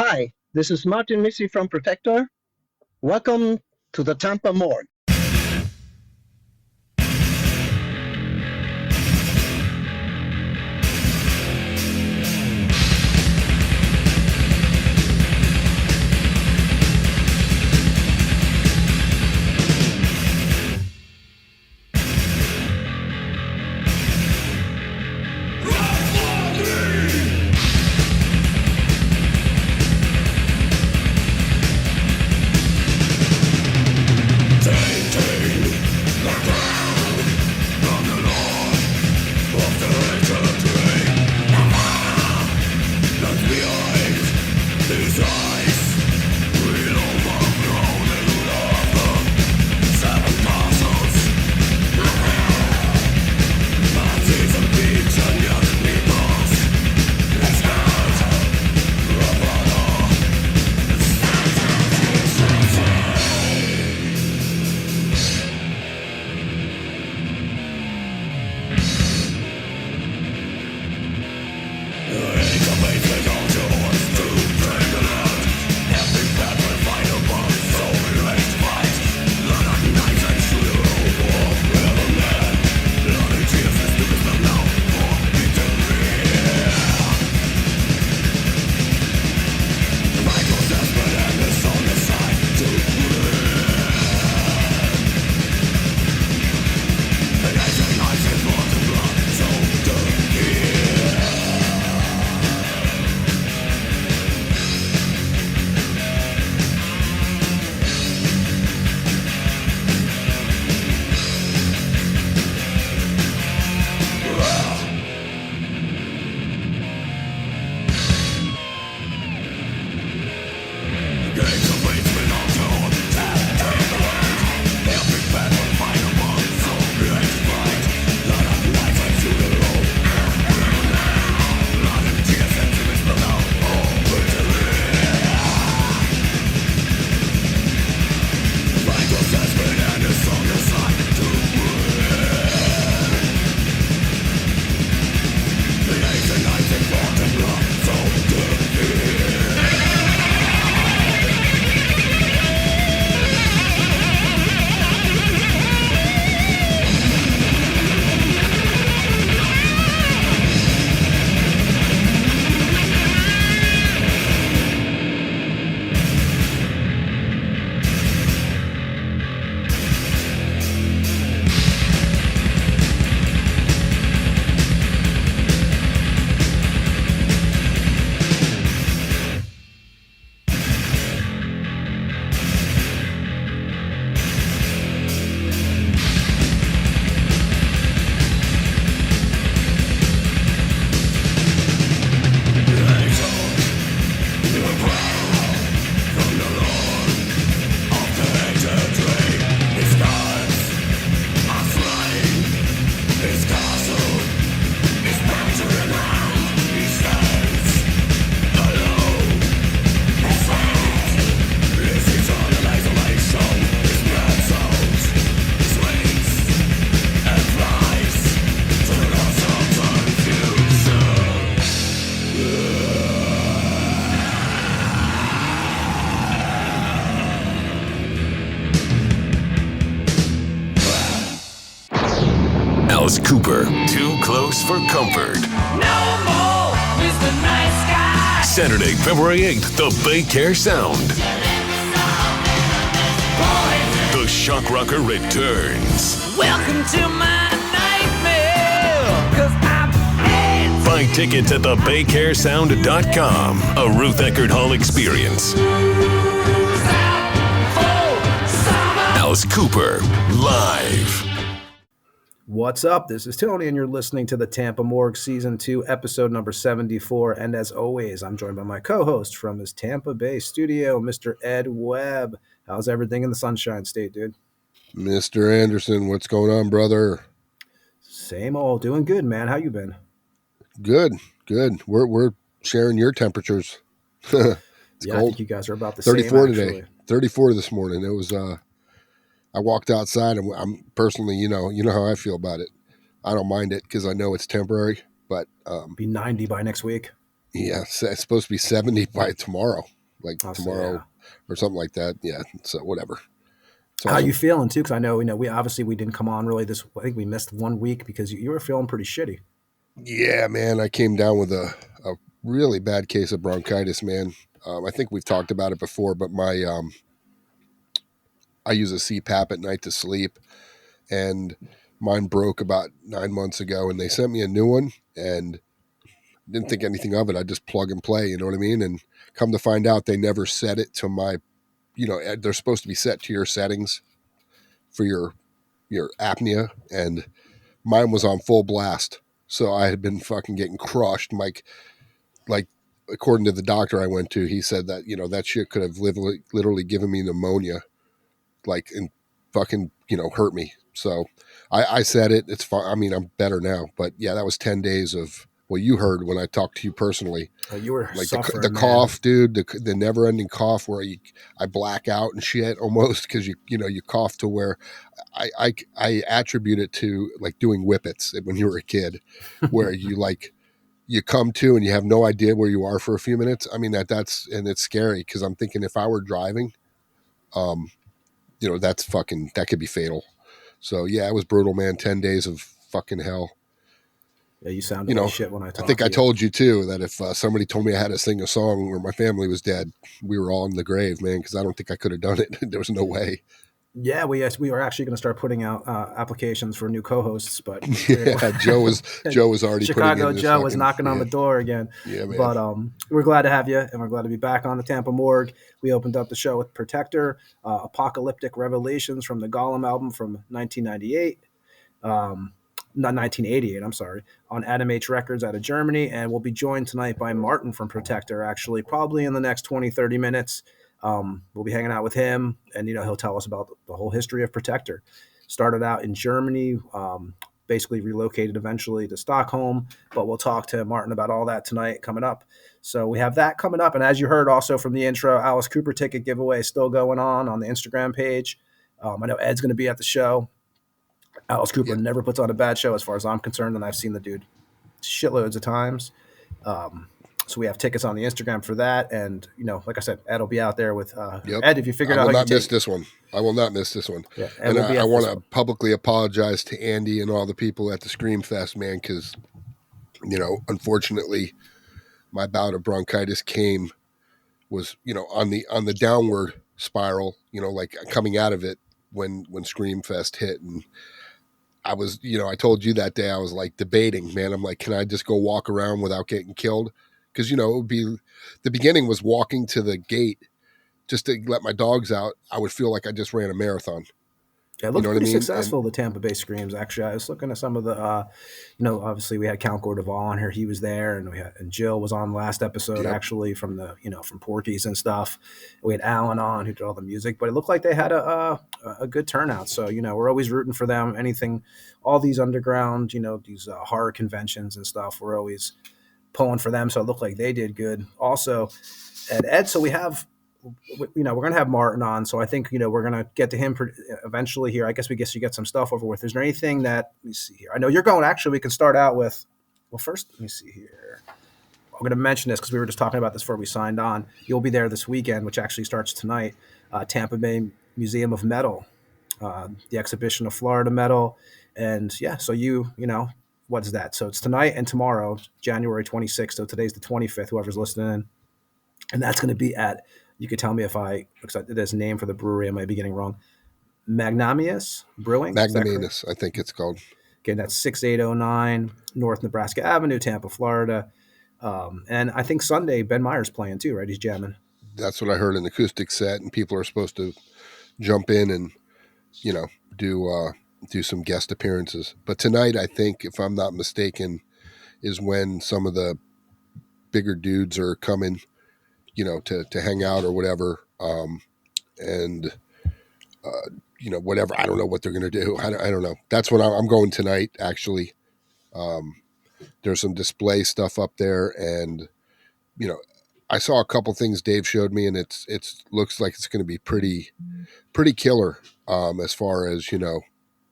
Hi, this is Martin Missy from Protector. Welcome to the Tampa Morgue. Cooper, Too Close for Comfort. No more Mr. Nice Guy. Saturday, February 8th, the Bay Care Sound. The Shock Rocker returns. Welcome to my nightmare, 'cause I'm handsome. Buy tickets at thebaycaresound.com. A Ruth Eckerd Hall experience. Alice Cooper, live. What's up? This is Tony, and you're listening to the Tampa Morgue Season 2, episode number 74. And as always, I'm joined by my co-host from his Tampa Bay studio, Mr. Ed Webb. How's everything in the Sunshine State, dude? Mr. Anderson, what's going on, brother? Same old. Doing good, man. How you been? Good. We're sharing your temperatures. It's I cold. think you guys are about the 34 same, today. 34 this morning. It was I walked outside, and I'm personally, you know how I feel about it. I don't mind it because I know it's temporary, but be 90 by next week. Yeah, it's supposed to be 70 by tomorrow, like I'll say, tomorrow yeah. or something like that. Yeah, so whatever. It's How you awesome. feeling too? Because I know, we didn't come on really this. I think we missed 1 week because you were feeling pretty shitty. Yeah, man, I came down with a really bad case of bronchitis, man. I think we've talked about it before, but I use a CPAP at night to sleep, and mine broke about 9 months ago, and they sent me a new one, and didn't think anything of it. I just plug and play, you know what I mean? And come to find out, they never set it to my, they're supposed to be set to your settings for your apnea, and mine was on full blast. So I had been fucking getting crushed. Like according to the doctor I went to, he said that, that shit could have literally given me pneumonia, like, and fucking, hurt me. So I said it. It's fine. I mean, I'm better now, but yeah, that was 10 days of, well, you heard when I talked to you personally, You were like suffering, the man. cough, dude, the never ending cough where I black out and shit almost. Cause you cough to where I attribute it to like doing whippets when you were a kid, where you come to and you have no idea where you are for a few minutes. I mean, and it's scary. Cause I'm thinking if I were driving, that could be fatal. So yeah, it was brutal, man. 10 days of fucking hell. Yeah, you sounded like shit when I I talked think to I you. told you too that if somebody told me I had to sing a song where my family was dead, we were all in the grave, man. Because I don't think I could have done it. There was no way. Yeah, we were actually going to start putting out applications for new co-hosts, but Yeah, Joe was already Chicago putting in Joe was fucking, knocking on yeah, the door again. yeah, man. But we're glad to have you, and we're glad to be back on the Tampa Morgue. We opened up the show with Protector, Apocalyptic Revelations from the Gollum album from 1998. Not 1988, I'm sorry, on Adam H Records out of Germany. And we'll be joined tonight by Martin from Protector, actually, probably in the next 20, 30 minutes. We'll be hanging out with him, and he'll tell us about the whole history of Protector. Started out in Germany, basically relocated eventually to Stockholm, but we'll talk to Martin about all that tonight coming up. So we have that coming up, and as you heard also from the intro, Alice Cooper ticket giveaway is still going on the Instagram page. I know Ed's going to be at the show. Alice Cooper Yeah. never puts on a bad show as far as I'm concerned, and I've seen the dude shitloads of times. So we have tickets on the Instagram for that, and like I said, Ed will be out there with Yep. Ed. If you figured I out will how not you miss take, this one. I will not miss this one. yeah, And we'll be I at want this to one. publicly apologize to Andy and all the people at the Scream Fest, man, because unfortunately, my bout of bronchitis was on the downward spiral, like coming out of it when Scream Fest hit. And I was, I told you that day I was like debating, man. I'm like, can I just go walk around without getting killed? Because it would be, the beginning was walking to the gate just to let my dogs out. I would feel like I just ran a marathon. Yeah, it You looked know what I pretty mean? successful, the Tampa Bay Screams. Actually, I was looking at some of the, obviously we had Count Gordeval on here. He was there, and Jill was on last episode, Yep. actually, from the, from Porky's and stuff. We had Alan on who did all the music, but it looked like they had a good turnout. So, we're always rooting for them. Anything, all these underground, these horror conventions and stuff, we're always pulling for them. So it looked like they did good. Also, and Ed, so we have, we're going to have Martin on. So I think, we're going to get to him eventually here. I guess you get some stuff over with. Is there anything that, let me see here. I know you're going, actually, we can start out with, well, first, let me see here. I'm going to mention this because we were just talking about this before we signed on. You'll be there this weekend, which actually starts tonight. Tampa Bay Museum of Metal, the exhibition of Florida metal. And yeah, so what is that? So it's tonight and tomorrow, January 26th. So today's the 25th, whoever's listening. And that's going to be at, you could tell me if there's a name for the brewery I might be getting wrong. Magnanimous Brewing? Magnanimous, I think it's called. Okay, that's 6809 North Nebraska Avenue, Tampa, Florida. And I think Sunday, Ben Meyer's playing too, right? He's jamming. That's what I heard, an acoustic set, and people are supposed to jump in and, do some guest appearances. But tonight, I think, if I'm not mistaken, is when some of the bigger dudes are coming, to hang out or whatever. Whatever. I don't know what they're going to do. I don't know. That's when I'm going tonight, actually. There's some display stuff up there, and, I saw a couple things Dave showed me, and it's looks like it's going to be pretty killer, as far as,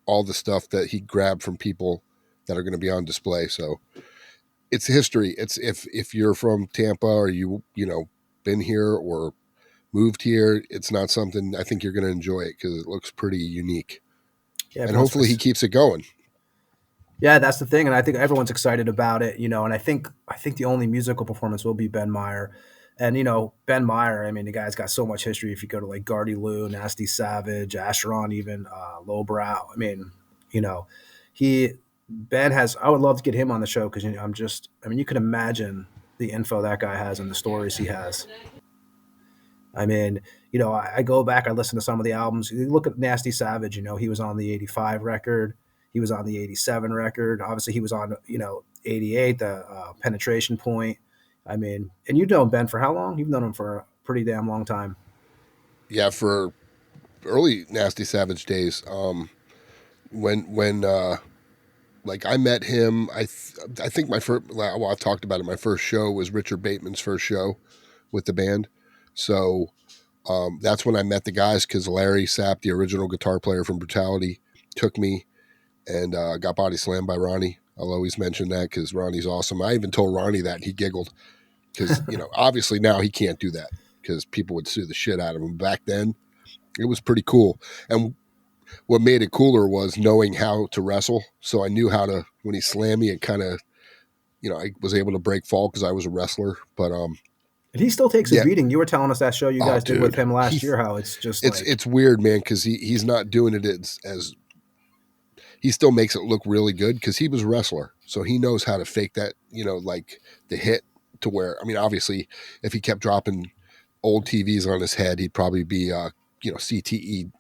all the stuff that he grabbed from people that are going to be on display. So it's history. It's if you're from Tampa or you know been here or moved here, it's not something I think you're going to enjoy it because it looks pretty unique. Yeah, And everyone's hopefully he keeps it going. Yeah, that's the thing, and I think everyone's excited about it, you know. And I think the only musical performance will be Ben Meyer, and Ben Meyer. I mean, the guy's got so much history. If you go to like Gardy Lou, Nasty Savage, Asheron, even Lowbrow. I mean, you know, he Ben has. I would love to get him on the show because I mean, you can imagine the info that guy has and the stories he has. I mean, I go back, I listen to some of the albums. You look at Nasty Savage, he was on the 85 record. He was on the 87 record. Obviously, he was on, 88, the Penetration Point. I mean, and you've known Ben for how long? You've known him for a pretty damn long time. Yeah, for early Nasty Savage days. When like I met him, I think my first, well, I've talked about it. My first show was Richard Bateman's first show with the band. So that's when I met the guys because Larry Sapp, the original guitar player from Brutality, took me and got body slammed by Ronnie. I'll always mention that because Ronnie's awesome. I even told Ronnie that and he giggled because, obviously now he can't do that because people would sue the shit out of him. Back then, it was pretty cool. And what made it cooler was knowing how to wrestle. So I knew how to, when he slammed me, it kind of, I was able to break fall because I was a wrestler. But and he still takes a beating. You were telling us that show you guys did with him last year, how it's just it's weird, man, because he's not doing it as he still makes it look really good because he was a wrestler. So he knows how to fake that, like the hit to where, I mean, obviously, if he kept dropping old TVs on his head, he'd probably be, CTE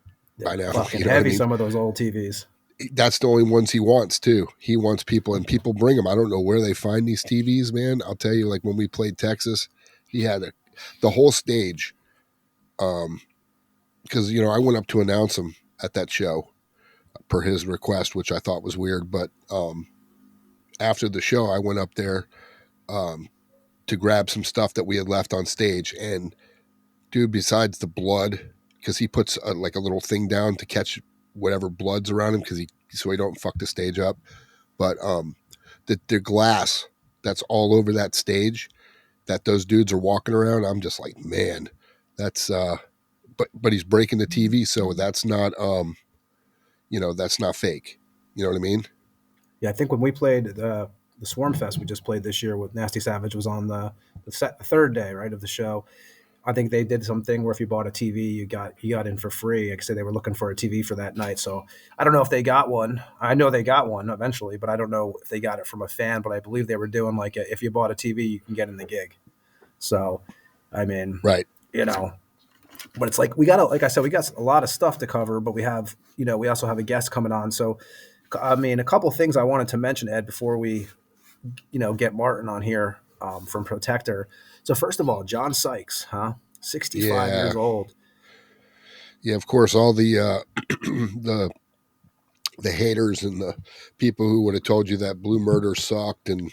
by now. Fucking heavy, some of those old TVs. That's the only ones he wants too. He wants people, and people bring them. I don't know where they find these TVs, man. I'll tell you, like when we played Texas, he had the whole stage. Because I went up to announce him at that show per his request, which I thought was weird. But after the show, I went up there to grab some stuff that we had left on stage, and dude, besides the blood, because he puts like a little thing down to catch whatever blood's around him so he don't fuck the stage up. But the glass that's all over that stage that those dudes are walking around, I'm just like, man, that's but he's breaking the TV, so that's not that's not fake. You know what I mean? Yeah, I think when we played the Swarm Fest we just played this year with Nasty Savage was on the third day, right, of the show. I think they did something where if you bought a TV, you got in for free. Like I said, they were looking for a TV for that night. So I don't know if they got one. I know they got one eventually, but I don't know if they got it from a fan. But I believe they were doing like if you bought a TV, you can get in the gig. So, I mean, right. But it's like like I said, we got a lot of stuff to cover, but we have, we also have a guest coming on. So, I mean, a couple of things I wanted to mention, Ed, before we, get Martin on here from Protector. So first of all, John Sykes, 65 years old. Yeah, of course, all the the haters and the people who would have told you that Blue Murder sucked and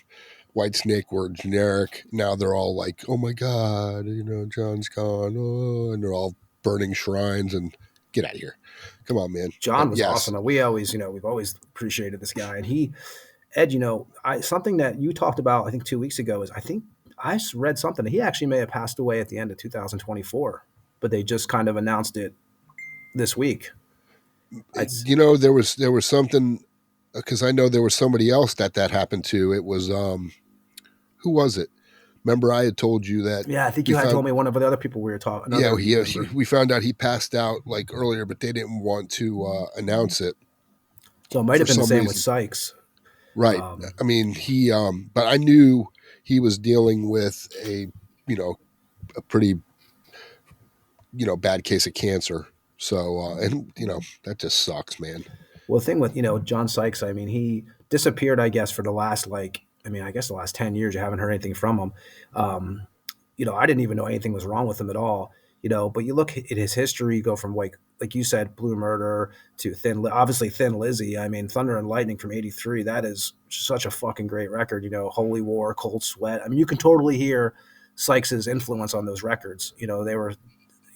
White Snake were generic. Now they're all like, oh my God, John's gone. Oh, and they're all burning shrines and get out of here. Come on, man. John was awesome. We always, we've always appreciated this guy. And Ed, something that you talked about, I think 2 weeks ago is I read something that he actually may have passed away at the end of 2024, but they just kind of announced it this week. There was something, because I know there was somebody else that happened to. It was, who was it? Remember I had told you that. Yeah, I think you had told me one of the other people we were talking. Yeah, we found out he passed out like earlier, but they didn't want to announce it. So it might have been the same with Sykes. Right. I mean, but I knew he was dealing with a pretty, bad case of cancer. So, and that just sucks, man. Well, the thing with, John Sykes, I mean, he disappeared, I guess, for the last, the last 10 years, you haven't heard anything from him. I didn't even know anything was wrong with him at all, but you look at his history, you go from like you said, Blue Murder to obviously Thin Lizzy. I mean, Thunder and Lightning from 83, that is such a fucking great record, Holy War, Cold Sweat. I mean, you can totally hear Sykes's influence on those records. They were,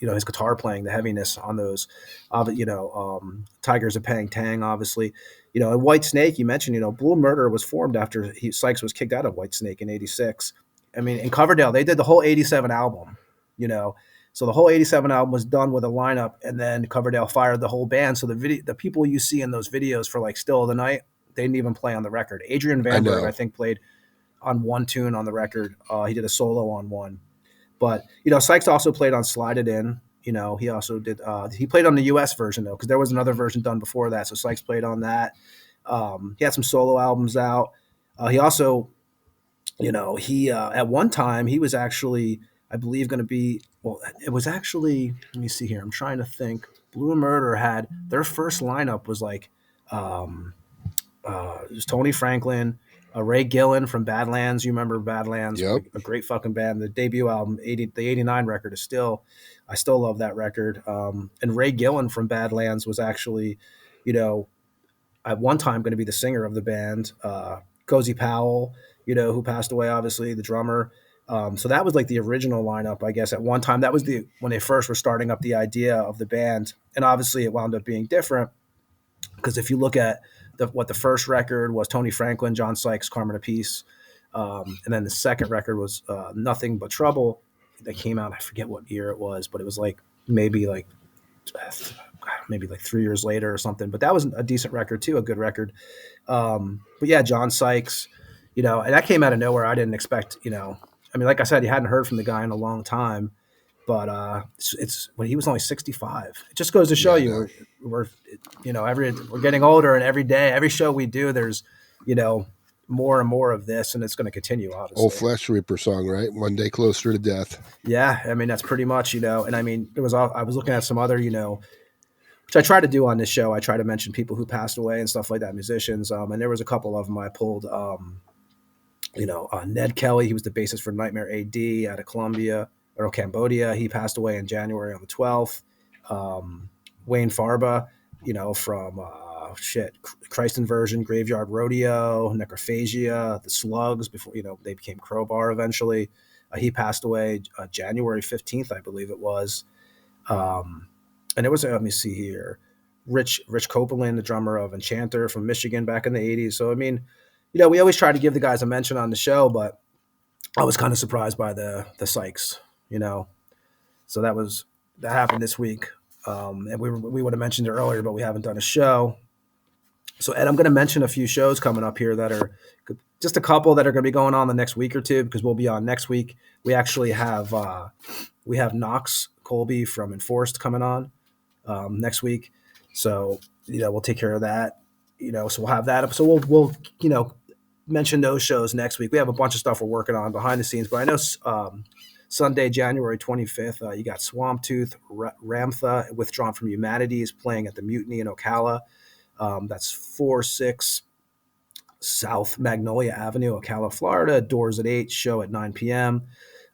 his guitar playing, the heaviness on those, Tigers of Pang Tang, obviously, and White Snake. You mentioned, Blue Murder was formed after Sykes was kicked out of White Snake in '86. I mean, in Coverdale, they did the whole '87 album, So the whole '87 album was done with a lineup, and then Coverdale fired the whole band. So the people you see in those videos for like Still of the Night, they didn't even play on the record. Adrian Van Berg, I think, played on one tune on the record. He did a solo on one. But, Sykes also played on Slide It In. He also did he played on the US version, though, because there was another version done before that. So Sykes played on that. He had some solo albums out. He also, he at one time, he was actually, I believe, going to be, it was actually, let me see here. I'm trying to think. Blue Murder had, their first lineup was like, it was Tony Franklin, Ray Gillen from Badlands. You remember Badlands? Yep. A great fucking band. The debut album, the '89 record I still love that record. And Ray Gillen from Badlands was actually, at one time going to be the singer of the band. Cozy Powell, who passed away, obviously, the drummer. So that was like the original lineup, I guess, at one time. That was when they first were starting up the idea of the band. And obviously it wound up being different, because if you look at what the first record was, Tony Franklin, John Sykes, Carmen Apiece. And then the second record was Nothing But Trouble. That came out, I forget what year it was, but it was like maybe 3 years later or something. But that was a decent record too, a good record. But yeah, John Sykes, and that came out of nowhere. I didn't expect, like I said, you hadn't heard from the guy in a long time. But it's when he was only 65. It just goes to show we're getting older, and every show we do, there's more and more of this, and it's going to continue. Obviously, Old Flesh Reaper song, right? One Day Closer to Death. Yeah, I mean that's pretty much and I mean I was looking at some other which I try to do on this show. I try to mention people who passed away and stuff like that, musicians. And there was a couple of them I pulled. Ned Kelly, he was the bassist for Nightmare AD out of Cambodia. He passed away in January on the 12th. Wayne Farba, from Christ Inversion, Graveyard Rodeo, Necrophagia, the Slugs, before, they became Crowbar eventually. He passed away January 15th, I believe it was. And it was, let me see here, Rich Copeland, the drummer of Enchanter from Michigan back in the 80s. So, I mean, we always try to give the guys a mention on the show, but I was kind of surprised by the Sykes. So that happened this week. And we would have mentioned it earlier, but we haven't done a show. So Ed, I'm going to mention a few shows coming up here that are just a couple that are going to be going on the next week or two, because we'll be on next week. We actually have, Knox Colby from Enforced coming on, next week. So, we'll take care of that, so we'll have that up. So we'll mention those shows next week. We have a bunch of stuff we're working on behind the scenes, but I know, Sunday, January 25th, you got Swamp Tooth, Ramtha, Withdrawn from Humanities, playing at the Mutiny in Ocala. That's 46 South Magnolia Avenue, Ocala, Florida. Doors at 8, show at 9 p.m.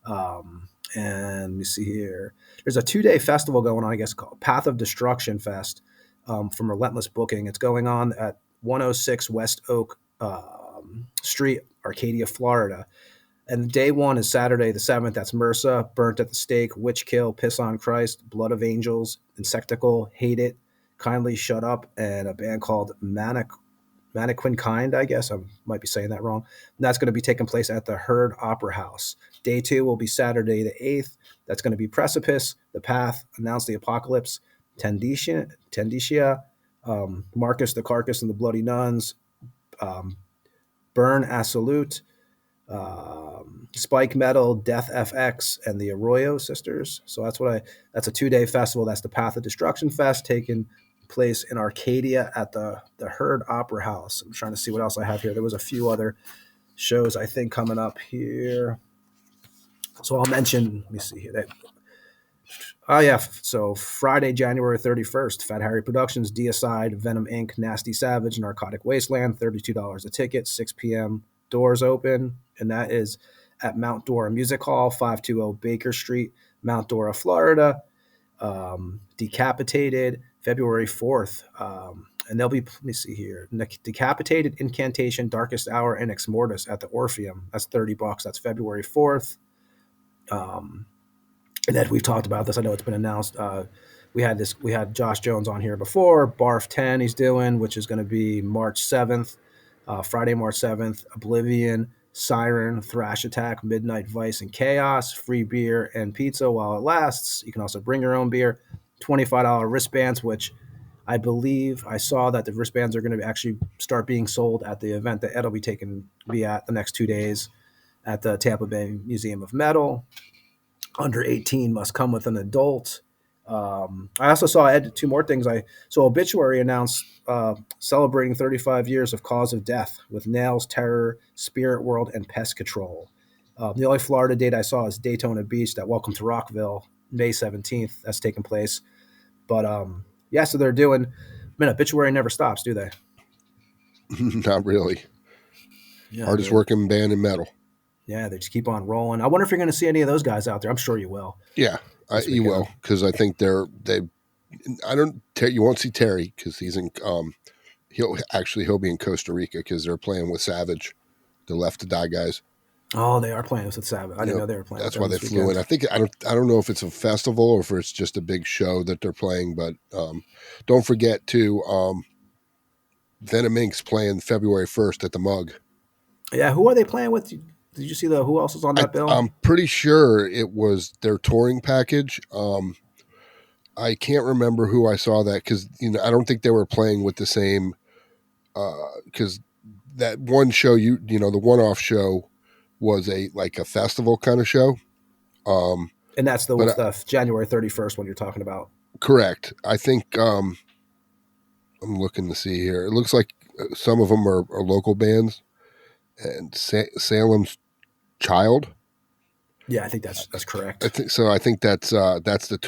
And let me see here. There's a 2-day festival going on, I guess, called Path of Destruction Fest, from Relentless Booking. It's going on at 106 West Oak Street, Arcadia, Florida. And day one is Saturday the 7th. That's MRSA, Burnt at the Stake, Witch Kill, Piss on Christ, Blood of Angels, Insectical, Hate It, Kindly Shut Up, and a band called Mannequin Kind, I guess. I might be saying that wrong. And that's going to be taking place at the Herd Opera House. Day 2 will be Saturday the 8th. That's going to be Precipice, The Path, Announce the Apocalypse, Tendicia, Marcus the Carcass and the Bloody Nuns, Burn Absolute, Spike Metal, Death FX, and the Arroyo Sisters. So that's a 2-day festival. That's the Path of Destruction Fest, taking place in Arcadia at the Herd Opera House. I'm trying to see what else I have here. There was a few other shows, I think, coming up here. So I'll mention, let me see here. So Friday, January 31st, Fat Harry Productions, Deicide, Venom Inc., Nasty Savage, Narcotic Wasteland, $32 a ticket, 6 p.m. Doors open, and that is at Mount Dora Music Hall, 520 Baker Street, Mount Dora, Florida. Decapitated, February 4th. And they'll be, let me see here, Decapitated, Incantation, Darkest Hour, and Ex Mortis at the Orpheum. That's $30. That's February 4th. And Ed, we've talked about this. I know it's been announced. We had Josh Jones on here before. Barf 10 he's doing, which is going to be March 7th, Friday, March 7th. Oblivion, Siren, Thrash Attack, Midnight Vice, and Chaos. Free beer and pizza while it lasts. You can also bring your own beer. $25 wristbands, which I believe I saw that the wristbands are going to actually start being sold at the event that Ed will be at the next 2 days at the Tampa Bay Museum of Metal. Under 18 must come with an adult. I also saw Ed, two more things. Obituary announced celebrating 35 years of Cause of Death with Nails, Terror, Spirit World, and Pest Control. The only Florida date I saw is Daytona Beach, that Welcome to Rockville, May 17th. That's taking place. But yeah, so they're doing. Obituary never stops, do they? Not really. Yeah, Hardest working band in metal. Yeah, they just keep on rolling. I wonder if you're going to see any of those guys out there. I'm sure you will. Yeah, you will, because I think you won't see Terry because he's in. He'll be in Costa Rica because they're playing with Savage, the Left to Die guys. Oh, they are playing with Savage. I didn't know they were playing. That's why they flew in. I don't know if it's a festival or if it's just a big show that they're playing. But don't forget to Venom Inc.'s playing February 1st at the Mug. Yeah, who are they playing with? Did you see who else is on that bill? I'm pretty sure it was their touring package. I can't remember who I saw that because I don't think they were playing with the same. Because that one show, the one-off show was a festival kind of show. And that's the January 31st one you're talking about. Correct. I think I'm looking to see here. It looks like some of them are local bands, and Salem's Child. Yeah, I think that's correct. I think that's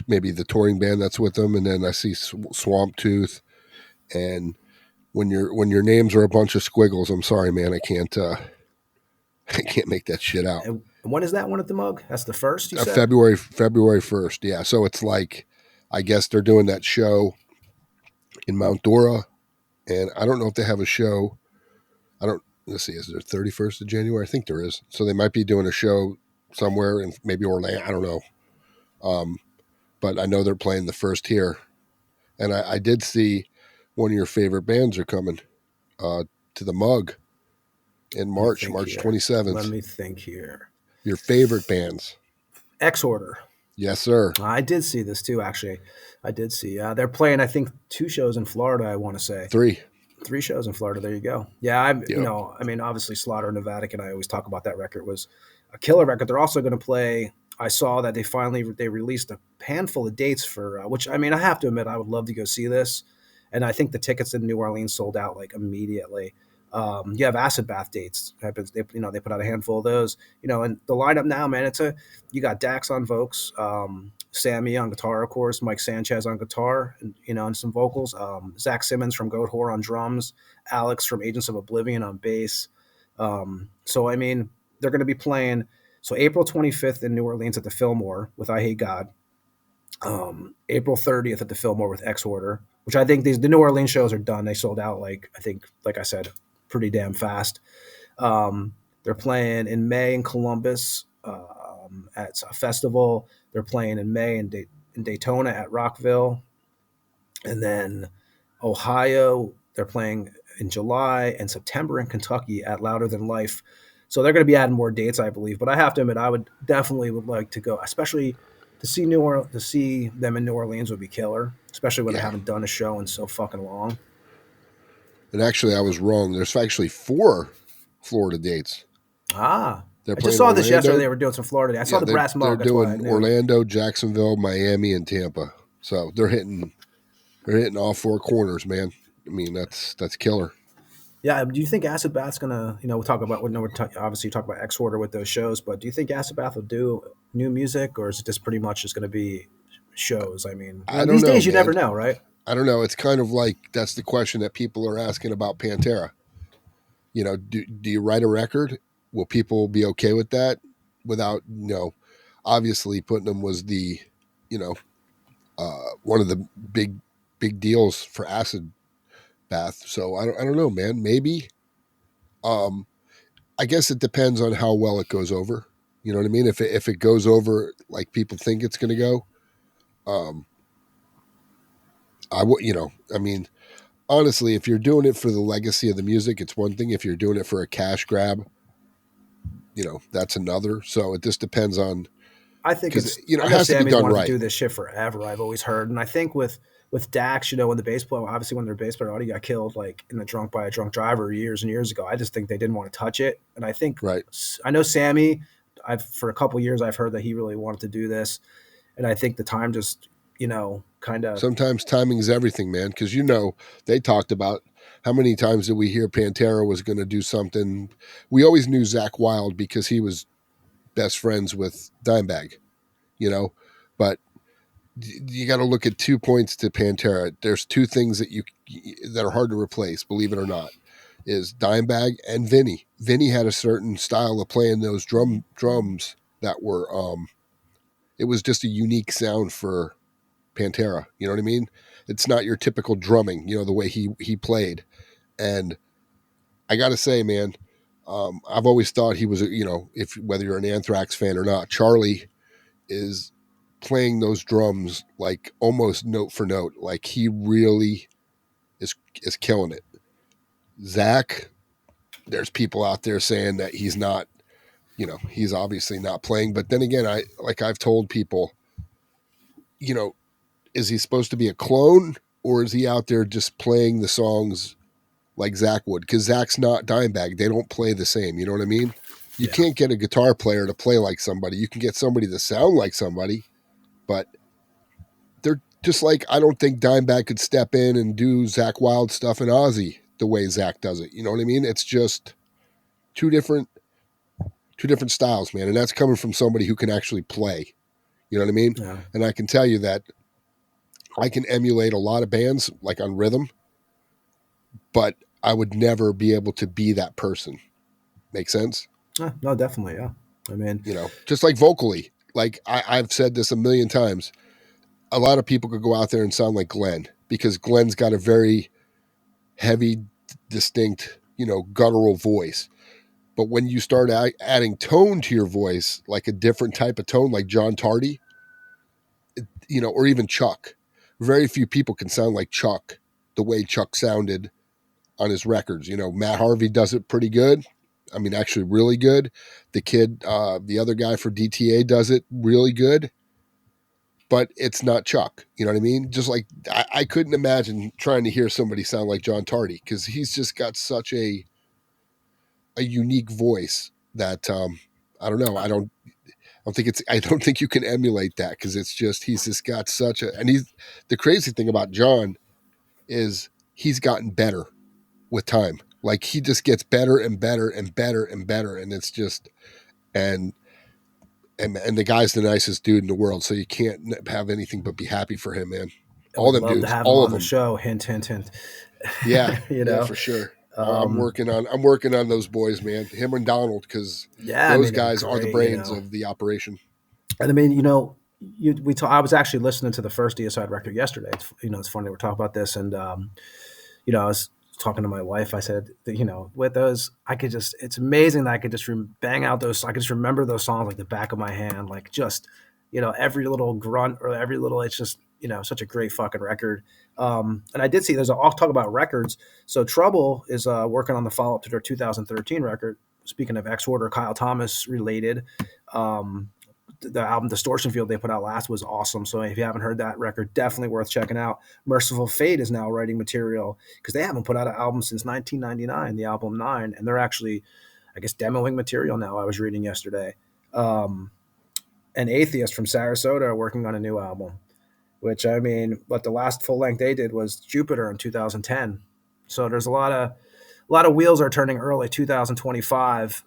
maybe the touring band that's with them, and then I see Swamp Tooth, and when your names are a bunch of squiggles, I'm sorry, man, I can't make that shit out. And when is that one at the Mug? That's the first. You said? February 1st. Yeah, so it's I guess they're doing that show in Mount Dora, and I don't know if they have a show. Let's see, is there 31st of January? I think there is. So they might be doing a show somewhere in maybe Orlando. I don't know. But I know they're playing the first here. And I did see one of your favorite bands are coming to the Mug in March 27th. Let me think here. Your favorite bands. X-Order. Yes, sir. I did see this too, actually. I did see. They're playing, I think, 2 shows in Florida, I want to say. 3 shows in Florida. There you go. Yeah, obviously Slaughter in the Vatican, I always talk about that record, was a killer record. They're also going to play, I saw that they released a handful of dates for, which, I have to admit, I would love to go see this. And I think the tickets in New Orleans sold out immediately. You have Acid Bath dates. They put out a handful of those, and the lineup now, man, you got Dax on Vokes, Sammy on guitar, of course, Mike Sanchez on guitar, and some vocals, Zach Simmons from Goat Whore on drums, Alex from Agents of Oblivion on bass. So, they're going to be playing, April 25th in New Orleans at the Fillmore with I Hate God, April 30th at the Fillmore with X-Order, which I think the New Orleans shows are done. They sold out, like I said, pretty damn fast. They're playing in May in Columbus at a festival. They're playing in May in Daytona at Rockville. And then Ohio, they're playing in July, and September in Kentucky at Louder Than Life. So they're going to be adding more dates, I believe. But I have to admit, I would like to go, especially to see them in New Orleans would be killer, especially when they haven't done a show in so fucking long. And actually, I was wrong. There's actually 4 Florida dates. I just saw this yesterday. They were doing some Florida. I saw the Brass Mug. They're doing Orlando, Jacksonville, Miami, and Tampa. So they're hitting all 4 corners, man. That's killer. Yeah. Do you think Acid Bath's gonna? We'll talk about. Obviously, talk about X-Order with those shows. But do you think Acid Bath will do new music, or is it just pretty much just going to be shows? These days you never know, right? I don't know. It's kind of like that's the question that people are asking about Pantera. Do you write a record? Will people be okay with that without, obviously Putnam was the, one of the big deals for Acid Bath. So I don't know, man, maybe. I guess it depends on how well it goes over. You know what I mean? If it goes over like people think it's going to go, I would, I mean, honestly, if you're doing it for the legacy of the music, it's one thing. If you're doing it for a cash grab, that's another. So it just depends on. I think it's, it I know has to be Sammy's done wanted right. to do this shit forever. I've always heard. And I think with Dax, when the bass player, obviously when their bass player Audie got killed, like by a drunk driver years and years ago, I just think they didn't want to touch it. And I think, Right. I know Sammy, for a couple of years, I've heard that he really wanted to do this. And I think the time just, kind of. Sometimes timing is everything, man. Because they talked about how many times did we hear Pantera was going to do something. We always knew Zakk Wylde because he was best friends with Dimebag, but you got to look at 2 points to Pantera. There's two things that are hard to replace, believe it or not, is Dimebag and Vinny. Vinny had a certain style of playing those drums that were, it was just a unique sound for Pantera. You know what I mean? It's not your typical drumming, the way he played. And I got to say, man, I've always thought he was, whether you're an Anthrax fan or not, Charlie is playing those drums like almost note for note. Like he really is killing it. Zakk, there's people out there saying that he's not, he's obviously not playing. But then again, I've told people, is he supposed to be a clone or is he out there just playing the songs like Zakk would? Because Zack's not Dimebag. They don't play the same. You know what I mean? You can't get a guitar player to play like somebody. You can get somebody to sound like somebody, but they're just like, I don't think Dimebag could step in and do Zakk Wylde stuff in Ozzy the way Zakk does it. You know what I mean? It's just two different styles, man. And that's coming from somebody who can actually play. You know what I mean? Yeah. And I can tell you that I can emulate a lot of bands like on rhythm, but I would never be able to be that person. Make sense? No, definitely. Yeah. I mean, just like vocally, like I've said this a million times, a lot of people could go out there and sound like Glenn because Glenn's got a very heavy, distinct, guttural voice. But when you start adding tone to your voice, like a different type of tone, like John Tardy, or even Chuck, very few people can sound like Chuck the way Chuck sounded on his records. Matt Harvey does it pretty good. I mean, actually really good. The kid, the other guy for DTA does it really good, but it's not Chuck. You know what I mean? Just like I couldn't imagine trying to hear somebody sound like John Tardy because he's just got such a unique voice that I don't know. I don't think you can emulate that because it's just he's just got such a. And the crazy thing about John is he's gotten better with time. Like he just gets better and better and better and better, and it's just and the guy's the nicest dude in the world. So you can't have anything but be happy for him, man. All them dudes, to have all him of on them. the show. Hint, hint, hint. Yeah, yeah, for sure. I'm working on those boys, man. Him and Donald, because those guys are the brains of the operation. And I mean, I was actually listening to the first Deicide record yesterday. It's funny we're talking about this, and I was talking to my wife. I said, with those, it's amazing that I could just bang out those. I could just remember those songs like the back of my hand, like just, every little grunt or every little. It's just, such a great fucking record. And I did see I'll talk about records. So Trouble is working on the follow up to their 2013 record. Speaking of X Order, Kyle Thomas related. The album Distortion Field they put out last was awesome. So if you haven't heard that record, definitely worth checking out. Merciful Fate is now writing material because they haven't put out an album since 1999, the album 9, and they're actually, I guess, demoing material now. I was reading yesterday. An Atheist from Sarasota are working on a new album, which but the last full length they did was Jupiter in 2010. So there's a lot of wheels are turning early 2025.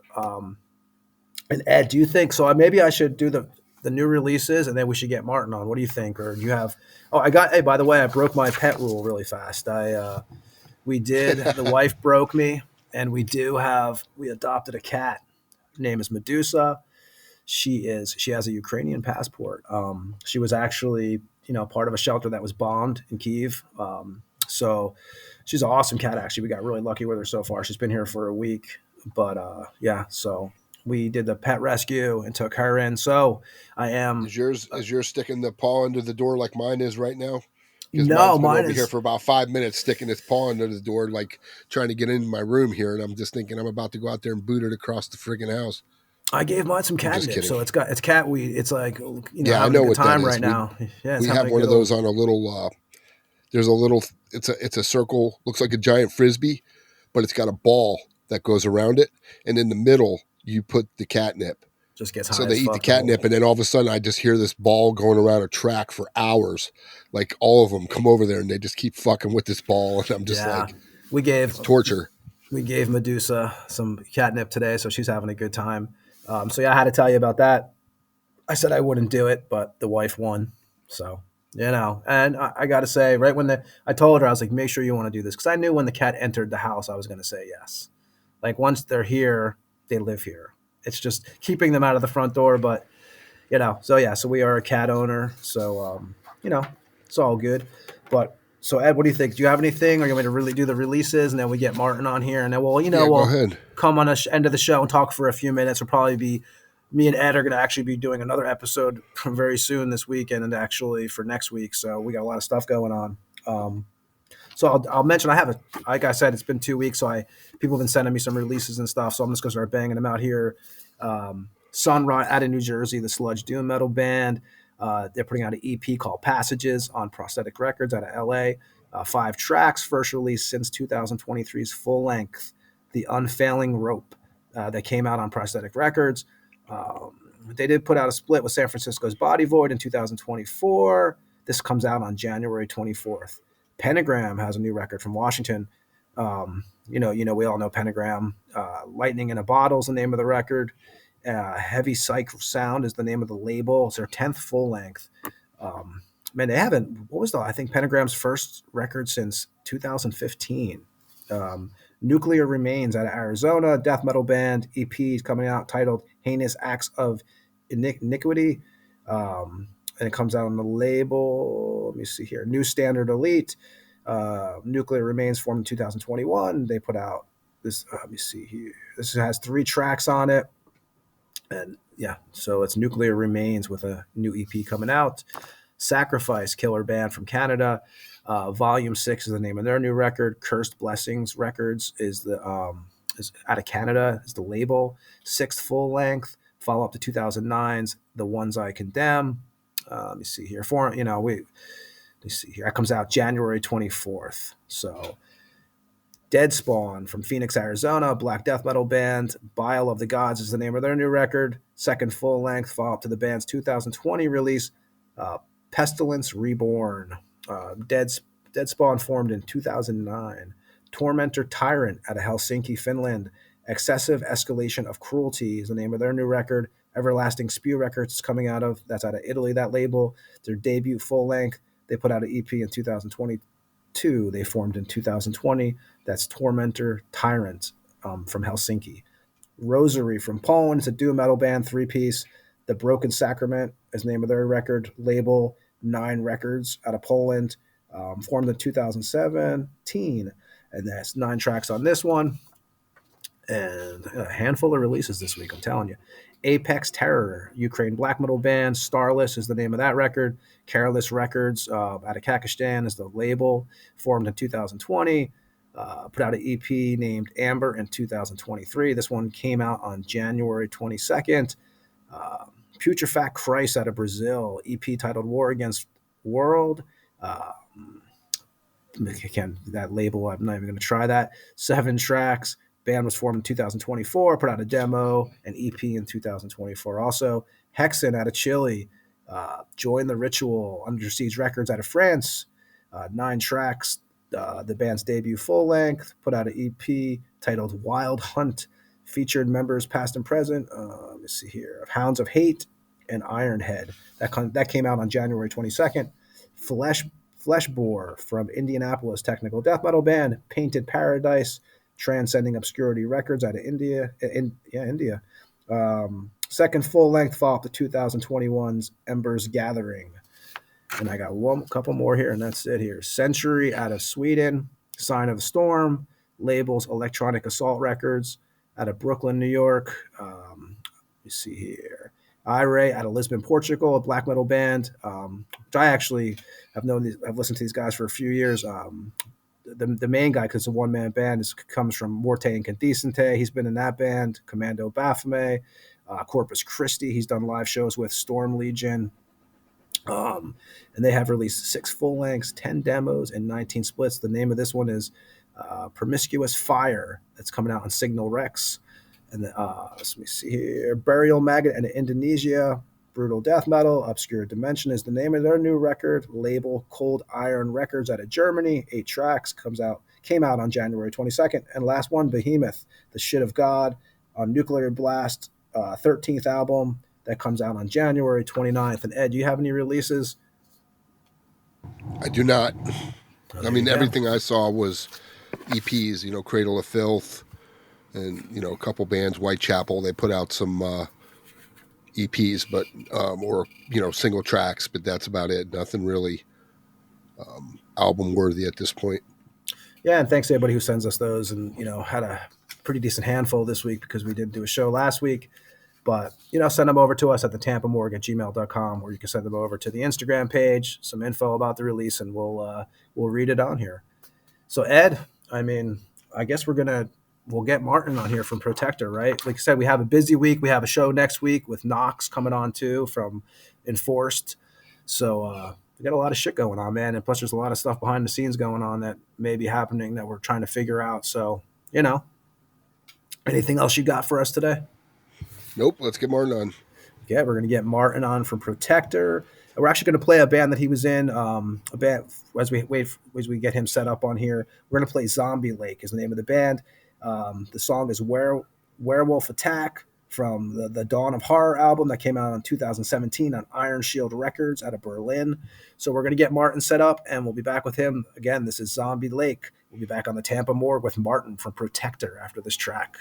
And Ed, do you think so? Maybe I should do the new releases, and then we should get Martin on. What do you think? Or do you have? Oh, hey, by the way, I broke my pet rule really fast. The wife broke me, and we adopted a cat. Her name is Medusa. She has a Ukrainian passport. She was actually, part of a shelter that was bombed in Kyiv. So she's an awesome cat. Actually, we got really lucky with her so far. She's been here for a week, but so. we did the pet rescue and took her in. So I am Is yours sticking the paw under the door like mine is right now? Because no, mine's been mine over here is for about 5 minutes, sticking its paw under the door, like trying to get into my room here, and I'm just thinking I'm about to go out there and boot it across the friggin' house. I gave mine some I'm just catnip, kidding. so it's cat weed. It's like Yeah, I having know a good what that time is. right now. Yeah, it's We having have a one good of those old- on a little. There's a little. It's a circle. Looks like a giant frisbee, but it's got a ball that goes around it, and in the middle you put the catnip. just gets So high they as eat the fuck. though. catnip, and then all of a sudden, I just hear this ball going around a track for hours. Like all of them come over there, and they just keep fucking with this ball, and I'm just Yeah, like, we gave it's torture. Medusa some catnip today, so she's having a good time. So yeah, I had to tell you about that. I said I wouldn't do it, but the wife won. So and I got to say, right when I told her, I was like, make sure you want to do this, because I knew when the cat entered the house, I was going to say yes. Like once they're here, they live here. It's just keeping them out of the front door, but so yeah, so we are a cat owner, so it's all good. But so Ed, what do you think? Do you have anything, or you want me to really do the releases, and then we get Martin on here, and then we'll Yeah, go we'll ahead. come on the end of the show and talk for a few minutes. We'll probably be me and Ed are going to actually be doing another episode very soon this weekend, and actually for next week. So we got a lot of stuff going on. So I'll mention I have like I said, it's been 2 weeks, so people have been sending me some releases and stuff. So I'm just going to start banging them out here. Sunrise out of New Jersey, the sludge doom metal band. They're putting out an EP called Passages on Prosthetic Records out of LA. 5 tracks, first release since 2023's full length, The Unfailing Rope, that came out on Prosthetic Records. They did put out a split with San Francisco's Body Void in 2024. This comes out on January 24th. Pentagram has a new record from Washington. We all know Pentagram. Lightning in a Bottle is the name of the record. Heavy Psych Sound is the name of the label. It's their 10th full length. They haven't. What was I think Pentagram's first record since 2015. Nuclear Remains out of Arizona, death metal band. EP is coming out titled Heinous Acts of Iniquity. And it comes out on the label. Let me see here. New Standard Elite. Nuclear Remains formed in 2021. They put out this. Let me see here. This has 3 tracks on it. And yeah, so it's Nuclear Remains with a new EP coming out. Sacrifice, killer band from Canada. Volume 6 is the name of their new record. Cursed Blessings Records is is out of Canada, is the label. 6th full length. Follow up to 2009's The Ones I Condemn. Let me see here. Let me see here. That comes out January 24th. So Dead Spawn from Phoenix, Arizona, black death metal band. Bile of the Gods is the name of their new record. 2nd full length, follow up to the band's 2020 release, Pestilence Reborn. Dead Spawn formed in 2009. Tormentor Tyrant out of Helsinki, Finland. Excessive Escalation of Cruelty is the name of their new record. Everlasting Spew Records is coming that's out of Italy, that label. Their debut full length. They put out an EP in 2022. They formed in 2020. That's Tormentor Tyrant from Helsinki. Rosary from Poland. It's a doom metal band, 3-piece. The Broken Sacrament is the name of their record label. 9 Records out of Poland. Formed in 2017. And that's 9 tracks on this one. And a handful of releases this week, I'm telling you. Apex Terror, Ukraine black metal band. Starless is the name of that record. Careless Records out of Kakistan is the label. Formed in 2020. Put out an EP named Amber in 2023. This one came out on January 22nd. Putrefact Christ out of Brazil, EP titled War Against World. Again, that label, I'm not even going to try that. 7 tracks. Band was formed in 2024, put out a demo, an EP in 2024 also. Hexen out of Chile, Join the Ritual, Under Siege Records out of France, 9 tracks. The band's debut full length, put out an EP titled Wild Hunt, featured members past and present, let me see here, of Hounds of Hate and Ironhead. That came out on January 22nd. Fleshbore from Indianapolis, technical death metal band. Painted Paradise, Transcending Obscurity Records out of India. India. 2nd full length, follow up to 2021's Embers Gathering. And I got one couple more here, and that's it here. Century out of Sweden, Sign of the Storm, labels Electronic Assault Records out of Brooklyn, New York. me see here. Ire out of Lisbon, Portugal, a black metal band. Which I actually have I've listened to these guys for a few years. The main guy, because it's a one-man band, comes from Morte and Condicente. He's been in that band. Commando Baphomet, Corpus Christi. He's done live shows with Storm Legion. And they have released 6 full lengths, 10 demos, and 19 splits. The name of this one is Promiscuous Fire. That's coming out on Signal Rex. And let me see here. Burial Maggot and Indonesia. Brutal Death Metal. Obscure Dimension is the name of their new record. Label Cold Iron Records out of Germany. 8 tracks. Came out on January 22nd. And last one, Behemoth, The Shit of God, on Nuclear Blast, 13th album. That comes out on January 29th. And Ed, do you have any releases? I do not. I mean, everything I saw was EPs, Cradle of Filth, and, a couple bands, Whitechapel. They put out some EPs, but or single tracks, but that's about it. Nothing really album worthy at this point. Yeah, and thanks to everybody who sends us those, and had a pretty decent handful this week because we didn't do a show last week. But send them over to us at thetampamorgue@gmail.com, or you can send them over to the Instagram page, some info about the release, and we'll read it on here. So Ed, I mean, I guess we'll get Martin on here from Protector, right? Like I said, we have a busy week. We have a show next week with Knox coming on too from Enforced. So we got a lot of shit going on, man. And plus there's a lot of stuff behind the scenes going on that may be happening that we're trying to figure out. So, anything else you got for us today? Nope. Let's get Martin on. Yeah, we're going to get Martin on from Protector. We're actually going to play a band that he was in. A band as we get him set up on here. We're going to play Zombie Lake is the name of the band. The song is Werewolf Attack from the Dawn of Horror album that came out in 2017 on Iron Shield Records out of Berlin. So we're going to get Martin set up, and we'll be back with him. Again, this is Zombie Lake. We'll be back on the Tampa Morgue with Martin from Protector after this track.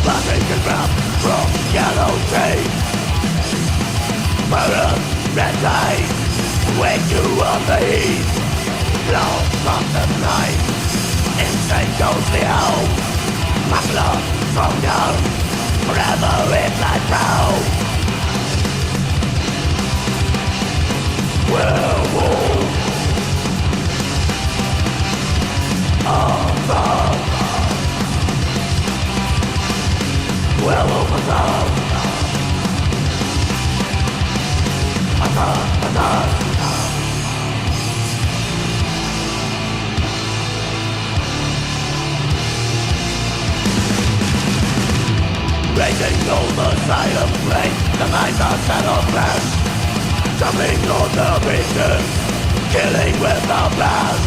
Plastic and wrap from yellow tape. Murder, red light, wake you on the heat. Blood from the night, insane ghostly howl. My blood from down, forever in my brow. Werewolf above. Werewolf attack. Raging over silent flame, the minds are set on flash. Jumping on the beaches, killing without blast.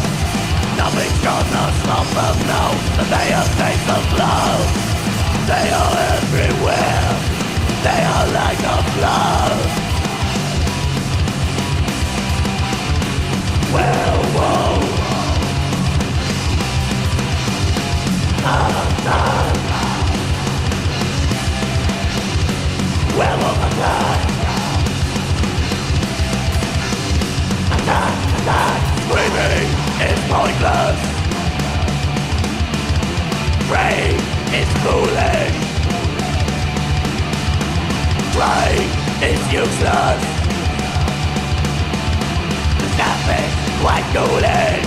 Nothing's gonna stop them now, that they have taste of blood. They are everywhere, they are like a flood. Werewolf attack. Werewolf attack. Attack, attack. Screaming is pointless. Praying is foolish. Trying is useless. The stuff is quite ghoulish.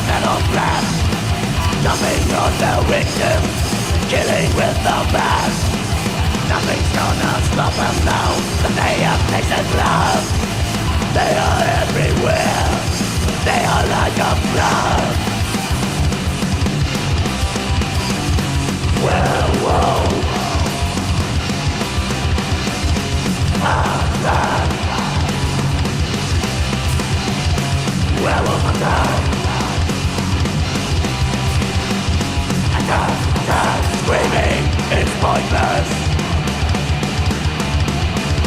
set on blast, jumping on the victims, killing with the blast. Nothing's gonna stop them now that they have tasted blood. They are everywhere, they are like a flood. Werewolf, attack. Werewolf attack. Attack, attack, screaming, it's pointless.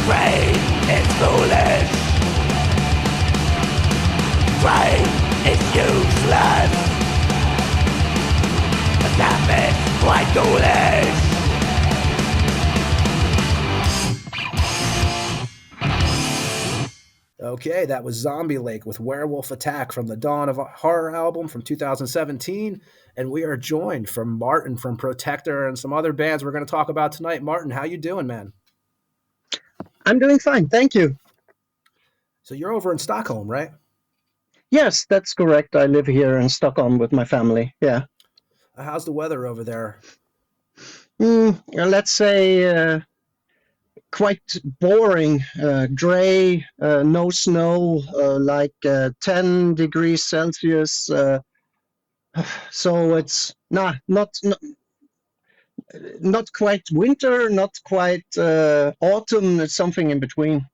Praying, it's foolish. Praying, it's useless. The damage, quite ghoulish. Okay, that was Zombie Lake with Werewolf Attack from the Dawn of Horror album from 2017. And we are joined from Martin from Protector and some other bands we're going to talk about tonight. Martin, how you doing, man? I'm doing fine, thank you. So you're over in Stockholm, right? Yes, that's correct. I live here in Stockholm with my family. Yeah. How's the weather over there? Let's say quite boring, gray, no snow, like 10 degrees Celsius. So it's not quite winter, not quite autumn. It's something in between.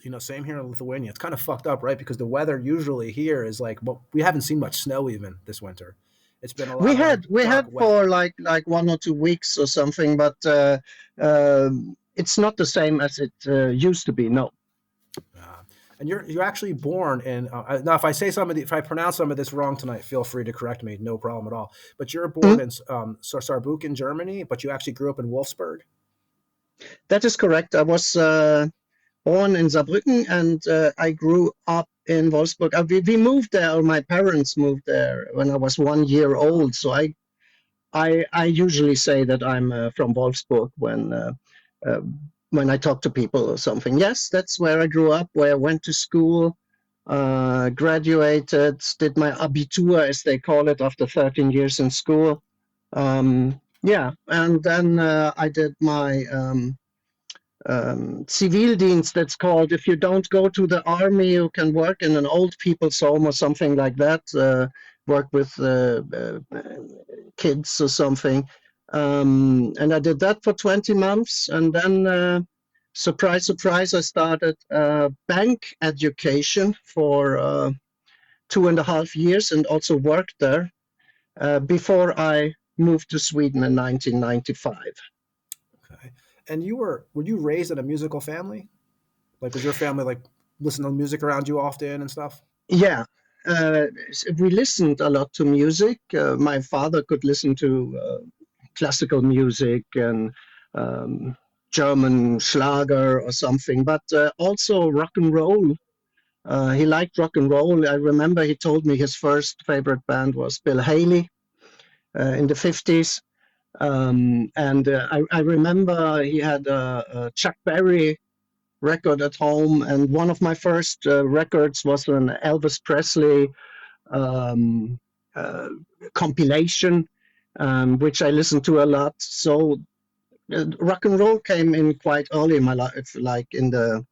You know, same here in Lithuania. It's kind of fucked up, right? Because the weather usually here is like, well, we haven't seen much snow even this winter. It's been a lot. We had for like 1 or 2 weeks or something, but it's not the same as it used to be. No. And you're actually born in now. If I pronounce some of this wrong tonight, feel free to correct me. No problem at all. But you're born in Saarbrücken, Germany, but you actually grew up in Wolfsburg. That is correct. I was born in Saarbrücken, and I grew up in Wolfsburg. We moved there, or my parents moved there when I was 1 year old. So I usually say that I'm from Wolfsburg when I talk to people or something. Yes, that's where I grew up, where I went to school, graduated, did my Abitur, as they call it, after 13 years in school. Yeah, and then I did my Zivildienst, that's called. If you don't go to the army, you can work in an old people's home or something like that, work with kids or something. And I did that for 20 months. And then, surprise, surprise, I started bank education for 2.5 years and also worked there before I moved to Sweden in 1995. Okay. And were you raised in a musical family? Like, was your family like listen to music around you often and stuff? Yeah. We listened a lot to music. My father could listen to classical music and German Schlager or something, but also rock and roll. He liked rock and roll. I remember he told me his first favorite band was Bill Haley in the 50s. And I remember he had a Chuck Berry record at home, and one of my first records was an Elvis Presley compilation, which I listened to a lot. So rock and roll came in quite early in my life, like in the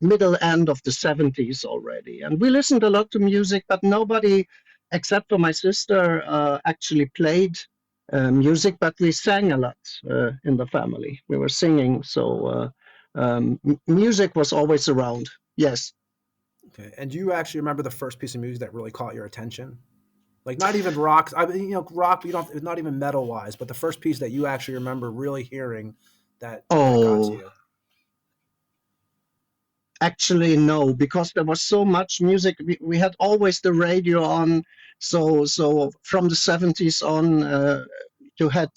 middle end of the 70s already. And we listened a lot to music, but nobody, except for my sister, actually played music, but we sang a lot in the family. We were singing, so music was always around. Yes. Okay. And do you actually remember the first piece of music that really caught your attention? Like, not even rock. I mean, rock. It's not even metal wise, but the first piece that you actually remember really hearing that got to you. Actually, no, because there was so much music. We had always the radio on. So from the 70s on, you had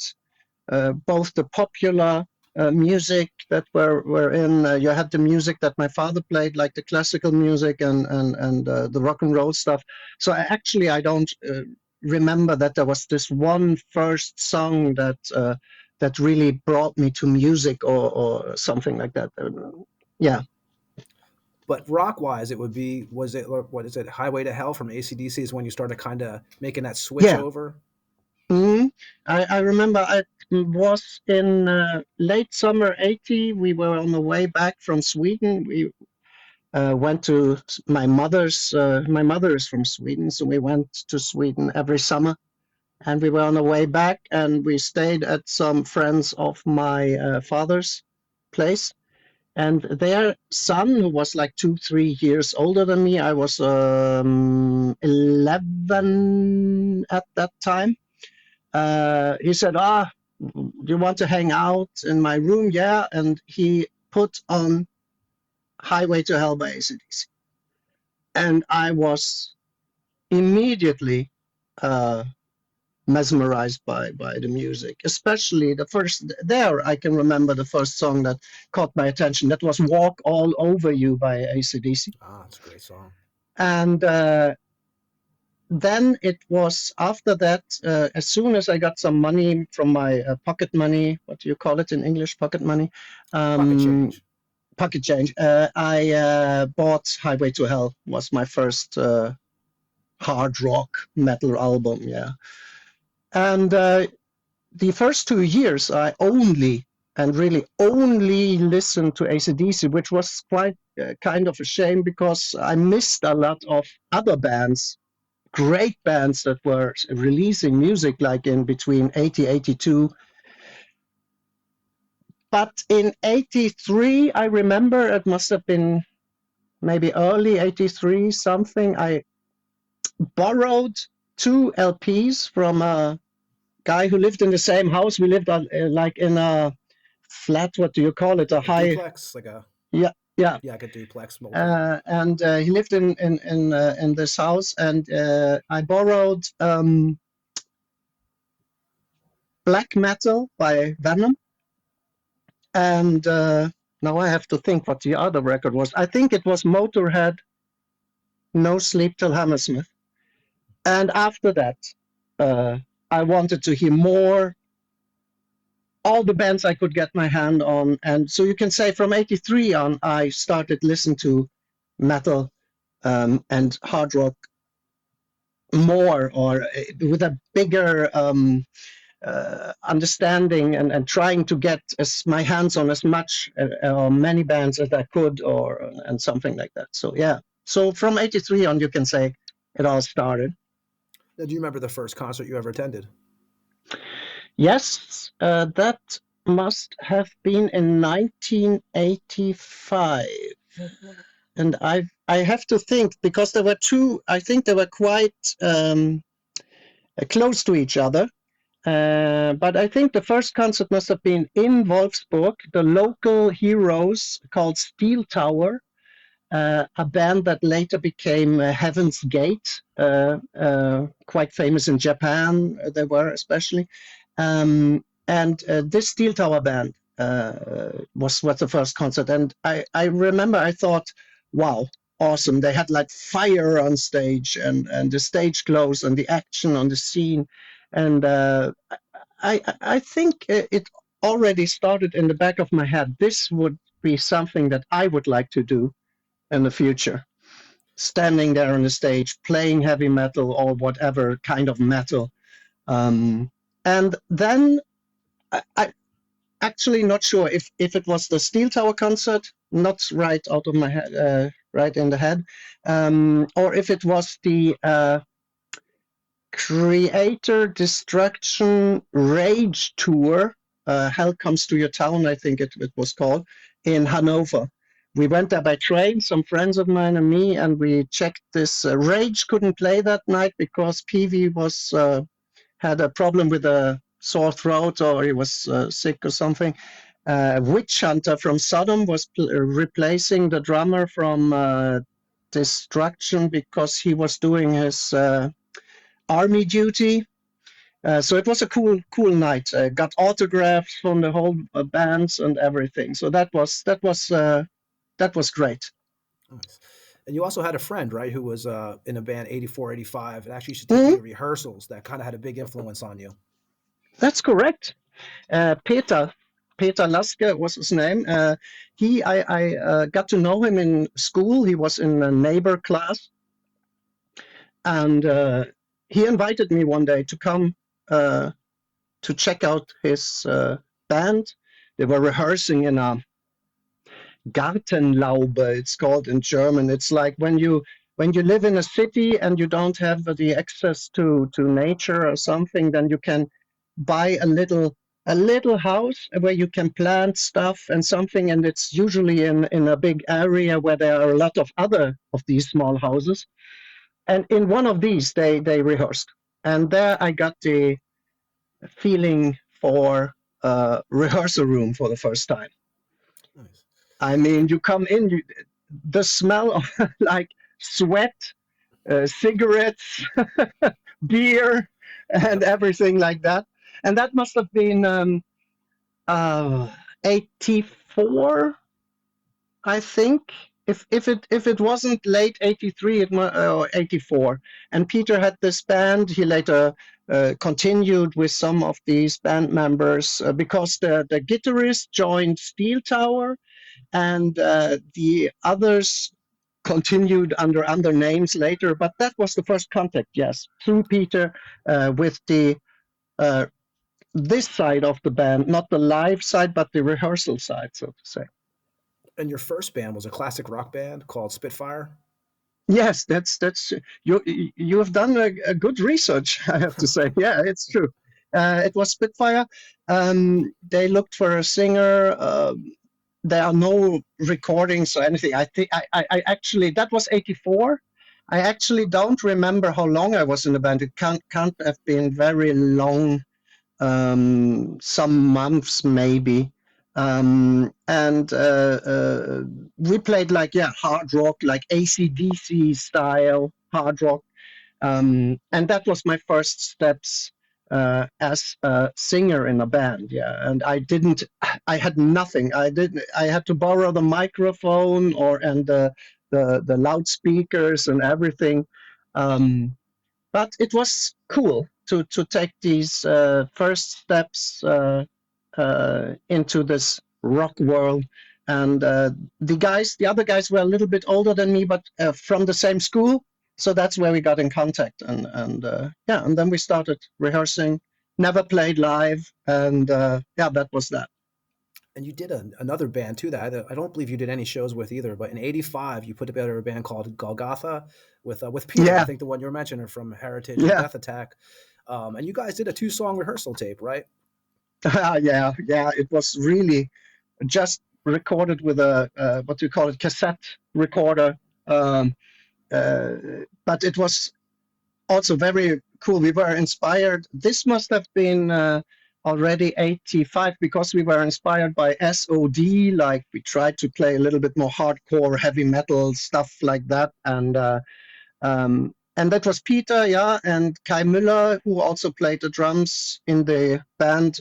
both the popular music that were in. You had the music that my father played, like the classical music and the rock and roll stuff. So I don't remember that there was this one first song that really brought me to music or something like that. Yeah. But rock-wise, it would be, what is it, Highway to Hell from AC/DC is when you started kind of making that switch Yeah. over? Mhm. I remember I was in late summer 80. We were on the way back from Sweden. We went to my mother is from Sweden, so we went to Sweden every summer. And we were on the way back, and we stayed at some friends of my father's place. And their son, who was like 2-3 years older than me, I was 11 at that time. He said, do you want to hang out in my room? Yeah. And he put on Highway to Hell by AC/DC. And I was immediately mesmerized by the music, especially the first. There I can remember the first song that caught my attention. That was Walk All Over You by AC/DC. It's a great song. And then it was after that, as soon as I got some money from my pocket money, what do you call it in English, pocket money? Pocket change. I bought Highway to Hell, was my first hard rock metal album, yeah. And the first 2 years, I really only listened to AC/DC, which was quite kind of a shame because I missed a lot of other bands, great bands that were releasing music like in between 80, 82. But in 83, I remember it must have been maybe early 83 something. I borrowed 2 LPs from a guy who lived in the same house. We lived on like in a flat. What do you call it? A high duplex, like a yeah, like a duplex. And he lived in this house, and I borrowed Black Metal by Venom, and now I have to think what the other record was. I think it was Motorhead, No Sleep Till Hammersmith, and after that. I wanted to hear more, all the bands I could get my hand on. And so you can say from 83 on, I started listening to metal and hard rock more, or with a bigger understanding, and trying to get my hands on as much or many bands as I could, and something like that. So yeah, so from 83 on, you can say it all started. Do you remember the first concert you ever attended? Yes, that must have been in 1985. And I have to think, because there were 2, I think they were quite close to each other. But I think the first concert must have been in Wolfsburg, the local heroes called Steel Tower. A band that later became Heaven's Gate, quite famous in Japan, they were especially. And this Steel Tower band was the first concert. And I remember I thought, wow, awesome. They had like fire on stage, and the stage clothes and the action on the scene. And I think it already started in the back of my head. This would be something that I would like to do in the future, standing there on the stage, playing heavy metal or whatever kind of metal. And then I actually not sure if it was the Steel Tower concert, not right out of my head, right in the head, or if it was the Creator Destruction Rage Tour, Hell Comes to Your Town, I think it was called, in Hanover. We went there by train, some friends of mine and me, and we checked this. Rage couldn't play that night because Peavy had a problem with a sore throat, or he was sick or something. Witch Hunter from Sodom was replacing the drummer from Destruction because he was doing his army duty. So it was a cool night. Got autographs from the whole bands and everything. So that was great. Nice. And you also had a friend, right, who was in a band 84, 85, and actually used to take you to rehearsals that kind of had a big influence on you. That's correct. Peter Peter Laske was his name. I got to know him in school. He was in a neighbor class, and he invited me one day to come to check out his band. They were rehearsing in a Gartenlaube, it's called in German. It's like when you live in a city and you don't have the access to nature or something, then you can buy a little house where you can plant stuff and something, and it's usually in a big area where there are a lot of other of these small houses. And in one of these, they rehearsed, and there I got the feeling for rehearsal room for the first time. Nice. I mean, you come in, the smell of like sweat, cigarettes, beer, and everything like that. And that must have been 84, I think. If it wasn't late 83, or 84. And Peter had this band. He later continued with some of these band members because the guitarist joined Steel Tower, and the others continued under names later. But that was the first contact, yes, through Peter with the this side of the band, not the live side, but the rehearsal side, so to say. And your first band was a classic rock band called Spitfire? Yes, that's you have done a good research, I have to say. Yeah, it's true. It was Spitfire. They looked for a singer. There are no recordings or anything. I think I actually, that was 84. I actually don't remember how long I was in the band. It can't have been very long. Some months maybe. And we played like hard rock, like AC/DC style hard rock, and that was my first steps as a singer in a band. And I had nothing. I had to borrow the microphone and the loudspeakers and everything, but it was cool to take these first steps into this rock world. And the other guys were a little bit older than me, but from the same school. So that's where we got in contact. And then we started rehearsing, never played live. And that was that. And you did another band too that I don't believe you did any shows with either, but in 85, you put together a band called Golgotha with Peter, Yeah. I think the one you were mentioning from Heritage Yeah. and Death Attack. And you guys did a 2-song rehearsal tape, right? Yeah, it was really just recorded with a what do you call it, cassette recorder, but it was also very cool. We were inspired. This must have been already 85, because we were inspired by SOD. Like, we tried to play a little bit more hardcore, heavy metal stuff like that, and that was Peter, and Kai Müller, who also played the drums in the band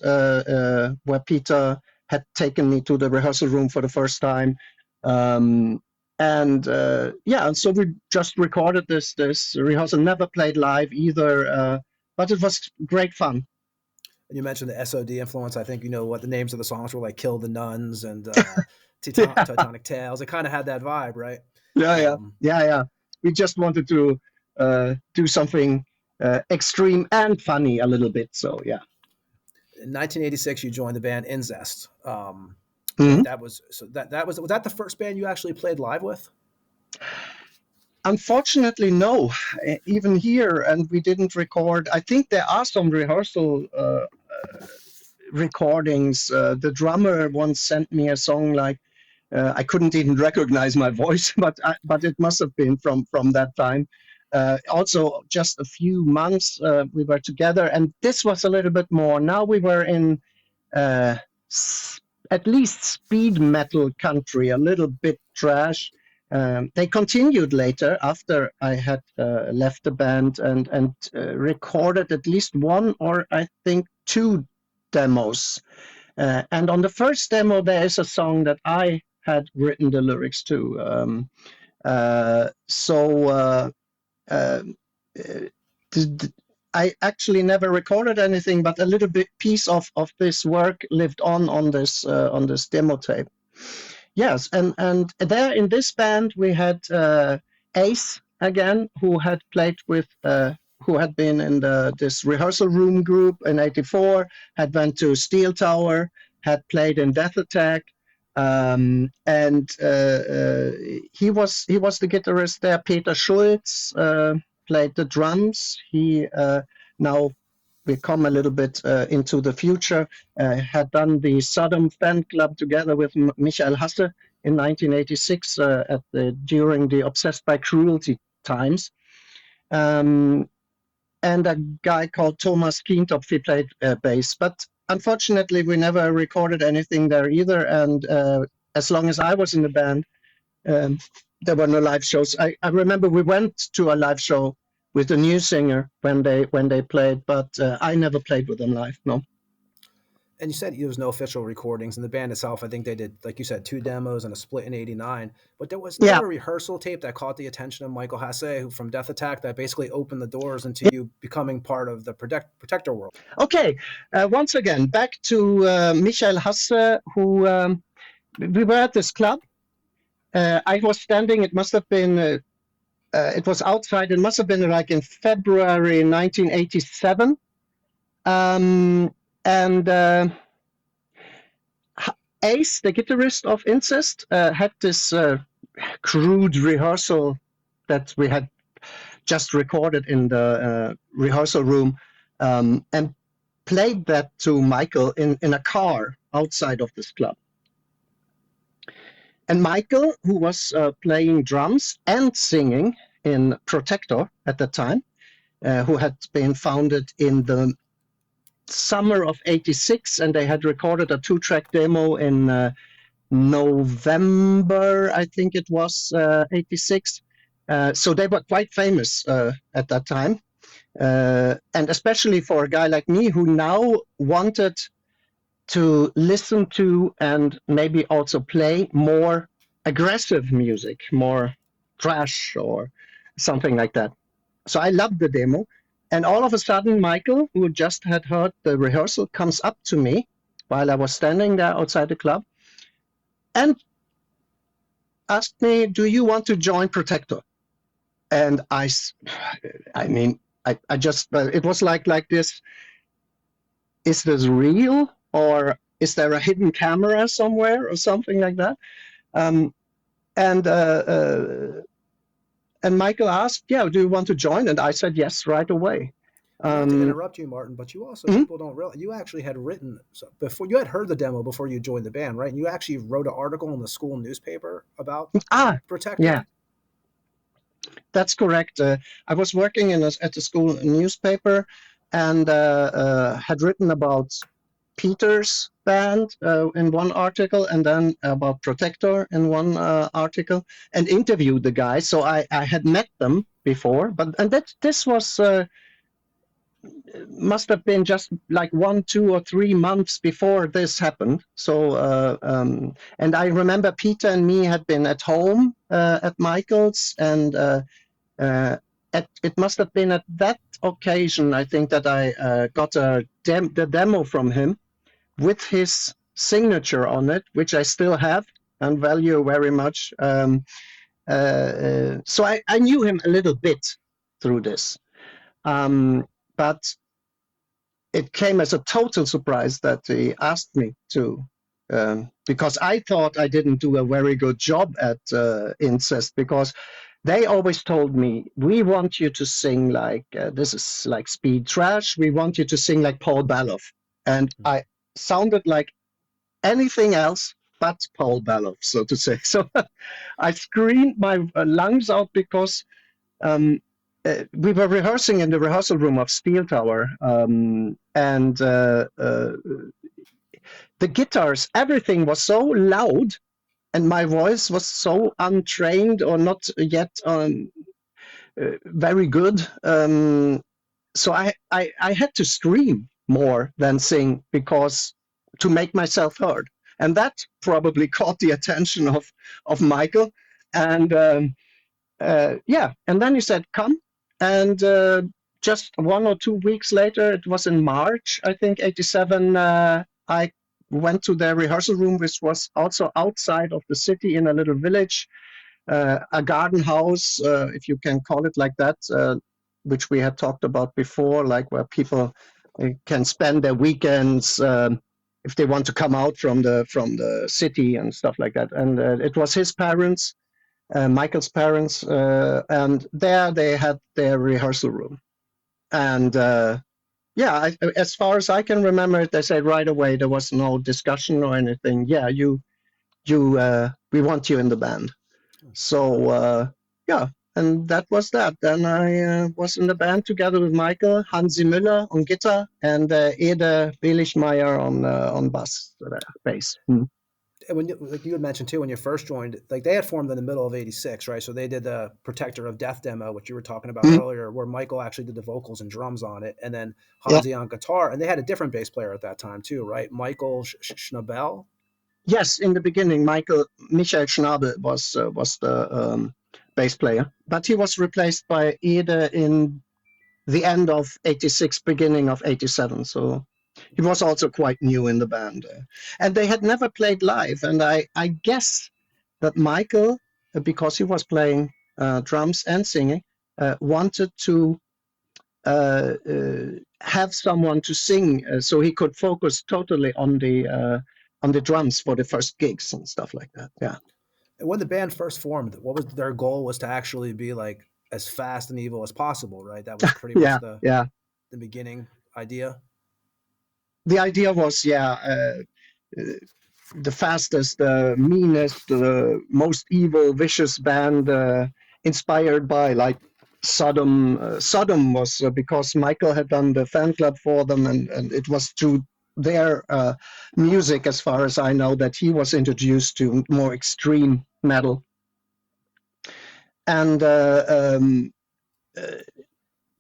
where Peter had taken me to the rehearsal room for the first time. And so we just recorded this rehearsal, never played live either, but it was great fun. And you mentioned the SOD influence. I think you know what the names of the songs were, like Kill the Nuns and Teutonic Tales. It kind of had that vibe, right? Yeah. We just wanted to do something extreme and funny a little bit. So yeah. In 1986, you joined the band Incest. Mhm. Was that the first band you actually played live with? Unfortunately, no. Even here, and we didn't record. I think there are some rehearsal recordings. The drummer once sent me a song like I couldn't even recognize my voice, but it must have been from that time. Also, just a few months we were together, and this was a little bit more. Now we were in at least speed metal country, a little bit trash. They continued later after I had left the band and recorded at least one or I think two demos. And on the first demo, there is a song that I had written the lyrics to. I actually never recorded anything, but a little bit piece of this work lived on this demo tape. Yes, and there in this band we had Ace again, who had played with, who had been in this rehearsal room group in '84, had went to Steel Tower, had played in Death Attack, and he was the guitarist there. Peter Schulz played the drums. He now we come a little bit into the future, had done the Sodom fan club together with Michael Hasse in 1986 during the Obsessed by Cruelty times. And a guy called Thomas Kientopf, he played bass. But unfortunately, we never recorded anything there either. And as long as I was in the band, there were no live shows. I remember we went to a live show with the new singer when they played, but I never played with them live. No. And you said there was no official recordings, and the band itself, I think they did, like you said, 2 demos and a split in '89. But there was never a rehearsal tape that caught the attention of Michael Hasse, who from Death Attack, that basically opened the doors into you becoming part of the Protector world. Okay, once again, back to Michael Hasse, who we were at this club. I was standing. It must have been. It was outside. It must have been like in February 1987. And Ace, the guitarist of Incest, had this crude rehearsal that we had just recorded in the rehearsal room, and played that to Michael in a car outside of this club. And Michael, who was playing drums and singing in Protector at the time, who had been founded in the summer of '86, and they had recorded a 2-track demo in November, I think it was, '86. So they were quite famous at that time. And especially for a guy like me who now wanted to listen to and maybe also play more aggressive music, more thrash or something like that. So I loved the demo. And all of a sudden, Michael, who just had heard the rehearsal, comes up to me while I was standing there outside the club and asked me, "Do you want to join Protector?" And I just, it was like this, is this real? Or is there a hidden camera somewhere or something like that? And Michael asked, "Yeah, do you want to join?" And I said yes right away. Not to interrupt you, Martin, but you also, people don't realize, you actually had written, before you had heard the demo before you joined the band, right? And you actually wrote an article in the school newspaper about Protector. Yeah, that's correct. I was working at the school newspaper and had written about Peter's band in one article, and then about Protector in one article, and interviewed the guys. So I had met them before, this was must have been just like 1, 2, or 3 months before this happened. So and I remember Peter and me had been at home at Michael's, and it must have been at that occasion, I think, that I got the demo from him with his signature on it, which I still have and value very much. So I knew him a little bit through this. But it came as a total surprise that he asked me to, because I thought I didn't do a very good job at Incest, because they always told me, "We want you to sing like, this is like speed thrash, we want you to sing like Paul Baloff." And I sounded like anything else but Paul Baloff, so to say. So I screamed my lungs out because we were rehearsing in the rehearsal room of Steel Tower, and the guitars, everything was so loud, and my voice was so untrained or not yet very good. So I had to scream more than sing, because to make myself heard. And that probably caught the attention of Michael. And and then he said, "Come." And just 1 or 2 weeks later, it was in March, I think, 87, I went to their rehearsal room, which was also outside of the city in a little village, a garden house, if you can call it like that, which we had talked about before, like where people can spend their weekends if they want to come out from the city and stuff like that. And it was his parents, Michael's parents, and there they had their rehearsal room. And as far as I can remember it, they said right away, there was no discussion or anything. Yeah, we want you in the band. So and that was that. Then I was in the band together with Michael, Hansi Müller on guitar, and Ede Belichmeier on bass. And when like you had mentioned too, when you first joined, like they had formed in the middle of '86, right? So they did the Protector of Death demo, which you were talking about earlier, where Michael actually did the vocals and drums on it, and then Hansi on guitar. And they had a different bass player at that time too, right? Michael Schnabel. Yes, in the beginning, Michael Schnabel was the bass player, but he was replaced by Ede in the end of '86, beginning of '87. So he was also quite new in the band, and they had never played live. And I guess that Michael, because he was playing drums and singing, wanted to have someone to sing, so he could focus totally on the drums for the first gigs and stuff like that. Yeah. And when the band first formed, what was their goal? Was to actually be like as fast and evil as possible, right? That was pretty much the beginning idea. The idea was, the fastest, the meanest, the most evil, vicious band, inspired by like Sodom. Sodom was because Michael had done the fan club for them, and it was through their music, as far as I know, that he was introduced to more extreme metal. And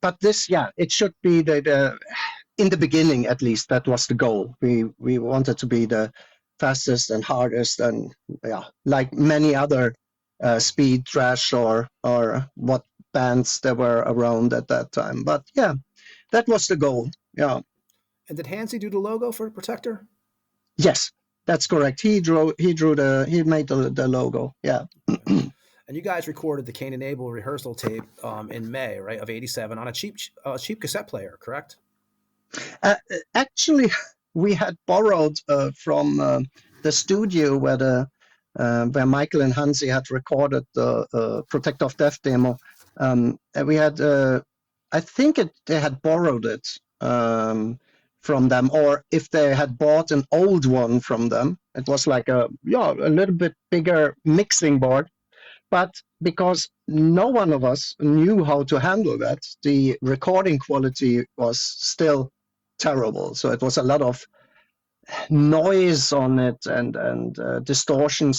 but this, it should be the in the beginning, at least, that was the goal. We wanted to be the fastest and hardest, and like many other speed thrash or what bands there were around at that time. But that was the goal. Yeah. And did Hansi do the logo for Protector? Yes, that's correct. He made the logo. Yeah. And you guys recorded the Cain and Abel rehearsal tape in May, right, of '87 on a cheap cassette player, correct? Actually, we had borrowed from the studio where Michael and Hansi had recorded the Protector of Death demo. We had, I think they had borrowed it from them, or if they had bought an old one from them. It was like a little bit bigger mixing board. But because no one of us knew how to handle that, the recording quality was still terrible. So it was a lot of noise on it and distortion.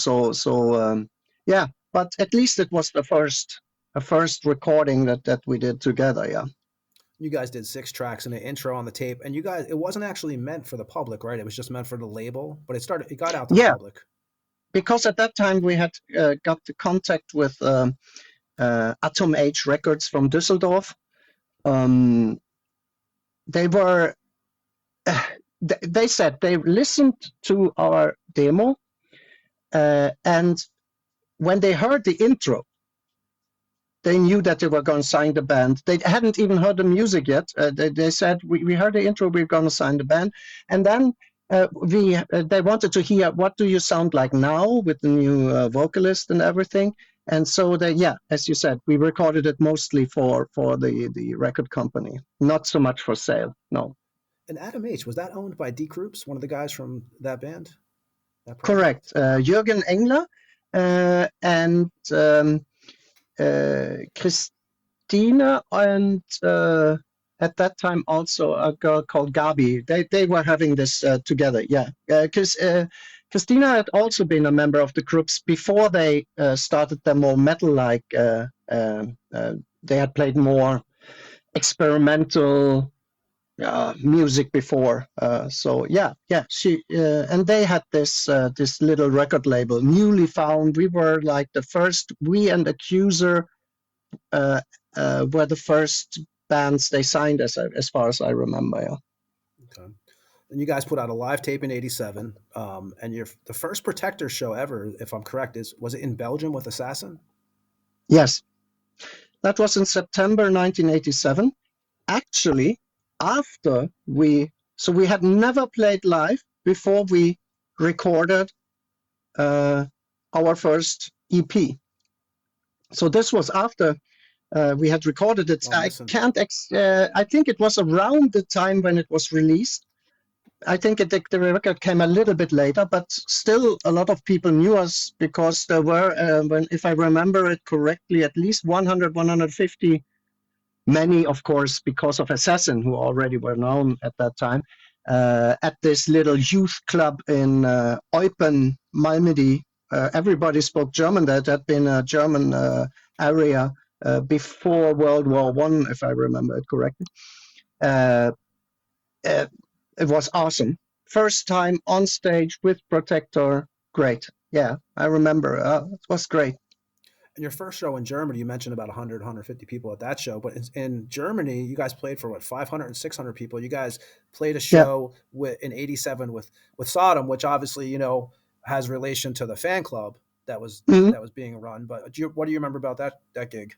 But at least it was the first recording that we did together. Yeah. You guys did 6 tracks and an intro on the tape, and you guys, it wasn't actually meant for the public, right? It was just meant for the label, but it got out to the public. Because at that time we had got the contact with Atom Age Records from Düsseldorf. They said they listened to our demo, and when they heard the intro, they knew that they were going to sign the band. They hadn't even heard the music yet. They said, we heard the intro, we're going to sign the band. And then they wanted to hear, what do you sound like now with the new vocalist and everything. And so as you said, we recorded it mostly for the record company, not so much for sale, no. And Atom H, was that owned by D. Krups, one of the guys from that band? Correct. Jürgen Engler and Christina, and at that time also a girl called Gabi. They were having this together, because Christina had also been a member of the Krups before they started their more metal-like. They had played more experimental music before. She and they had this little record label, Newly Found. We were like the first. We and Accuser were the first bands they signed, as far as I remember. Yeah. Okay. And you guys put out a live tape in '87, and the first Protector show ever, if I'm correct, was it in Belgium with Assassin? Yes, that was in September 1987. Actually, after we had never played live before we recorded our first EP. So this was after we had recorded it. I think it was around the time when it was released. I think the record came a little bit later, but still a lot of people knew us because there were, if I remember it correctly, at least 100, 150, many, of course, because of Assassin, who already were known at that time, at this little youth club in Eupen, Malmedy. Everybody spoke German. That had been a German area before World War I, if I remember it correctly. It was awesome. First time on stage with Protector. Great. Yeah, I remember. It was great. And your first show in Germany, you mentioned about 100, 150 people at that show. But in Germany, you guys played for, 500 and 600 people. You guys played a show in '87 with Sodom, which obviously, has relation to the fan club that was being run. But what do you remember about that gig?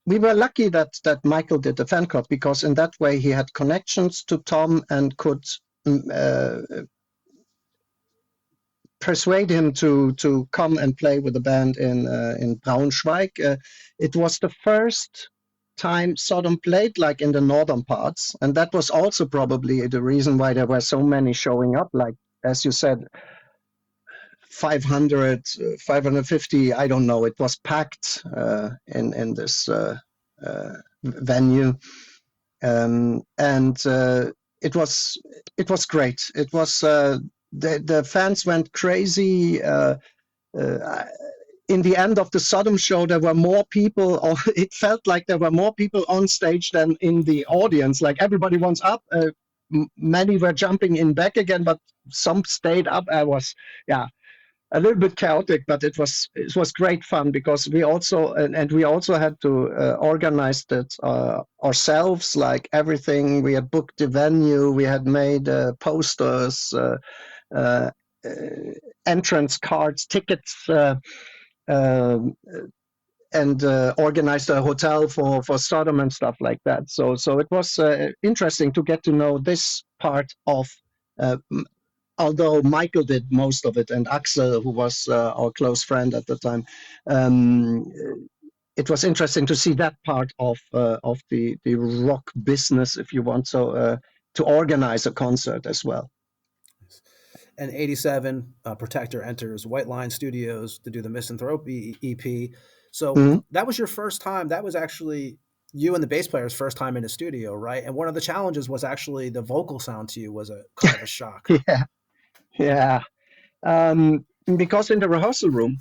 We were lucky that Michael did the fan club, because in that way he had connections to Tom and could persuade him to come and play with the band in Braunschweig. It was the first time Sodom played like in the northern parts, and that was also probably the reason why there were so many showing up. Like, as you said, 500, 550, I don't know. It was packed in this venue, and it was great. It was the fans went crazy. In the end of the Sodom show, there were more people, or it felt like there were more people on stage than in the audience. Like, everybody wants up. Many were jumping in back again, but some stayed up. I was, a little bit chaotic, but it was great fun, because we also had to organize it ourselves, like everything. We had booked the venue, we had made posters, entrance cards, tickets, and organized a hotel for Sodom and stuff like that. So it was interesting to get to know this part of. Although Michael did most of it, and Axel, who was our close friend at the time, it was interesting to see that part of the rock business, if you want, so to organize a concert as well. And '87, Protector enters White Line Studios to do the Misanthropy EP. So that was your first time. That was actually you and the bass player's first time in the studio, right? And one of the challenges was actually the vocal sound to you was a kind of a shock. Yeah. Because in the rehearsal room,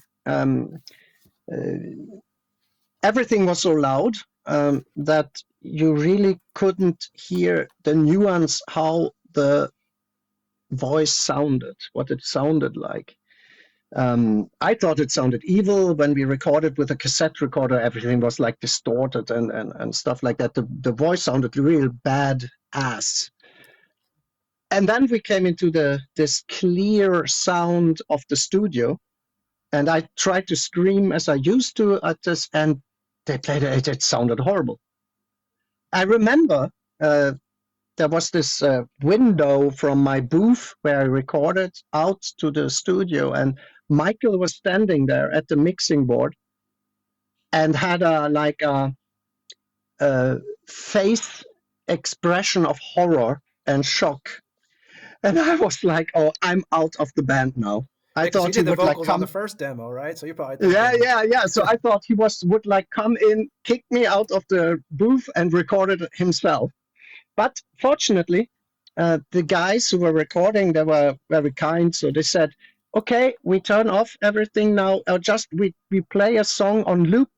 everything was so loud that you really couldn't hear the nuance, how the voice sounded, what it sounded like. I thought it sounded evil. When we recorded with a cassette recorder, everything was like distorted and stuff like that. The voice sounded real bad ass. And then we came into this clear sound of the studio, and I tried to scream as I used to at this, and they played it. It sounded horrible. I remember there was this window from my booth where I recorded out to the studio, and Michael was standing there at the mixing board and had a face expression of horror and shock. And I was like, "Oh, I'm out of the band now." I thought you did the vocals on the first demo, right? So you probably yeah. So I thought he would come in, kick me out of the booth, and record it himself. But fortunately, the guys who were recording, they were very kind. So they said, "Okay, we turn off everything now. We play a song on loop,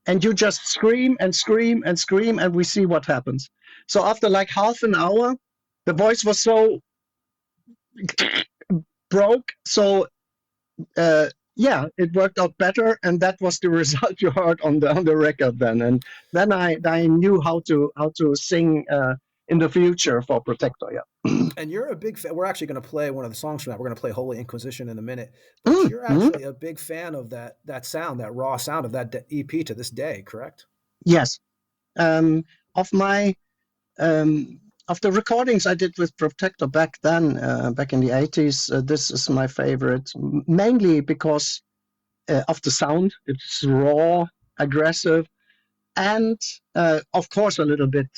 and you just scream and scream and scream, and we see what happens." So after like half an hour, the voice was so broke. So yeah, it worked out better, and that was the result you heard on the record then. And then I knew how to sing in the future for Protector. Yeah. And you're a big fan. We're actually going to play one of the songs from that. We're going to play Holy Inquisition in a minute. But you're actually a big fan of that sound, that raw sound of that EP to this day, correct? Yes. Of my of the recordings I did with Protector back then, back in the 80s, this is my favorite, mainly because of the sound. It's raw, aggressive, and of course a little bit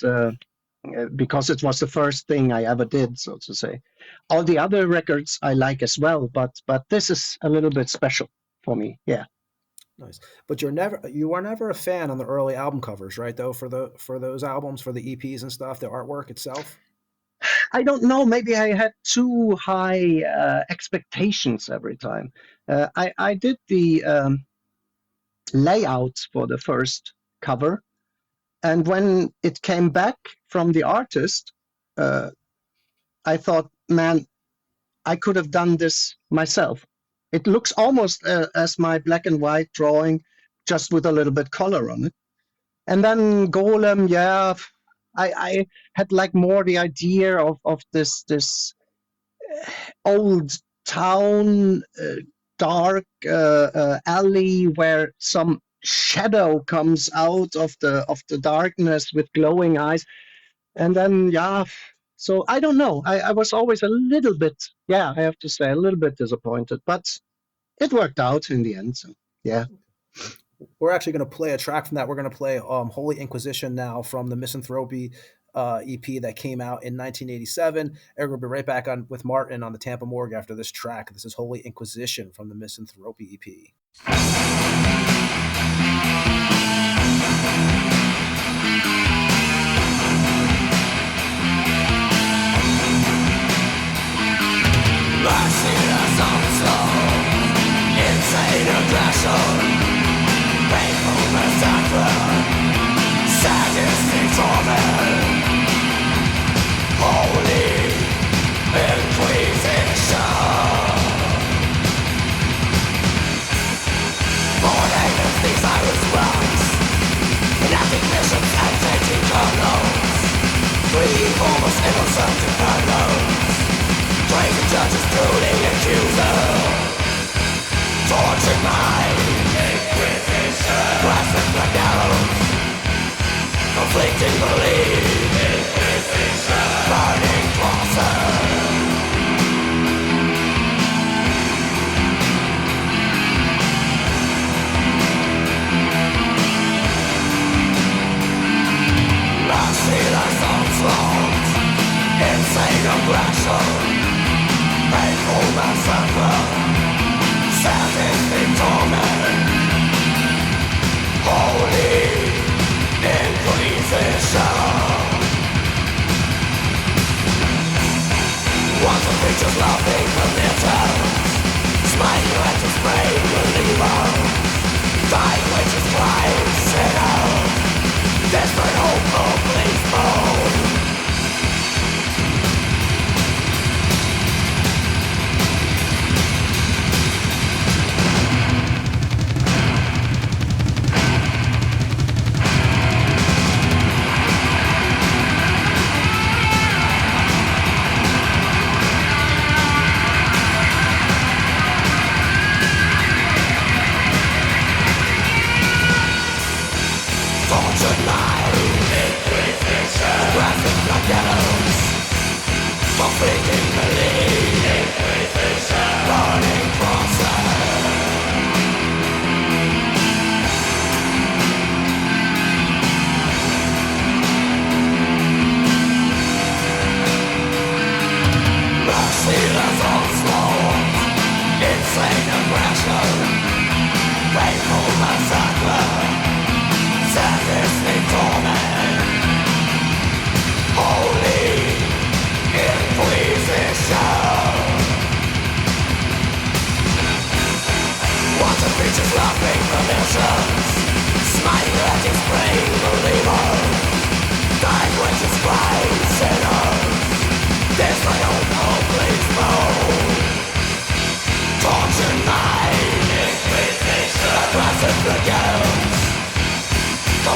because it was the first thing I ever did, so to say. All the other records I like as well, but this is a little bit special for me. Yeah. Nice. But you are never a fan on the early album covers, right? Though for those albums, for the EPs and stuff, the artwork itself. I don't know. Maybe I had too high expectations every time. I did the layout for the first cover, and when it came back from the artist, I thought, man, I could have done this myself. It looks almost as my black and white drawing, just with a little bit color on it. And then Golem, yeah, I had like more the idea of this old town, dark alley where some shadow comes out of the darkness with glowing eyes. And then, yeah, so I don't know. I was always a little bit, yeah, I have to say, a little bit disappointed, but it worked out in the end. So, yeah. We're actually going to play a track from that. We're going to play Holy Inquisition now from the Misanthropy EP that came out in 1987. And we're going to be right back on with Martin on the Tampa Morgue after this track. This is Holy Inquisition from the Misanthropy EP. Insane aggression, painful massacre, sadistic torment, Holy Inquisition. Morning as these iris rocks, enacting missions and taking colors, three almost innocent defenders, praising judges to the accuser. Tortured mind, Inquisition, grasping the gallows, conflicting belief, Inquisition, burning crosses. Merciless onslaught, insane aggression, painful massacre, sadistic torment, Holy Inquisition. Once the creatures laughing from their tails, smiting at the spray believers, dying witches crying sinners, desperate hope of police bone.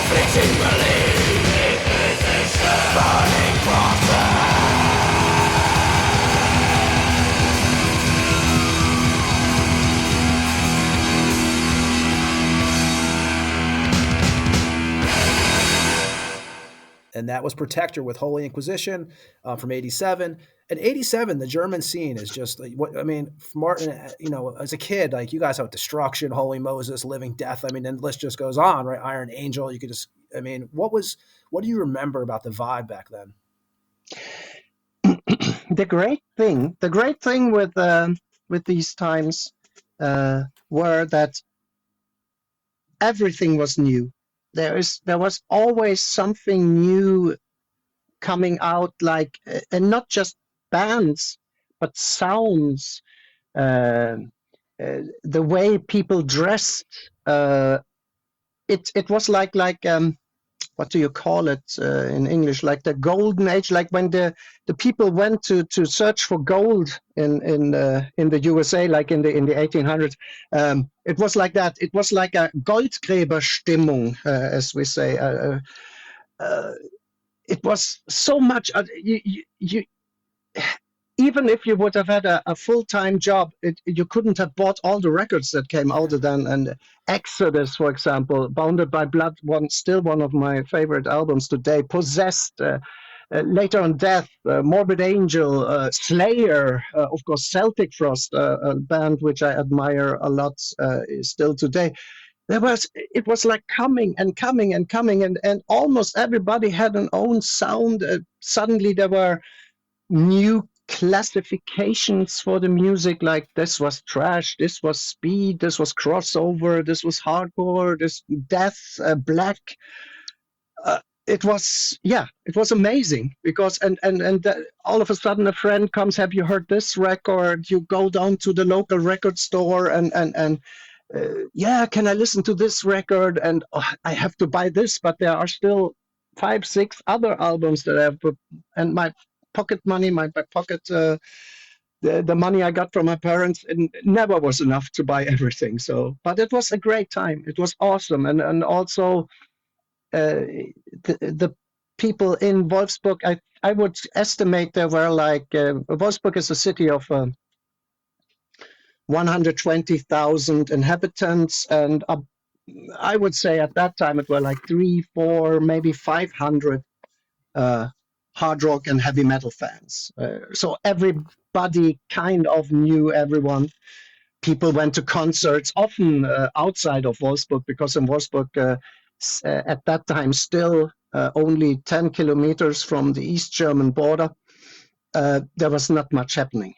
fleeting relief, burning crosses. And that was Protector with Holy Inquisition from '87. And '87, the German scene is just like what I mean. Martin, as a kid, like you guys have Destruction, Holy Moses, Living Death. I mean, and the list just goes on, right? Iron Angel. You could just, I mean, what do you remember about the vibe back then? The great thing with these times were that everything was new. There was always something new coming out, like, and not just bands, but sounds, the way people dressed. It was like what do you call it in English? Like the golden age, like when the people went to search for gold in the USA, like in the 1800s. It was like that. It was like a Goldgräberstimmung, as we say. It was so much. You even if you would have had a full-time job, you couldn't have bought all the records that came out of then. And Exodus, for example, Bounded by Blood, still one of my favorite albums today. Possessed, Later on Death, Morbid Angel, Slayer, of course, Celtic Frost, a band which I admire a lot still today. It was like coming and coming and coming, and almost everybody had an own sound. Suddenly there were new classifications for the music, like this was thrash, this was speed, this was crossover, this was hardcore, this death, black. It was amazing, because and all of a sudden a friend comes, have you heard this record? You go down to the local record store and yeah, can I listen to this record? And I have to buy this, but there are still 5-6 other albums that I have put, and my pocket money, the money I got from my parents, it never was enough to buy everything. So, but it was a great time. It was awesome, and also the people in Wolfsburg. I would estimate there were like Wolfsburg is a city of 120,000 inhabitants, and I would say at that time it were like 3, 4, maybe 500 hard rock and heavy metal fans. So everybody kind of knew everyone. People went to concerts, often outside of Wolfsburg, because in Wolfsburg at that time still only 10 kilometers from the East German border, there was not much happening.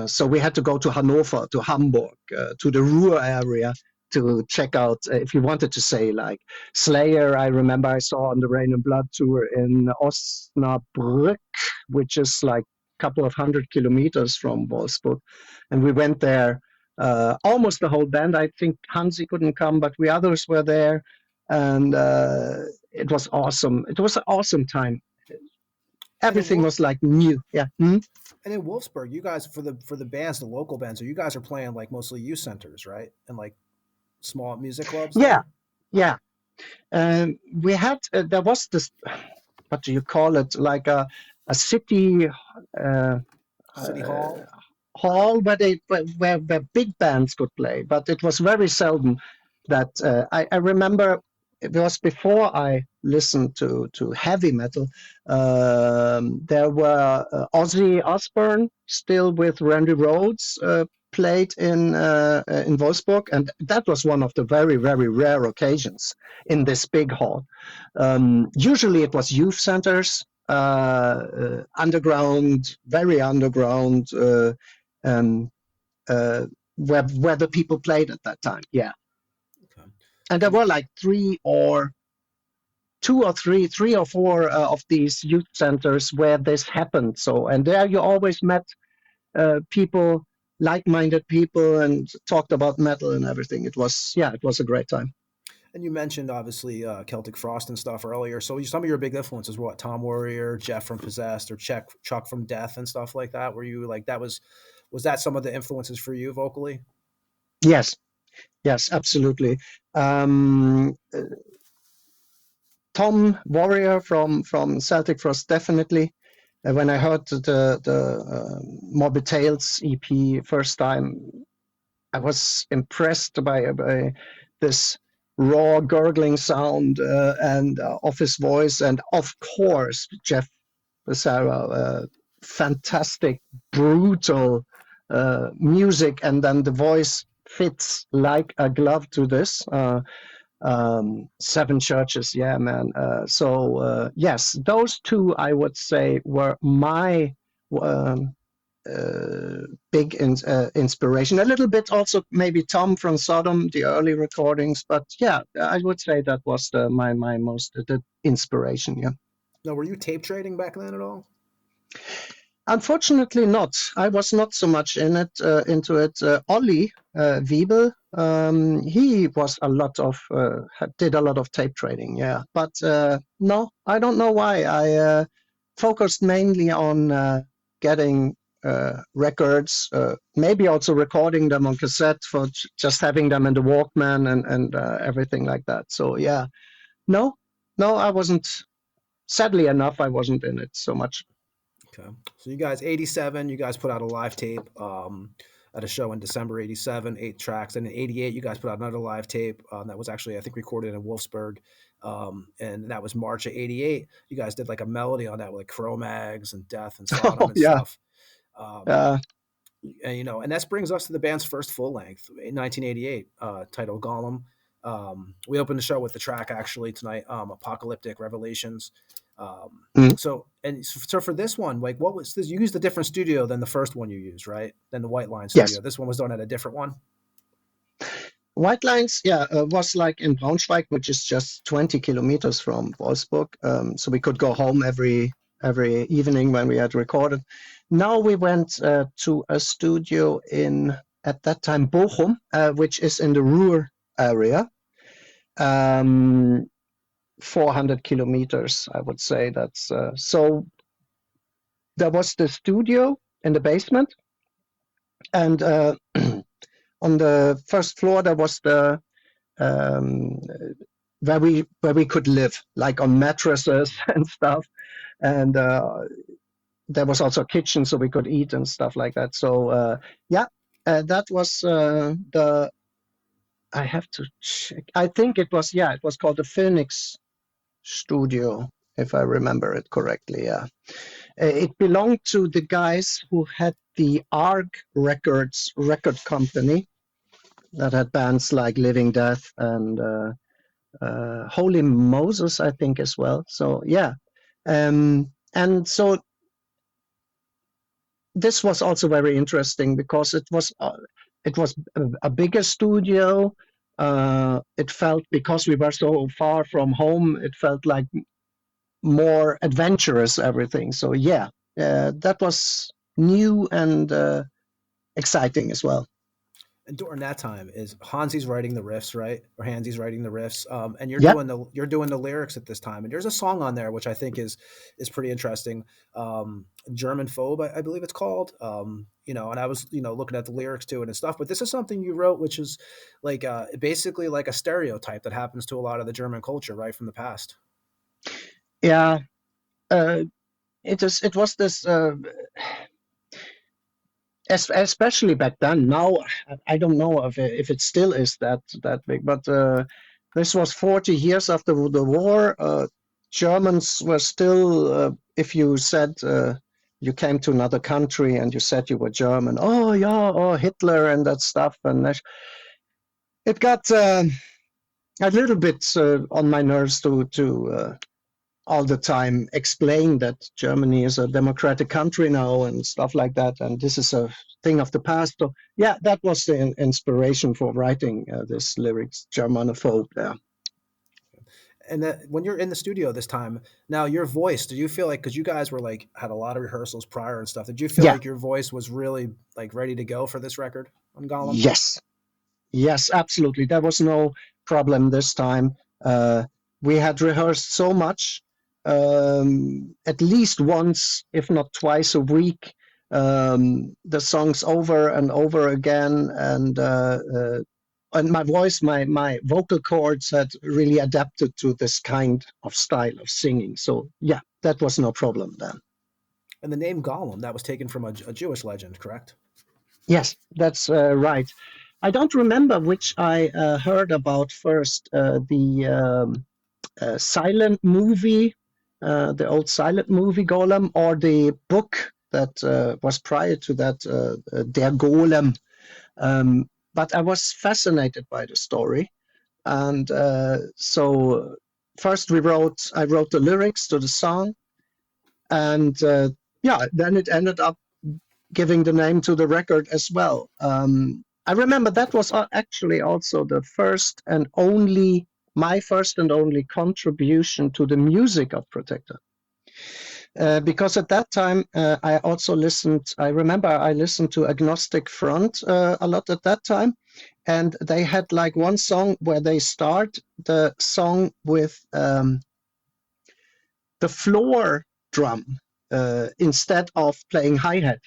So we had to go to Hanover, to Hamburg, to the Ruhr area to check out, if you wanted to say, like Slayer. I remember I saw on the Rain and Blood tour in Osnabrück, which is like a couple of 100 kilometers from Wolfsburg. And we went there, almost the whole band. I think Hansi couldn't come, but we others were there. And it was awesome. It was an awesome time. Everything was like new. Yeah. Mm-hmm. And in Wolfsburg, you guys, for the bands, the local bands, so you guys are playing like mostly youth centers, right? And like small music clubs? Yeah. Yeah. We had, there was this, what do you call it? Like a city hall? Hall where big bands could play, but it was very seldom that I remember. It was before I listened to heavy metal. There were Ozzy Osbourne, still with Randy Rhoads, played in Wolfsburg, and that was one of the very, very rare occasions in this big hall. Usually it was youth centers, underground, very underground, where the people played at that time. Yeah. And there were like 3 or 4 of these youth centers where this happened. So, and there you always met people, like-minded people, and talked about metal and everything. It was a great time. And you mentioned obviously Celtic Frost and stuff earlier. So some of your big influences were what? Tom Warrior, Jeff from Possessed, or Chuck from Death and stuff like that. Were you like that? Was that some of the influences for you vocally? Yes, absolutely. Tom Warrior from Celtic Frost, definitely. When I heard the Morbid Tales EP first time, I was impressed by this raw gurgling sound and of his voice, and of course Jeff Becerra, fantastic, brutal music, and then the voice fits like a glove to this. Seven Churches, yeah, man. Yes, those two I would say were my big inspiration. A little bit also maybe Tom from Sodom, the early recordings, but yeah, I would say that was my most the inspiration. Yeah. Now, were you tape trading back then at all? Unfortunately, not. I was not so much into it. Ollie Wiebel, he was did a lot of tape trading. Yeah, but no, I don't know why. I focused mainly on getting records, maybe also recording them on cassette for just having them in the Walkman and everything like that. So yeah, no, I wasn't. Sadly enough, I wasn't in it so much. Okay, so you guys, 87, you guys put out a live tape at a show in December 87, 8 tracks, and in 88, you guys put out another live tape that was actually, I think, recorded in Wolfsburg, and that was March of 88. You guys did like a melody on that with like Cro-Mags and Death and Sodom and stuff. And and that brings us to the band's first full length in 1988, titled Golem. We opened the show with the track actually tonight, Apocalyptic Revelations. So for this one, like, what was this? You used a different studio than the first one you used, right? Than the White Line studio. Yes. This one was done at a different one. White Lines, was like in Braunschweig, which is just 20 kilometers from Wolfsburg. So we could go home every evening when we had recorded. Now we went to a studio at that time, Bochum, which is in the Ruhr area. 400 kilometers, I would say. That's so there was the studio in the basement, and on the first floor there was the where we could live, like on mattresses and stuff, and there was also a kitchen so we could eat and stuff like that. So that was I have to check. I think it was called the Phoenix Studio, if I remember it correctly. Yeah, it belonged to the guys who had the Arg Records record company that had bands like Living Death and Holy Moses, I think, as well. So yeah, and so this was also very interesting because it was a bigger studio. It felt, because we were so far from home, it felt like more adventurous, everything. So yeah, that was new and exciting as well. And during that time, is Hansi's writing the riffs, right? Or Hansi's writing the riffs, and you're doing the lyrics at this time. And there's a song on there which I think is pretty interesting. German Phobe, I believe it's called. And I was looking at the lyrics to it and stuff. But this is something you wrote, which is like basically like a stereotype that happens to a lot of the German culture, right, from the past. Yeah, it was this. Especially back then. Now I don't know if it still is that big, but this was 40 years after the war. Germans were still, if you said you came to another country and you said you were German, oh yeah, oh Hitler and that stuff, and it got a little bit on my nerves to all the time explain that Germany is a democratic country now and stuff like that, and this is a thing of the past. So yeah, that was the inspiration for writing this lyrics, Germanophobe. Yeah. And that when you're in the studio this time, now your voice, do you feel like, because you guys were like had a lot of rehearsals prior and stuff, did you feel like your voice was really like ready to go for this record on Golem? Yes, absolutely. There was no problem this time. We had rehearsed so much, at least once, if not twice a week, the songs over and over again, and and my voice, my vocal cords had really adapted to this kind of style of singing. So yeah, that was no problem then. And the name Gollum, that was taken from a Jewish legend, correct? Yes, that's right. I don't remember which I heard about first, the silent movie, the old silent movie Golem, or the book that was prior to that, Der Golem. But I was fascinated by the story. And so first I wrote the lyrics to the song. And then it ended up giving the name to the record as well. I remember that was actually also my first and only contribution to the music of Protector. Because at that time, I remember I listened to Agnostic Front a lot at that time. And they had like one song where they start the song with the floor drum instead of playing hi-hat.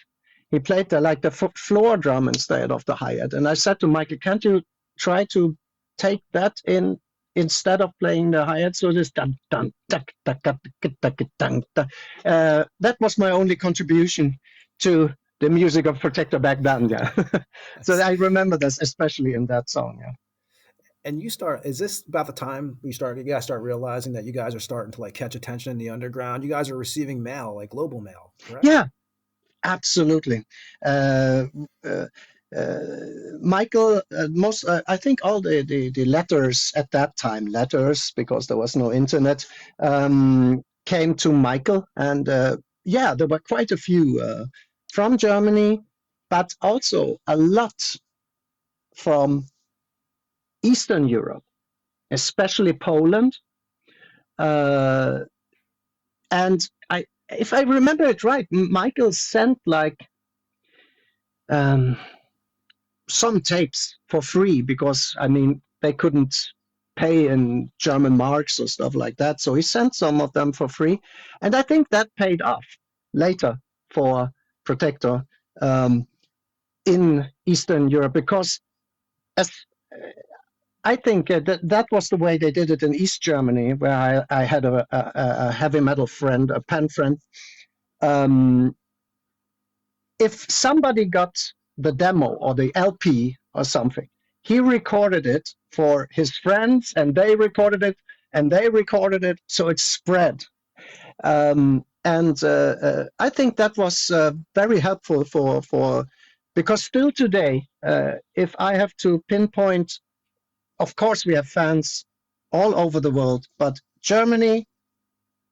He played the floor drum instead of the hi-hat. And I said to Michael, can't you try to take that in instead of playing the hi-hat? So this dun dun duck duck duck duck dun. That was my only contribution to the music of Protector back then. Yeah. So I remember this, especially in that song. Yeah. And is this about the time you guys start realizing that you guys are starting to like catch attention in the underground? You guys are receiving mail, like global mail, correct? Yeah. Absolutely. Michael, I think all the letters at that time, because there was no internet, came to Michael. And there were quite a few from Germany, but also a lot from Eastern Europe, especially Poland. And if I remember it right, Michael sent some tapes for free because, I mean, they couldn't pay in German marks or stuff like that. So he sent some of them for free. And I think that paid off later for Protector in Eastern Europe, because I think that was the way they did it in East Germany, where I had a heavy metal friend, a pen friend. If somebody got the demo or the LP or something, he recorded it for his friends, and they recorded it, so it spread. And I think that was very helpful because still today, if I have to pinpoint, of course, we have fans all over the world, but Germany,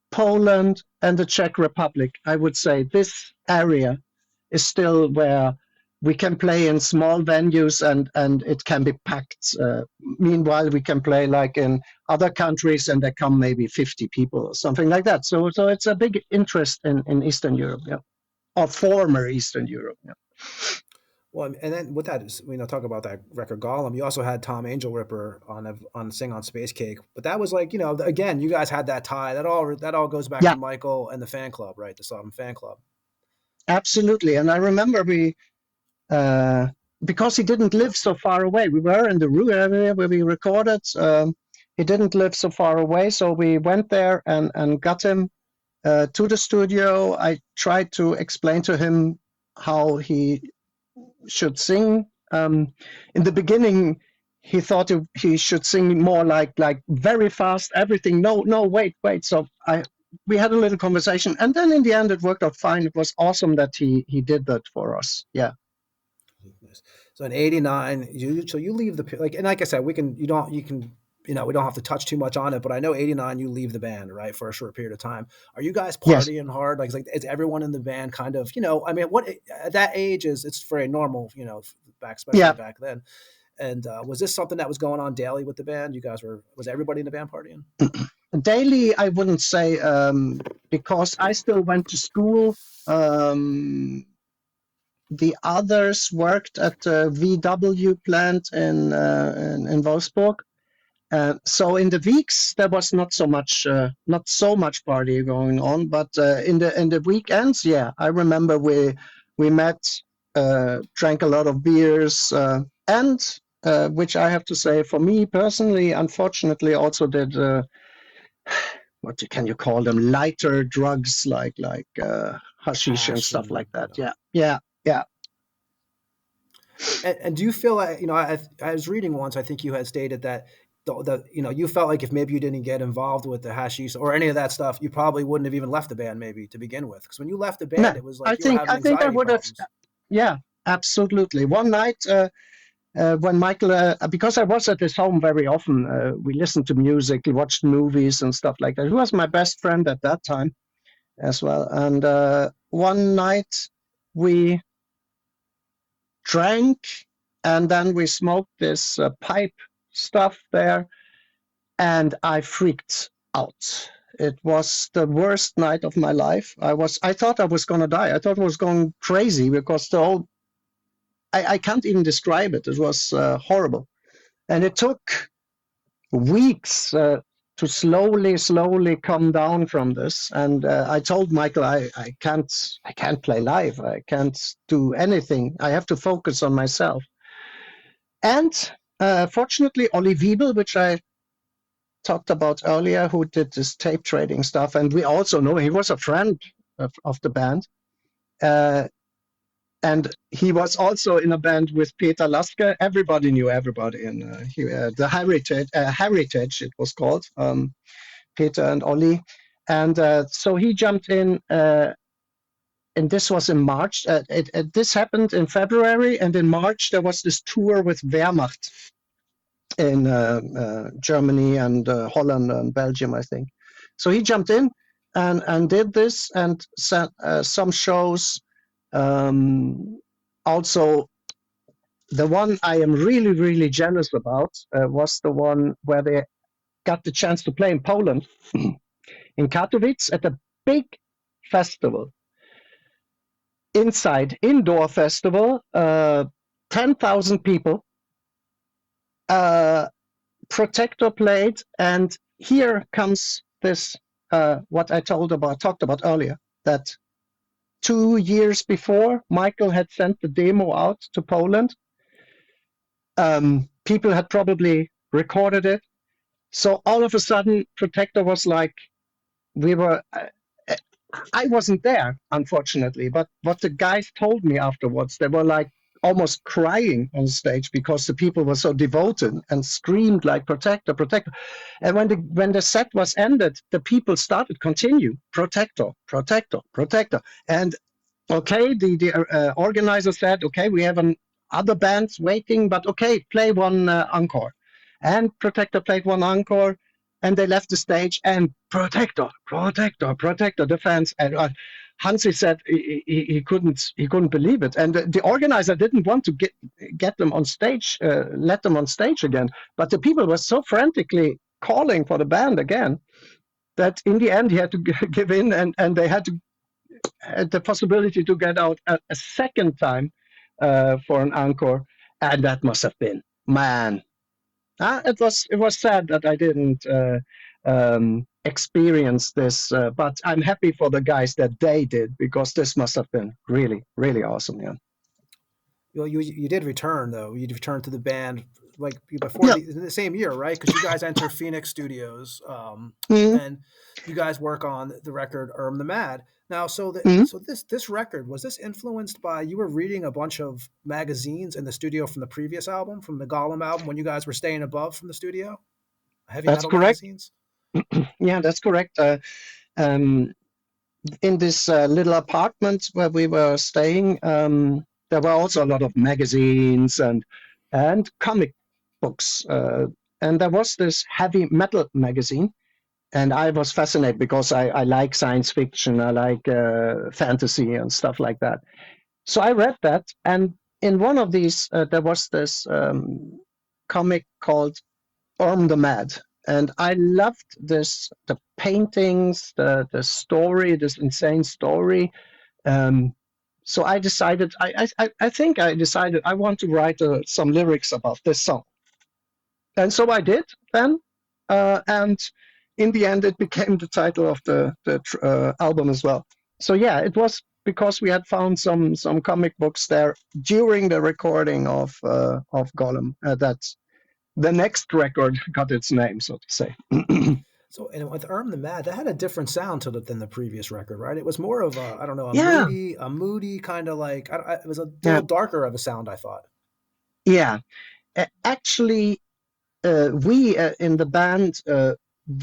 Poland, and the Czech Republic, I would say this area is still where we can play in small venues and it can be packed. Meanwhile, we can play like in other countries and there come maybe 50 people or something like that. So it's a big interest in Eastern Europe, yeah, or former Eastern Europe. Yeah. Well, and then with that, talk about that record Gollum. You also had Tom Angel Ripper on Sing on Space Cake, but that was like, again, you guys had that tie. That all goes back to Michael and the fan club, right? The Sodom fan club. Absolutely, and I remember because he didn't live so far away. We were in the Rue area where we recorded. He didn't live so far away, so we went there and got him to the studio. I tried to explain to him how he should sing. In the beginning, he thought he should sing more like very fast, everything. No, wait. So we had a little conversation, and then in the end, it worked out fine. It was awesome that he did that for us. Yeah. So in '89, you leave and like I said, we don't have to touch too much on it, but I know '89 you leave the band, right, for a short period of time. Are you guys partying hard? Like is everyone in the band kind of, I mean, what at that age it's very normal, especially back then. And was this something that was going on daily with the band? Was everybody in the band partying? Daily, I wouldn't say, because I still went to school. The others worked at the VW plant in Wolfsburg. So in the weeks there was not so much party going on, but in the weekends, yeah, I remember we met, drank a lot of beers, and which I have to say, for me personally, unfortunately, also did can you call them, lighter drugs like hashish and stuff like that. Yeah. And do you feel like, I was reading once, I think you had stated that you felt like if maybe you didn't get involved with the hashish or any of that stuff, you probably wouldn't have even left the band maybe to begin with. Because when you left the band, No, it was like you were having I think I anxiety would have. problems. Yeah, absolutely. One night when Michael, because I was at his home very often, we listened to music, we watched movies and stuff like that. He was my best friend at that time as well. And one night we drank, and then we smoked this pipe stuff there, and I freaked out. It was the worst night of my life. I thought I was going to die. I thought I was going crazy because I can't even describe it. It was horrible. And it took weeks to slowly come down from this. And I told Michael, I can't play live. I can't do anything. I have to focus on myself. And fortunately, Olli Wiebel, which I talked about earlier, who did this tape trading stuff, and we also know he was a friend of the band. And he was also in a band with Peter Laske. Everybody knew everybody in the Heritage, it was called, Peter and Olli. And so he jumped in, and this was in March. This happened in February, and in March there was this tour with Wehrmacht in Germany and Holland and Belgium, I think. So he jumped in and did this and sent some shows. Also, the one I am really jealous about was the one where they got the chance to play in Poland, in Katowice, at a big festival, indoor festival, 10,000 people. Protector played, and here comes this what I talked about earlier, that 2 years before, Michael had sent the demo out to Poland. People had probably recorded it. So all of a sudden, Protector was like, I wasn't there, unfortunately, but what the guys told me afterwards, they were like almost crying on stage because the people were so devoted and screamed like Protector, Protector. And when the set was ended, the people started continue, Protector, Protector, Protector. And okay, the organizer said, okay, we have other bands waiting, but okay, play one encore. And Protector played one encore, and they left the stage, and Protector, Protector, Protector, the fans. And Hansi said he couldn't believe it, and the organizer didn't want to get them on stage, let them on stage again. But the people were so frantically calling for the band again that in the end he had to give in, and they had the possibility to get out a second time for an encore, and that must have been, man. It was sad that I didn't experience this, but I'm happy for the guys that they did, because this must have been really awesome. Yeah. Well, you did return though. You returned to the band like before the same year, right? Because you guys enter Phoenix Studios, and you guys work on the record the Mad. Now, so this record, was this influenced by, you were reading a bunch of magazines in the studio from the previous album, from the Gollum album, when you guys were staying above from the studio? Heavy That's metal correct. Magazines? Yeah, that's correct. In this little apartment where we were staying, there were also a lot of magazines and comic books. And there was this heavy metal magazine. And I was fascinated because I like science fiction, I like fantasy and stuff like that. So I read that, and in one of these, there was this comic called the Mad. And I loved the paintings, the story, this insane story. So I decided, I think I decided I want to write some lyrics about this song. And so I did then, and in the end, it became the title of the album as well. So yeah, it was because we had found some comic books there during the recording of Golem that the next record got its name, so to say. So, and with the Mad, that had a different sound to than the previous record, right? It was more of a, I don't know, a moody kind of like, it was a little darker of a sound, I thought. Yeah. Actually, we in the band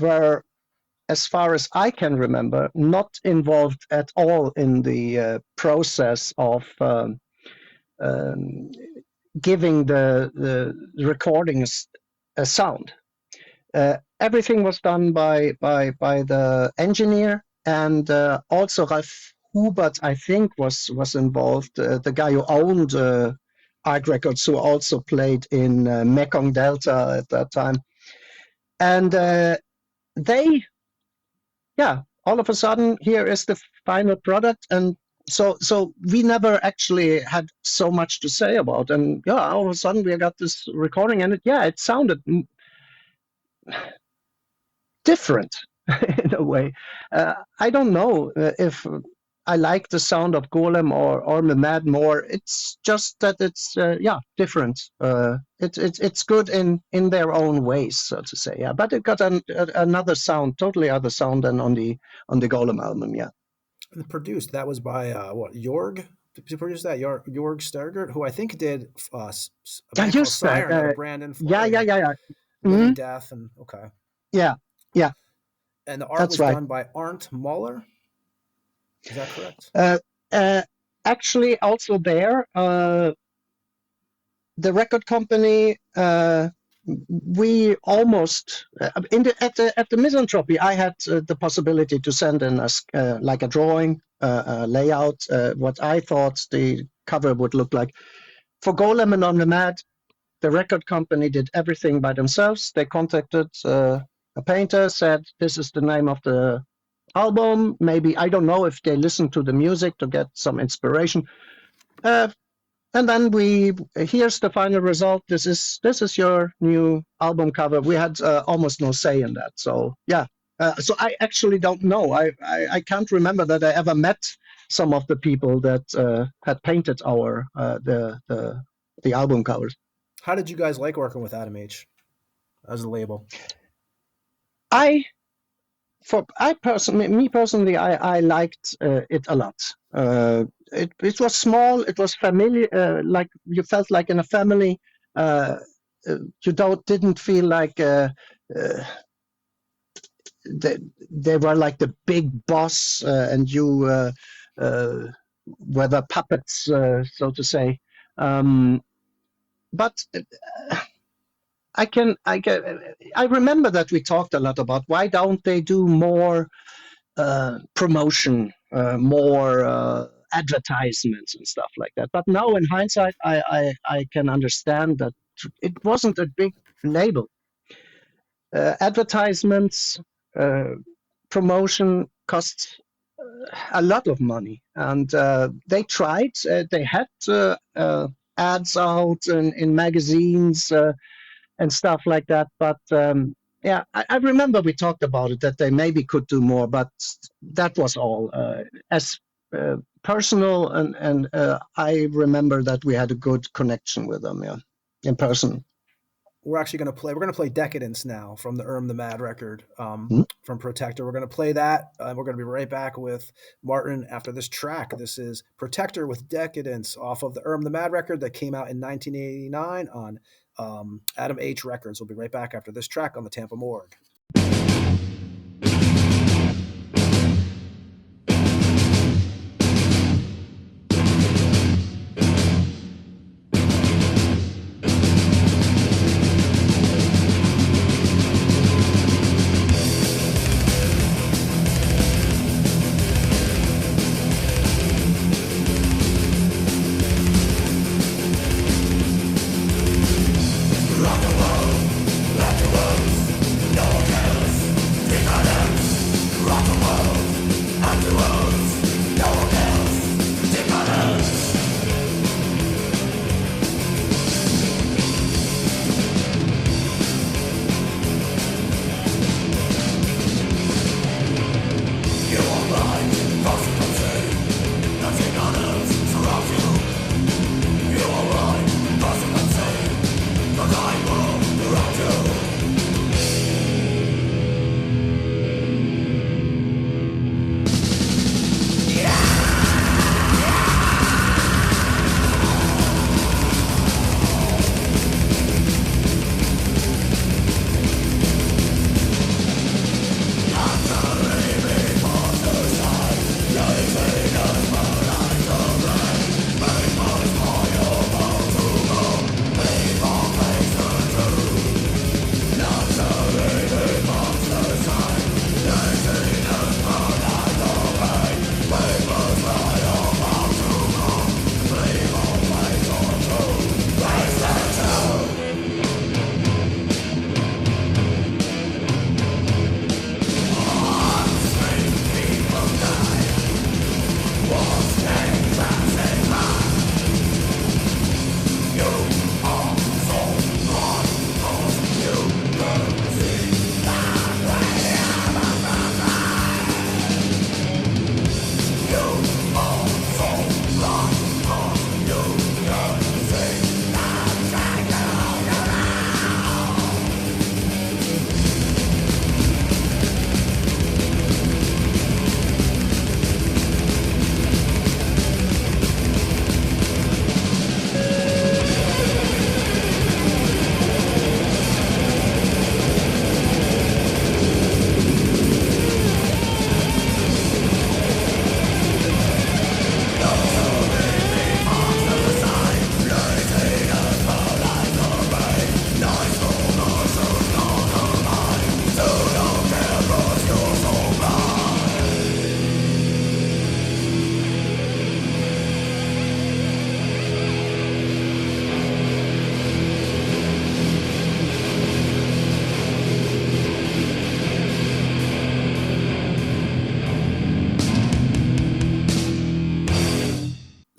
were, as far as I can remember, not involved at all in the process of giving the recordings a sound. Everything was done by the engineer, and also Ralf Hubert, I think, was involved. The guy who owned Arc Records, who also played in Mekong Delta at that time, and they, all of a sudden, here is the final product, and so we never actually had so much to say about, and all of a sudden we got this recording, and it sounded different in a way. I don't know if I like the sound of Golem or the Mad more. It's just that it's different. It's good in their own ways, so to say. Yeah, but it got another sound, totally other sound than on the Golem album. Yeah. And produced, that was by Jorg. Did you produce that? Jorg Sturgert, who I think did Brandon. Yeah. Living Death and okay. Yeah. And the art was done by Arndt Muller. Is that correct? Actually, also there, the record company, we almost at the Misanthropy, I had the possibility to send in like a drawing, layout, what I thought the cover would look like. For Golem and On the Mad, the record company did everything by themselves. They contacted a painter, said, this is the name of the album. Maybe, I don't know if they listened to the music to get some inspiration. And then here's the final result. This is your new album cover. We had almost no say in that. So, so I actually don't know. I can't remember that I ever met some of the people that had painted the album covers. How did you guys like working with Adam H as a label? I personally, I liked it a lot. It was small. It was familiar. Like you felt like in a family. You didn't feel like they were like the big boss, and you were the puppets, so to say. But I remember that we talked a lot about why don't they do more promotion, more advertisements and stuff like that. But now in hindsight, I can understand that it wasn't a big label. Advertisements, promotion costs a lot of money, and they tried. They had ads out in magazines and stuff like that. But I remember we talked about it, that they maybe could do more, but that was all. As personal, and I remember that we had a good connection with them, in person. We're going to play Decadence now from the the Mad record, from Protector. We're going to play that. We're going to be right back with Martin after this track. This is Protector with Decadence off of the the Mad record that came out in 1989 on Adam H Records. We'll be right back after this track on the Tampa Morgue. Rock and roll, rock and roll, no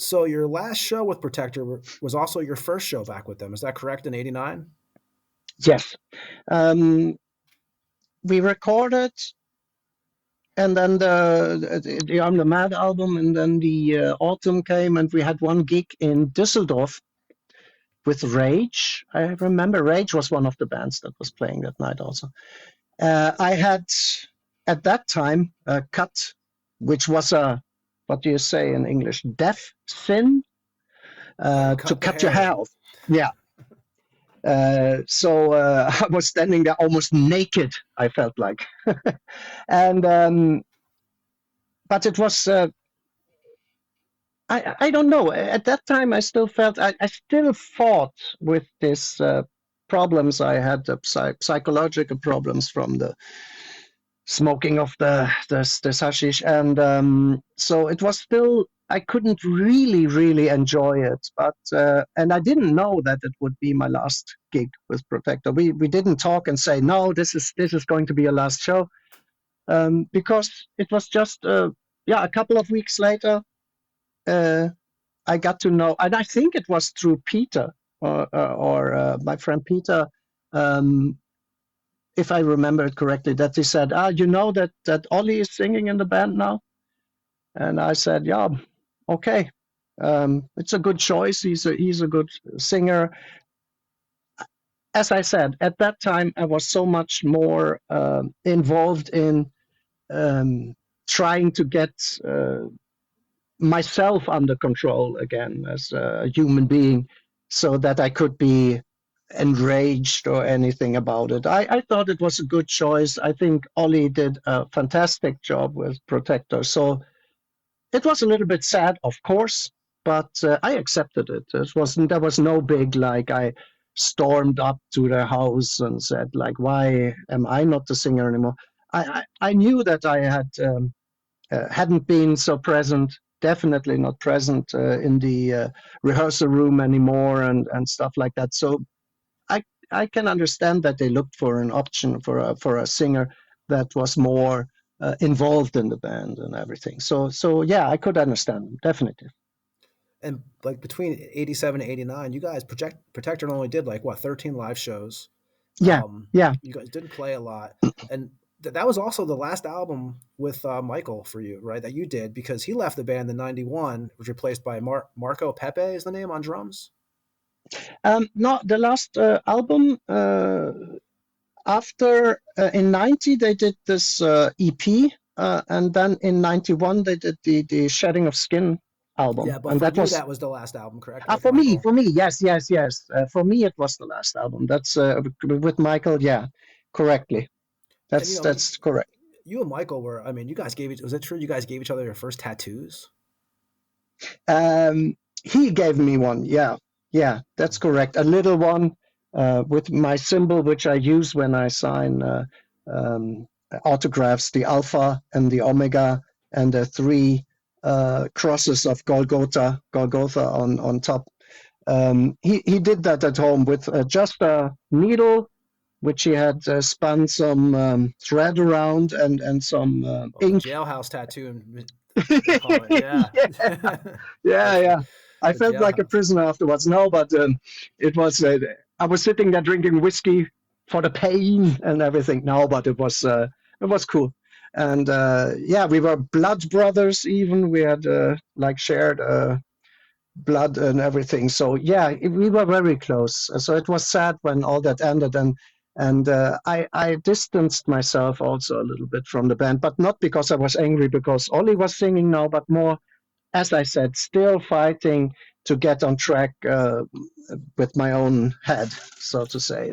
So your last show with Protector was also your first show back with them. Is that correct? In '89? Yes. We recorded, and then the I'm the Mad album, and then the autumn came, and we had one gig in Düsseldorf with Rage. I remember Rage was one of the bands that was playing that night also. I had, at that time, a cut, which was a, what do you say in English, death sin, to cut your hair off. Yeah. So I was standing there almost naked, I felt like. And but it was, I don't know. At that time, I still felt, I still fought with this problems I had, psychological problems from the smoking of the hashish. And so it was still, I couldn't really enjoy it. But and I didn't know that it would be my last gig with Protector. We didn't talk and say, no, this is going to be your last show. Because it was just, a couple of weeks later, I got to know, and I think it was through Peter or my friend Peter, if I remember it correctly, that he said, you know that Ollie is singing in the band now? And I said, yeah, okay. It's a good choice. He's a good singer. As I said, at that time, I was so much more involved in trying to get myself under control again as a human being, so that I could be enraged or anything about it. I thought it was a good choice. I think Ollie did a fantastic job with Protector. So it was a little bit sad, of course, but I accepted it. There was no big, like, I stormed up to their house and said, like, why am I not the singer anymore? I knew that I hadn't been so present, definitely not present in the rehearsal room anymore and stuff like that. So I can understand that they looked for an option for a singer that was more involved in the band and everything. So yeah, I could understand, definitely. And like between '87 and '89, you guys Protector only did like what 13 live shows. Yeah, yeah. You guys didn't play a lot, and that was also the last album with Michael for you, right? That you did, because he left the band in '91, was replaced by Marco Pepe is the name on drums. No, the last album after in '90 they did this EP, and then in '91 they did the Shedding of Skin album. Yeah, but and that was the last album, correct? For me, yes. For me, it was the last album. That's with Michael. Yeah, correctly. That's correct. You and Michael were. I mean, you guys was it true? You guys gave each other your first tattoos? He gave me one. Yeah, that's correct. A little one with my symbol, which I use when I sign autographs, the Alpha and the Omega, and the 3 crosses of Golgotha on top. He did that at home with just a needle, which he had spun some thread around and some ink. Jailhouse tattoo. Yeah. I felt like a prisoner afterwards. No, but it was. I was sitting there drinking whiskey for the pain and everything. No, but it was cool. And we were blood brothers. Even we had shared blood and everything. So yeah, we were very close. So it was sad when all that ended, and I distanced myself also a little bit from the band, but not because I was angry because Ollie was singing now, but more, as I said, still fighting to get on track with my own head, so to say.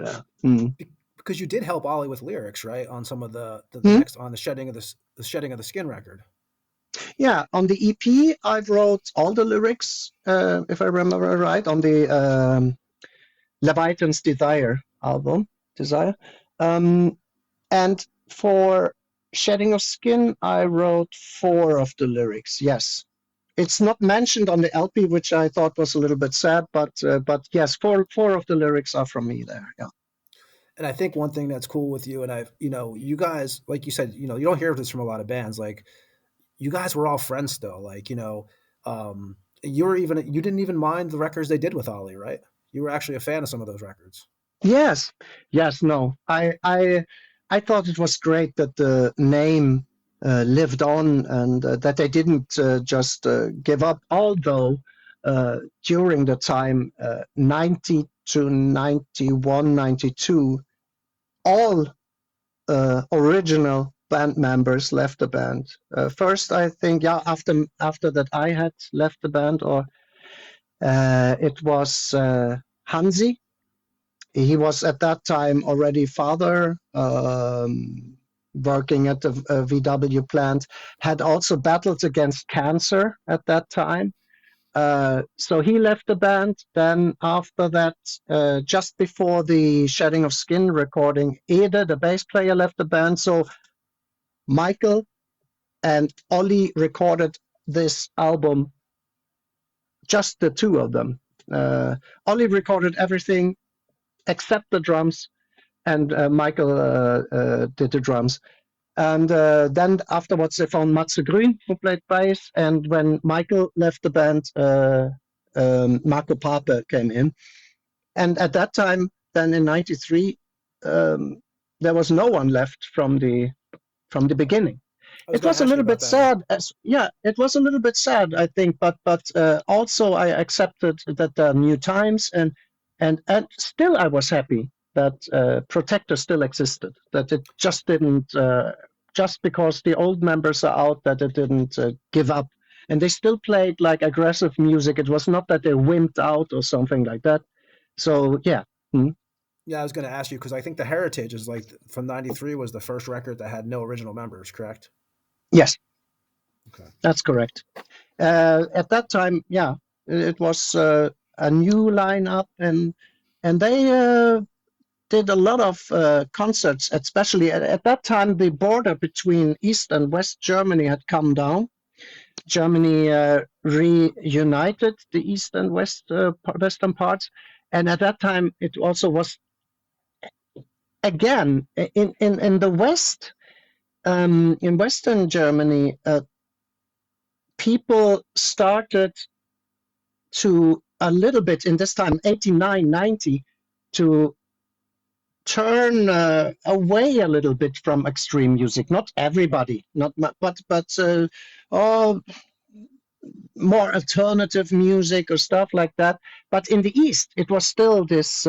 Because you did help Ollie with lyrics, right, on some of the next on the Shedding of the Skin record. Yeah, on the EP, I wrote all the lyrics, if I remember right, on the Leviathan's Desire album. And for Shedding of Skin, I wrote 4 of the lyrics. Yes, it's not mentioned on the LP, which I thought was a little bit sad, but yes, 4 of the lyrics are from me there. Yeah. And I think one thing that's cool with you, and you guys, like you said, you don't hear this from a lot of bands. Like, you guys were all friends still. Like, You didn't even mind the records they did with Ollie, right? You were actually a fan of some of those records. Yes, yes, no. I thought it was great that the name lived on and that they didn't just give up. Although during the time 90 to 91, 92, all original band members left the band. First, I think, yeah, after that, I had left the band, or it was Hansi. He was at that time already father, working at the VW plant, had also battled against cancer at that time. So he left the band. Then after that, just before the Shedding of Skin recording, Ede, the bass player, left the band. So Michael and Ollie recorded this album, just the two of them. Ollie recorded everything except the drums, and Michael did the drums. And then afterwards they found Matze Grün, who played bass, and when Michael left the band, Marco Pape came in. And at that time, then in 93, there was no one left from the beginning. It was a little bit sad. It was a little bit sad, I think, but also I accepted that there are new times, and still I was happy that Protector still existed, that it just didn't, just because the old members are out, that it didn't give up. And they still played like aggressive music. It was not that they wimped out or something like that. So, yeah. Yeah, I was going to ask you, because I think the Heritage is like from 93 was the first record that had no original members, correct? Yes. Okay. That's correct. At that time, yeah, it was a new lineup, and they did a lot of concerts, especially at that time. The border between East and West Germany had come down. Germany reunited the East and Western parts, and at that time it also was again in the West, in Western Germany, people started to a little bit in this time 89, 90 to turn away a little bit from extreme music. Not everybody, but more alternative music or stuff like that. But in the East, it was still this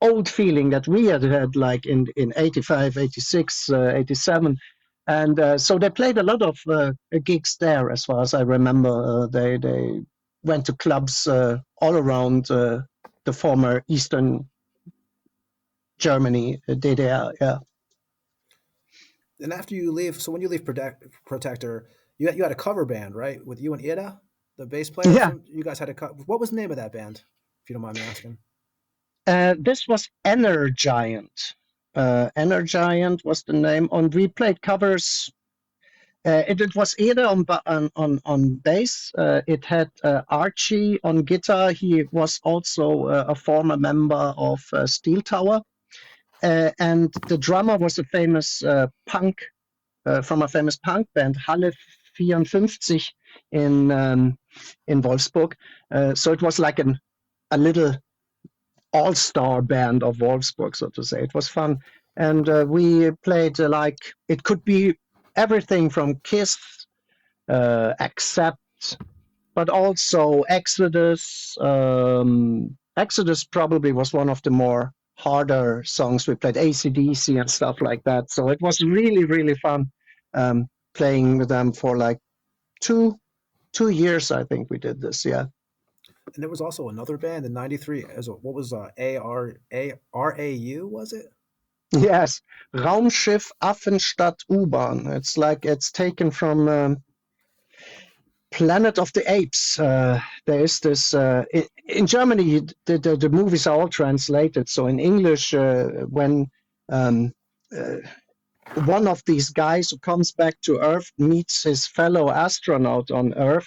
old feeling that we had like in 85, 86, 87. And so they played a lot of gigs there, as far as I remember. They went to clubs all around the former Eastern Germany, DDR, yeah. And after you leave, so when you leave Protector, you had a cover band, right? With you and Ida, the bass player? Yeah. You guys had what was the name of that band, if you don't mind me asking? This was Energiant. Energiant was the name. And we played covers. It was Ida on bass. It had Archie on guitar. He was also a former member of Steel Tower. And the drummer was a famous punk, from a famous punk band, Halle 54 in Wolfsburg. So it was like a little all-star band of Wolfsburg, so to say. It was fun. And we played like, it could be everything from Kiss, Accept, but also Exodus. Exodus probably was one of the more harder songs. We played AC/DC and stuff like that. So it was really, really fun playing with them for like two years, I think we did this, yeah. And there was also another band in 93. What was RAU, was it? Yes, Raumschiff Affenstadt U-Bahn. It's like it's taken from Planet of the Apes. There is this in Germany. The movies are all translated. So in English, when one of these guys who comes back to Earth meets his fellow astronaut on Earth.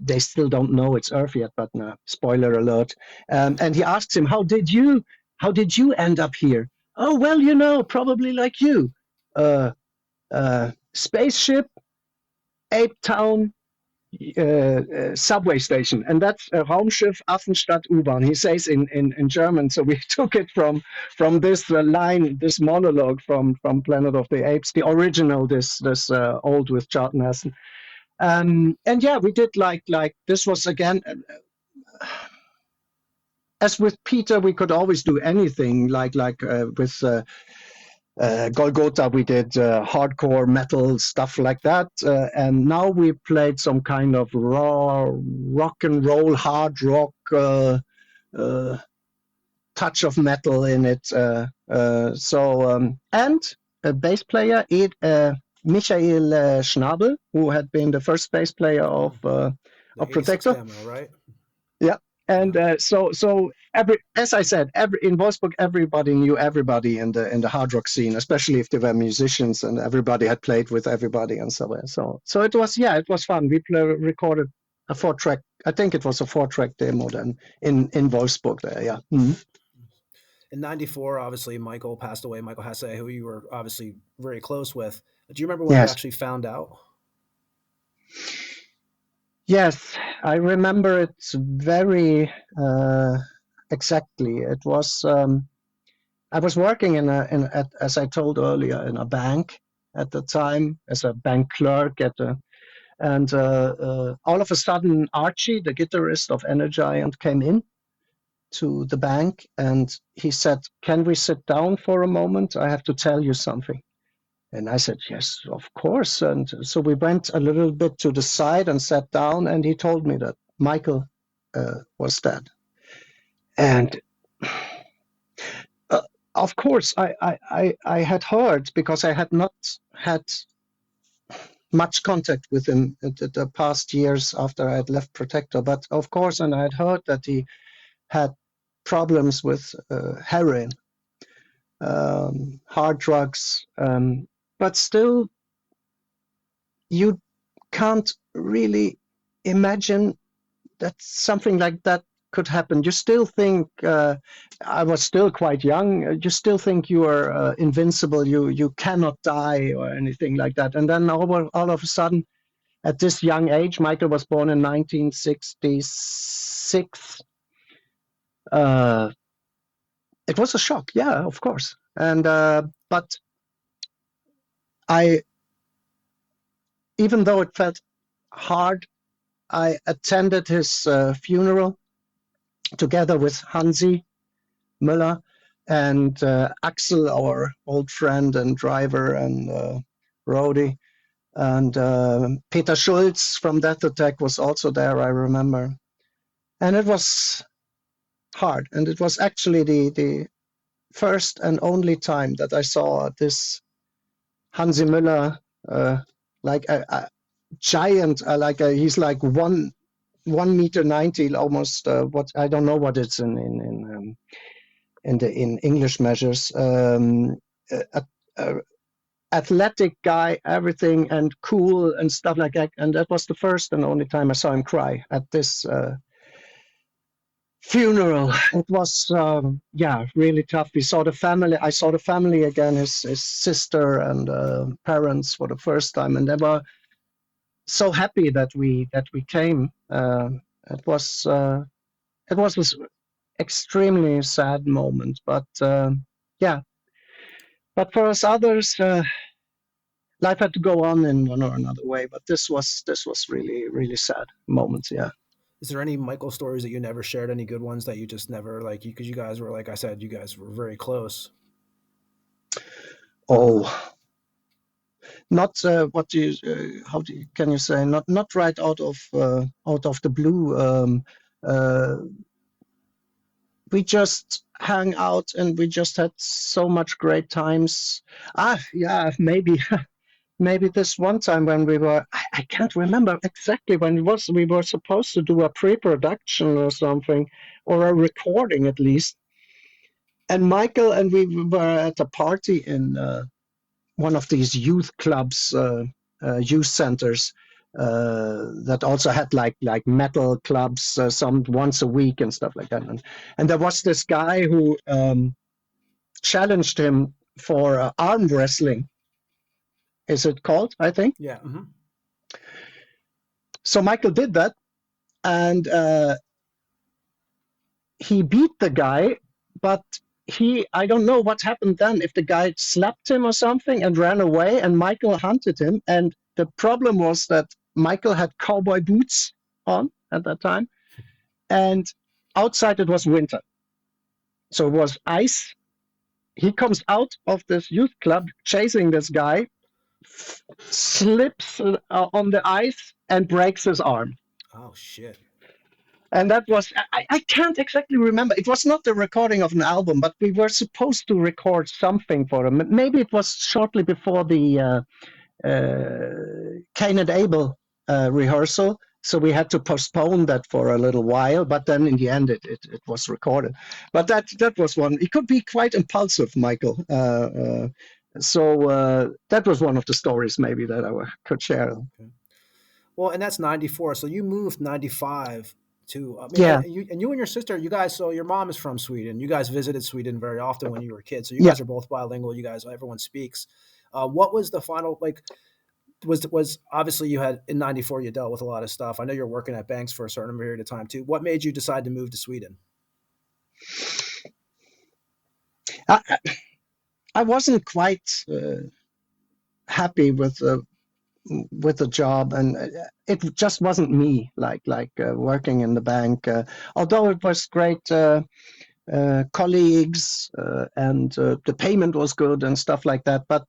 They still don't know it's Earth yet, but no, spoiler alert. And he asks him, "How did you end up here?" "Oh, well, probably like you. Spaceship, Ape Town, subway station, and that's Raumschiff Affenstadt U-Bahn. He says in German. So we took it from this line, this monologue from Planet of the Apes, the original, this old with Charlton Heston. And yeah, we did like this was again. As with Peter, we could always do anything. Like with Golgotha, we did hardcore metal stuff like that. And now we played some kind of raw rock and roll, hard rock touch of metal in it. And a bass player, Michael Schnabel, who had been the first bass player of Protector. Demo, right? Yeah. And so as I said, in Wolfsburg, everybody knew everybody in the hard rock scene, especially if they were musicians, and everybody had played with everybody and so on. So it was fun. We recorded a 4-track. I think it was a 4-track demo then in Wolfsburg there. Yeah. Mm-hmm. In '94, obviously, Michael passed away. Michael Hasse, who you were obviously very close with. Do you remember when you actually found out? Yes, I remember it very exactly. It was I was working as I told earlier, in a bank at the time as a bank clerk and all of a sudden Archie, the guitarist of Energiant, came in to the bank and he said, "Can we sit down for a moment? I have to tell you something." And I said, "Yes, of course." And so we went a little bit to the side and sat down, and he told me that Michael was dead. And of course, I had heard, because I had not had much contact with him the past years after I had left Protector. But of course, and I had heard that he had problems with heroin, hard drugs, but still, you can't really imagine that something like that could happen. You still think, I was still quite young, you still think you are invincible, you cannot die or anything like that. And then all of a sudden, at this young age, Michael was born in 1966, it was a shock, yeah, of course. And but even though it felt hard, I attended his funeral together with Hansi Müller and Axel, our old friend and driver and roadie, and Peter Schulz from Death Attack was also there, I remember. And it was hard, and it was actually the first and only time that I saw this Hansi Müller like a giant, he's like 1.90 m, almost. What I don't know what it's in English measures. Athletic guy, everything, and cool and stuff like that. And that was the first and only time I saw him cry at this funeral. It was really tough. We saw the family. I saw the family again, his sister and parents for the first time, and they were so happy that we came. It was this extremely sad moment, but but for us others, life had to go on in one or another way. But this was really, really sad moment. Yeah. Is there any Michael stories that you never shared? Any good ones that you just never because you guys were, like I said, you guys were very close. Oh, not can you say, not right out of the blue. We just hung out and we just had so much great times. Maybe this one time when we were, I can't remember exactly when it was, we were supposed to do a pre-production or something, or a recording at least. And Michael and we were at a party in one of these youth clubs, youth centers, that also had like metal clubs, some once a week and stuff like that. And there was this guy who challenged him for arm wrestling. Is it called? I think. Yeah. Mm-hmm. So Michael did that, and he beat the guy, but I don't know what happened then, if the guy slapped him or something and ran away, and Michael hunted him. And the problem was that Michael had cowboy boots on at that time, and outside it was winter. So it was ice. He comes out of this youth club chasing this guy, slips on the ice and breaks his arm. Oh, shit. And that was, I can't exactly remember. It was not the recording of an album, but we were supposed to record something for him. Maybe it was shortly before the Cain and Abel rehearsal. So we had to postpone that for a little while, but then in the end it was recorded. But that was one. It could be quite impulsive, Michael. So that was one of the stories maybe that I could share. Okay. Well, and that's 94. So you moved 95 to, yeah. You and your sister, you guys, so your mom is from Sweden. You guys visited Sweden very often when you were kids. So you guys are both bilingual. You guys, everyone speaks. What was the final, like, was obviously you had in 94, you dealt with a lot of stuff. I know you're working at banks for a certain period of time too. What made you decide to move to Sweden? I wasn't quite happy with the job, and it just wasn't me, like working in the bank. Although it was great colleagues and the payment was good and stuff like that, but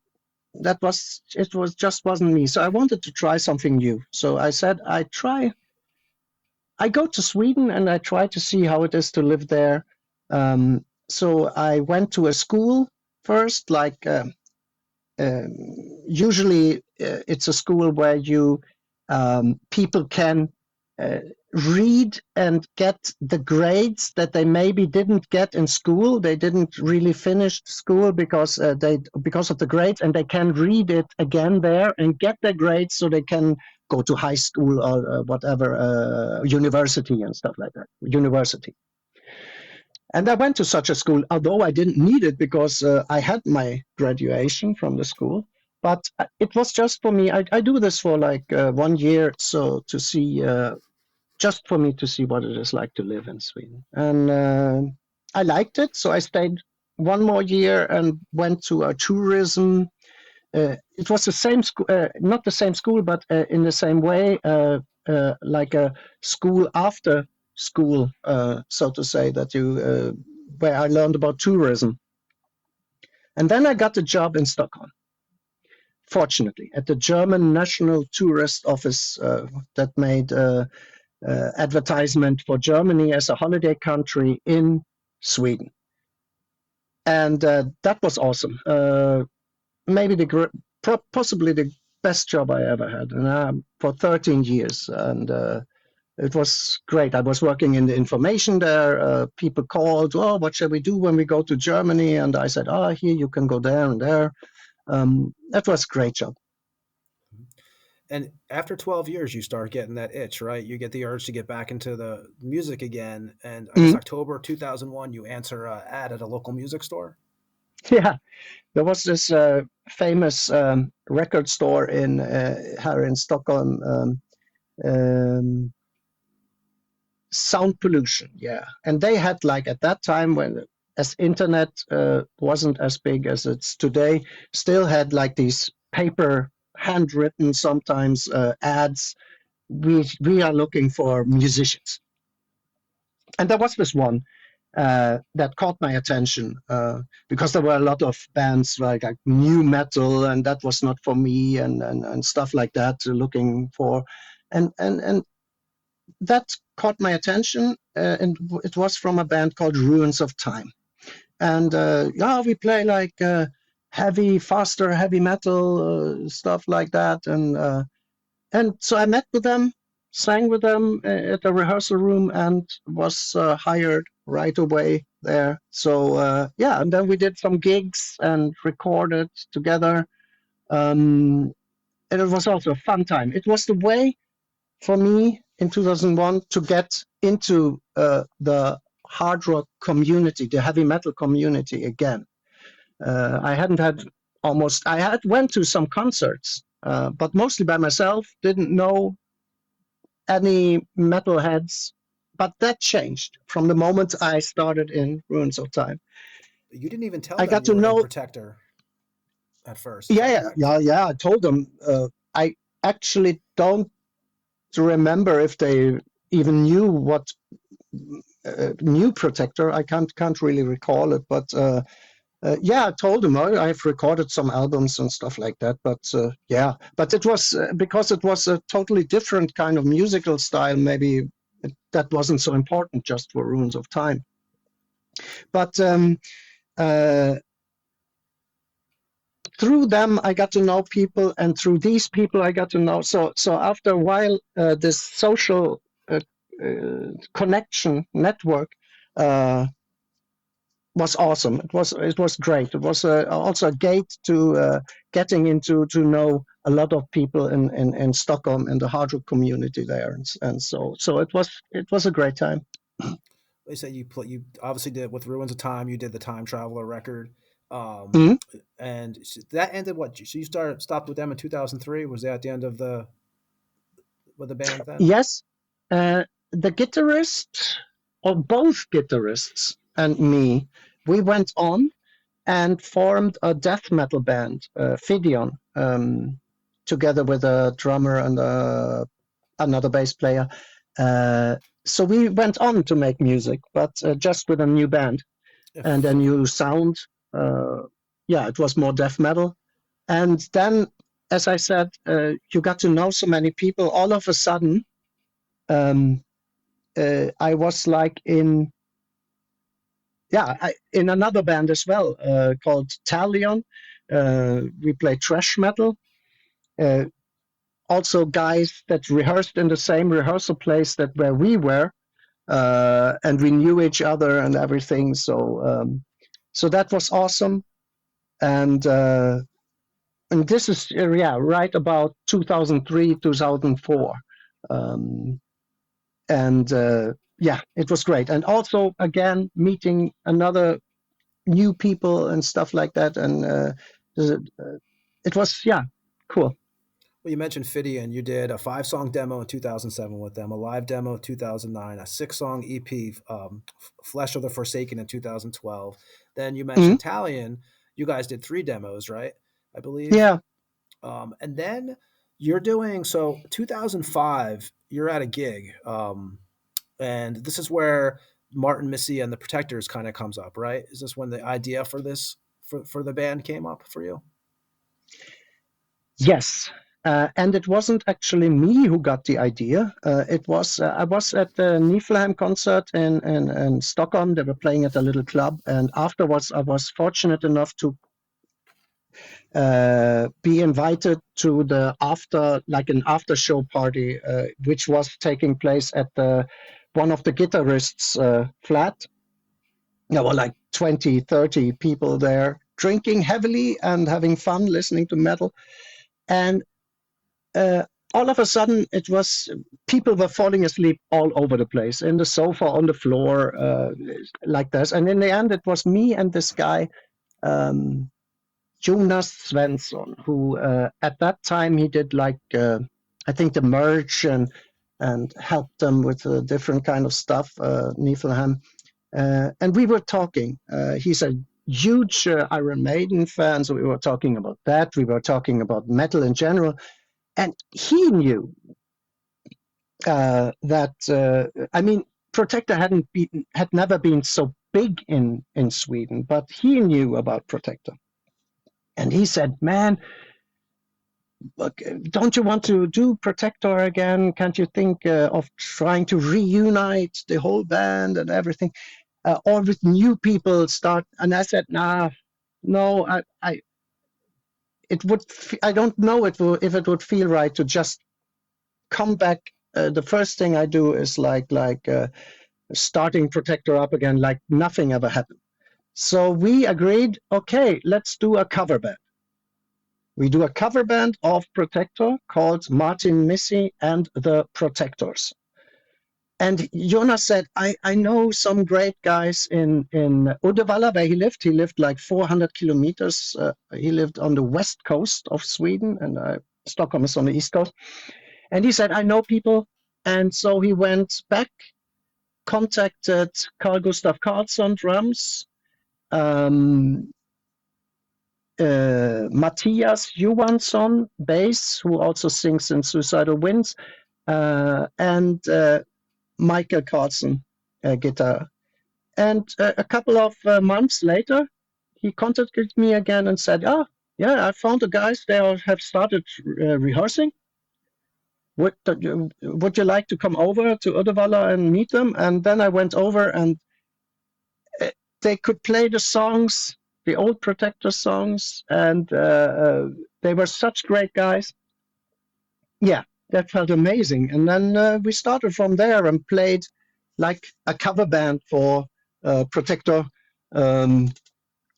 just wasn't me. So I wanted to try something new. So I said I go to Sweden and I try to see how it is to live there. So I went to a school first, like usually it's a school where you people can read and get the grades that they maybe didn't get in school. They didn't really finish school because of the grades, and they can read it again there and get their grades so they can go to high school or whatever, university and stuff like that. University. And I went to such a school, although I didn't need it because I had my graduation from the school. But it was just for me. I do this for like 1 year, so to see, just for me to see what it is like to live in Sweden. And I liked it, so I stayed 1 more year and went to a tourism. It was the same school, not the same school, but in the same way, like a school after school, so to say, that you where I learned about tourism. And then I got a job in Stockholm, fortunately, at the German National Tourist Office that made advertisement for Germany as a holiday country in Sweden. And that was awesome. Maybe possibly the best job I ever had, and for 13 years. And it was great. I was working in the information there. People called, oh, what shall we do when we go to Germany? And I said, oh, here you can go there and there. That was a great job. And after 12 years, you start getting that itch, right? You get the urge to get back into the music again. And I guess October 2001, you answer an ad at a local music store. Yeah, there was this famous record store here in Stockholm, Sound Pollution, yeah. And they had, like, at that time, when as internet wasn't as big as it's today, still had like these paper, handwritten sometimes ads. We are looking for musicians. And there was this one that caught my attention because there were a lot of bands like new metal, and that was not for me, and stuff like that, looking for, and that caught my attention, and it was from a band called Ruins of Time. And we play like faster heavy metal stuff like that, and so I met with them, sang with them at the rehearsal room, and was hired right away there. So and then we did some gigs and recorded together, and it was also a fun time. It was the way for me in 2001 to get into the hard rock community, the heavy metal community again. I went to some concerts, but mostly by myself, didn't know any metalheads, but that changed from the moment I started in Ruins of Time. You didn't even tell I them got you to were in know. Protector at first. Is that Yeah, correct? yeah. I told them. I actually don't remember if they even knew what new Protector. I can't really recall it, but yeah, I told them I've recorded some albums and stuff like that. But yeah, but it was because it was a totally different kind of musical style. Maybe that wasn't so important just for Ruins of Time. But through them, I got to know people, and through these people, I got to know. So after a while, this social connection network was awesome. It was great. It was also a gate to getting into to know a lot of people in Stockholm in the hard rock community there, and so it was a great time. They say you obviously did with Ruins of Time. You did the Time Traveler record, Mhm. and that ended what? So you stopped with them in 2003. Was that the end of the with the band then? Yes, the guitarist, or both guitarists, and me, we went on and formed a death metal band, Phidion, together with a drummer and another bass player. So we went on to make music, but just with a new band and a new sound. Yeah, it was more death metal. And then, as I said, you got to know so many people. All of a sudden, I was like in another band as well, called Talion. We play thrash metal. Also guys that rehearsed in the same rehearsal place where we were, and we knew each other and everything. So that was awesome. And this is right about 2003, 2004. Yeah, it was great. And also, again, meeting another new people and stuff like that. And it was, cool. Well, you mentioned Phidion. You did a 5-song demo in 2007 with them, a live demo in 2009, a 6-song EP, Flesh of the Forsaken in 2012. Then you mentioned Talion. You guys did 3 demos, right? I believe. Yeah. And then you're doing, so 2005, you're at a gig. And this is where Martin Missy and the Protectors kind of comes up, right? Is this when the idea for this, for the band came up for you? Yes. And it wasn't actually me who got the idea. It was I was at the Niflheim concert in Stockholm. They were playing at a little club, and afterwards I was fortunate enough to be invited to the an after show party, which was taking place at one of the guitarists' flat. There were like 20, 30 people there drinking heavily and having fun listening to metal. And all of a sudden, people were falling asleep all over the place, in the sofa, on the floor, like this. And in the end, it was me and this guy, Jonas Svensson, who at that time he did I think the merch and helped them with different kind of stuff, Niflheim. And we were talking. He's a huge Iron Maiden fan, so we were talking about that. We were talking about metal in general. And he knew that, Protector had never been so big in Sweden, but he knew about Protector. And he said, man, look, don't you want to do Protector again? Can't you think of trying to reunite the whole band and everything? Or with new people start? And I said, no, I don't know if it would feel right to just come back. The first thing I do is starting Protector up again, like nothing ever happened. So we agreed, okay, let's do a cover band. We do a cover band of Protector called Martin Missy and the Protectors. And Jonas said, I know some great guys in Uddevalla, where he lived. He lived like 400 kilometers. He lived on the west coast of Sweden, and Stockholm is on the east coast. And he said, I know people And so he went back, contacted Carl Gustav Carlsson drums, Matthias Johansson bass, who also sings in Suicidal Winds, and Michael Carlson guitar. And a couple of months later, he contacted me again and said, yeah, I found the guys, they have started rehearsing. Would you like to come over to Uddevalla and meet them? And then I went over, and they could play the songs, the old Protector songs, and they were such great guys. Yeah, that felt amazing. And then we started from there and played like a cover band for Protector.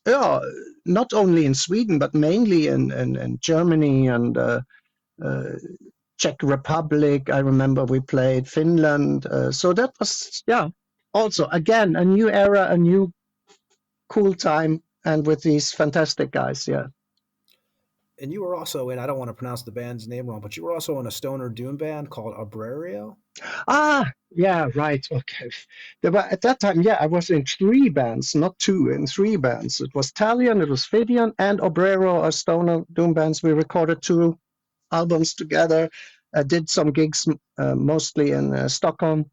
Yeah, not only in Sweden, but mainly in Germany and Czech Republic. I remember we played Finland. So that was, yeah, also, again, a new era, a new cool time, and with these fantastic guys, yeah. And you were also in, I don't want to pronounce the band's name wrong, but you were also in a stoner doom band called Obrero? Yeah, right. Okay. At that time, yeah, I was in 3 bands, not 2, in 3 bands. It was Talion, it was Phidion, and Obrero, our stoner doom bands. We recorded 2 albums together. I did some gigs, mostly in Stockholm.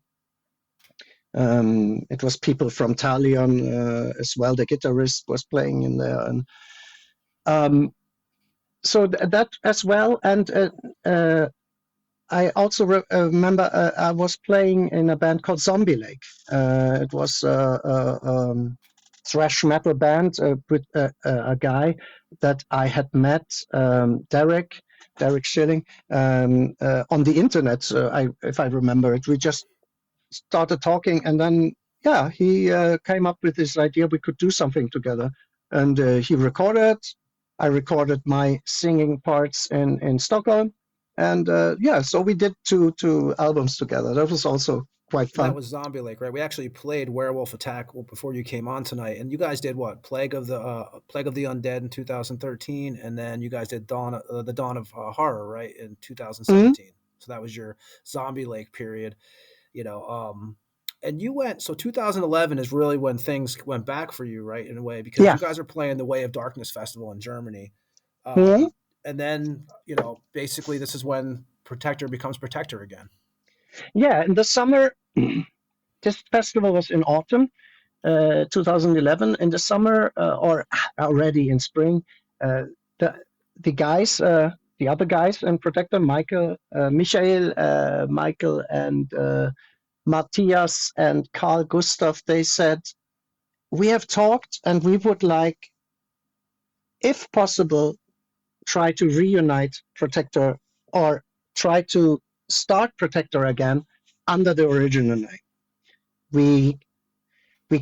It was people from Talion as well. The guitarist was playing in there. And so that as well. And I also remember I was playing in a band called Zombie Lake. It was a thrash metal band with a guy that I had met, Derek Schilling, on the internet. If I remember it, we just started talking, and then yeah, he came up with this idea we could do something together, and he recorded. I recorded my singing parts in Stockholm, and yeah, so we did two albums together. That was also quite fun. That was Zombie Lake, right? We actually played Werewolf Attack before you came on tonight, and you guys did what? Plague of the Undead in 2013, and then you guys did the Dawn of Horror, right, in 2017. Mm-hmm. So that was your Zombie Lake period, you know. And you went, so 2011 is really when things went back for you, right, in a way, because you guys are playing the Way of Darkness Festival in Germany. Mm-hmm. And then, you know, basically this is when Protector becomes Protector again. Yeah, in the summer, this festival was in autumn, 2011. In the summer, or already in spring, the guys, the other guys in Protector, Michael, Michael and Matthias and Carl Gustav, they said, we have talked and we would like, if possible, try to reunite Protector or try to start Protector again under the original name. We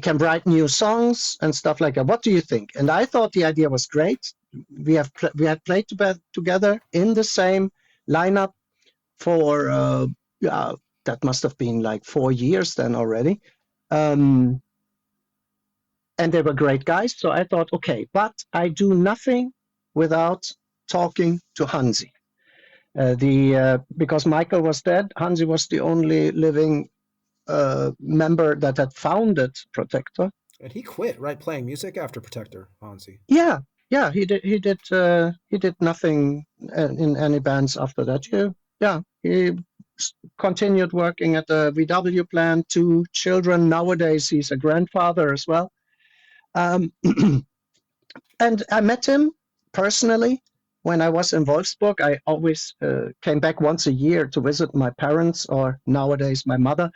can write new songs and stuff like that. What do you think? And I thought the idea was great. We had played together in the same lineup for that must have been like 4 years then already. And they were great guys. So I thought, okay, but I do nothing without talking to Hansi. Because Michael was dead, Hansi was the only living member that had founded Protector. And he quit, right, playing music after Protector, Hansi. Yeah, he did nothing in any bands after that. He continued working at the VW plant, 2 children. Nowadays, he's a grandfather as well. And I met him personally when I was in Wolfsburg. I always came back once a year to visit my parents, or nowadays my mother.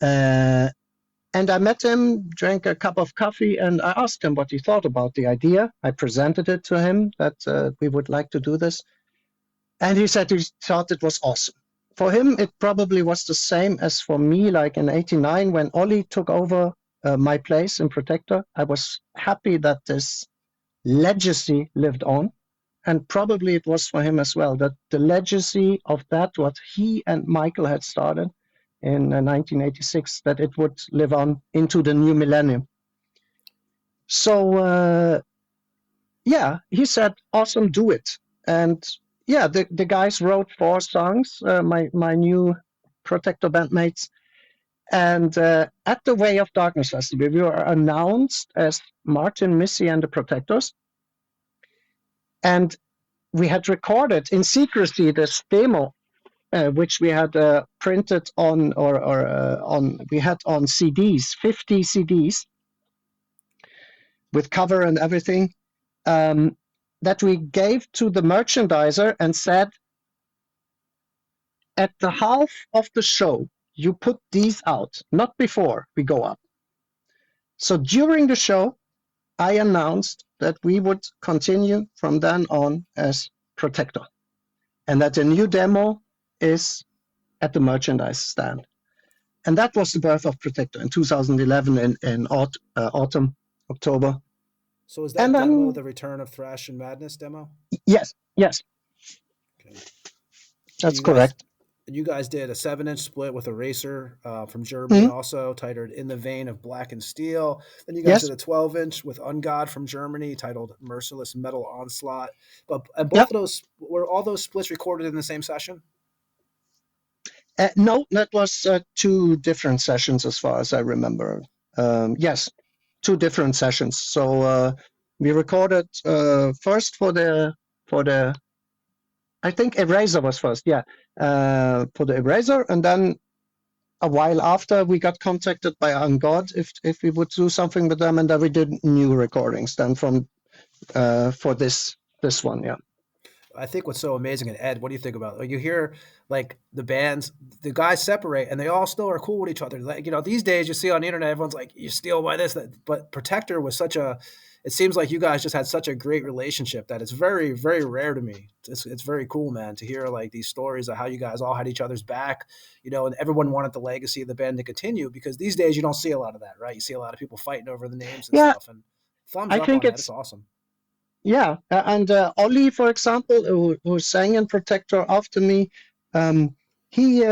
And I met him, drank a cup of coffee, and I asked him what he thought about the idea. I presented it to him that we would like to do this. And he said he thought it was awesome. For him, it probably was the same as for me, like in '89 when Olli took over my place in Protector. I was happy that this legacy lived on. And probably it was for him as well, that the legacy of that, what he and Michael had started in 1986, that it would live on into the new millennium. So, he said, awesome, do it. And yeah, the guys wrote 4 songs. My new Protector bandmates. And at the Way of Darkness Festival, we were announced as Martin Missy and the Protectors. And we had recorded in secrecy this demo, which we had printed on, we had on CDs, 50 CDs, with cover and everything, that we gave to the merchandiser and said, at the half of the show, you put these out, not before we go up. So during the show, I announced that we would continue from then on as Protector, and that the new demo is at the merchandise stand. And that was the birth of Protector in 2011 in autumn, October. So is that demo the Return of Thrash and Madness demo? Yes. Okay. That's correct. And you guys did a 7-inch split with Eraser from Germany, also titled In the Vein of Black and Steel. Then you guys did a 12-inch with Ungod from Germany titled Merciless Metal Onslaught. And both of those, were all those splits recorded in the same session? No, that was 2 different sessions as far as I remember. Yes, 2 different sessions. So we recorded first for the I think Eraser was first, for the Eraser, and then a while after we got contacted by Ungod if we would do something with them, and then we did new recordings then from for this one, I think what's so amazing, and Ed, what do you think about it? You hear like the bands, the guys separate, and they all still are cool with each other. Like, these days you see on the internet, everyone's like, you steal by this, that. But Protector was it seems like you guys just had such a great relationship that it's very, very rare to me. It's very cool, man, to hear like these stories of how you guys all had each other's back, and everyone wanted the legacy of the band to continue, because these days you don't see a lot of that, right? You see a lot of people fighting over the names and stuff, and thumbs up on that. It's awesome. Yeah, and Ollie, for example, who sang in Protector after me, he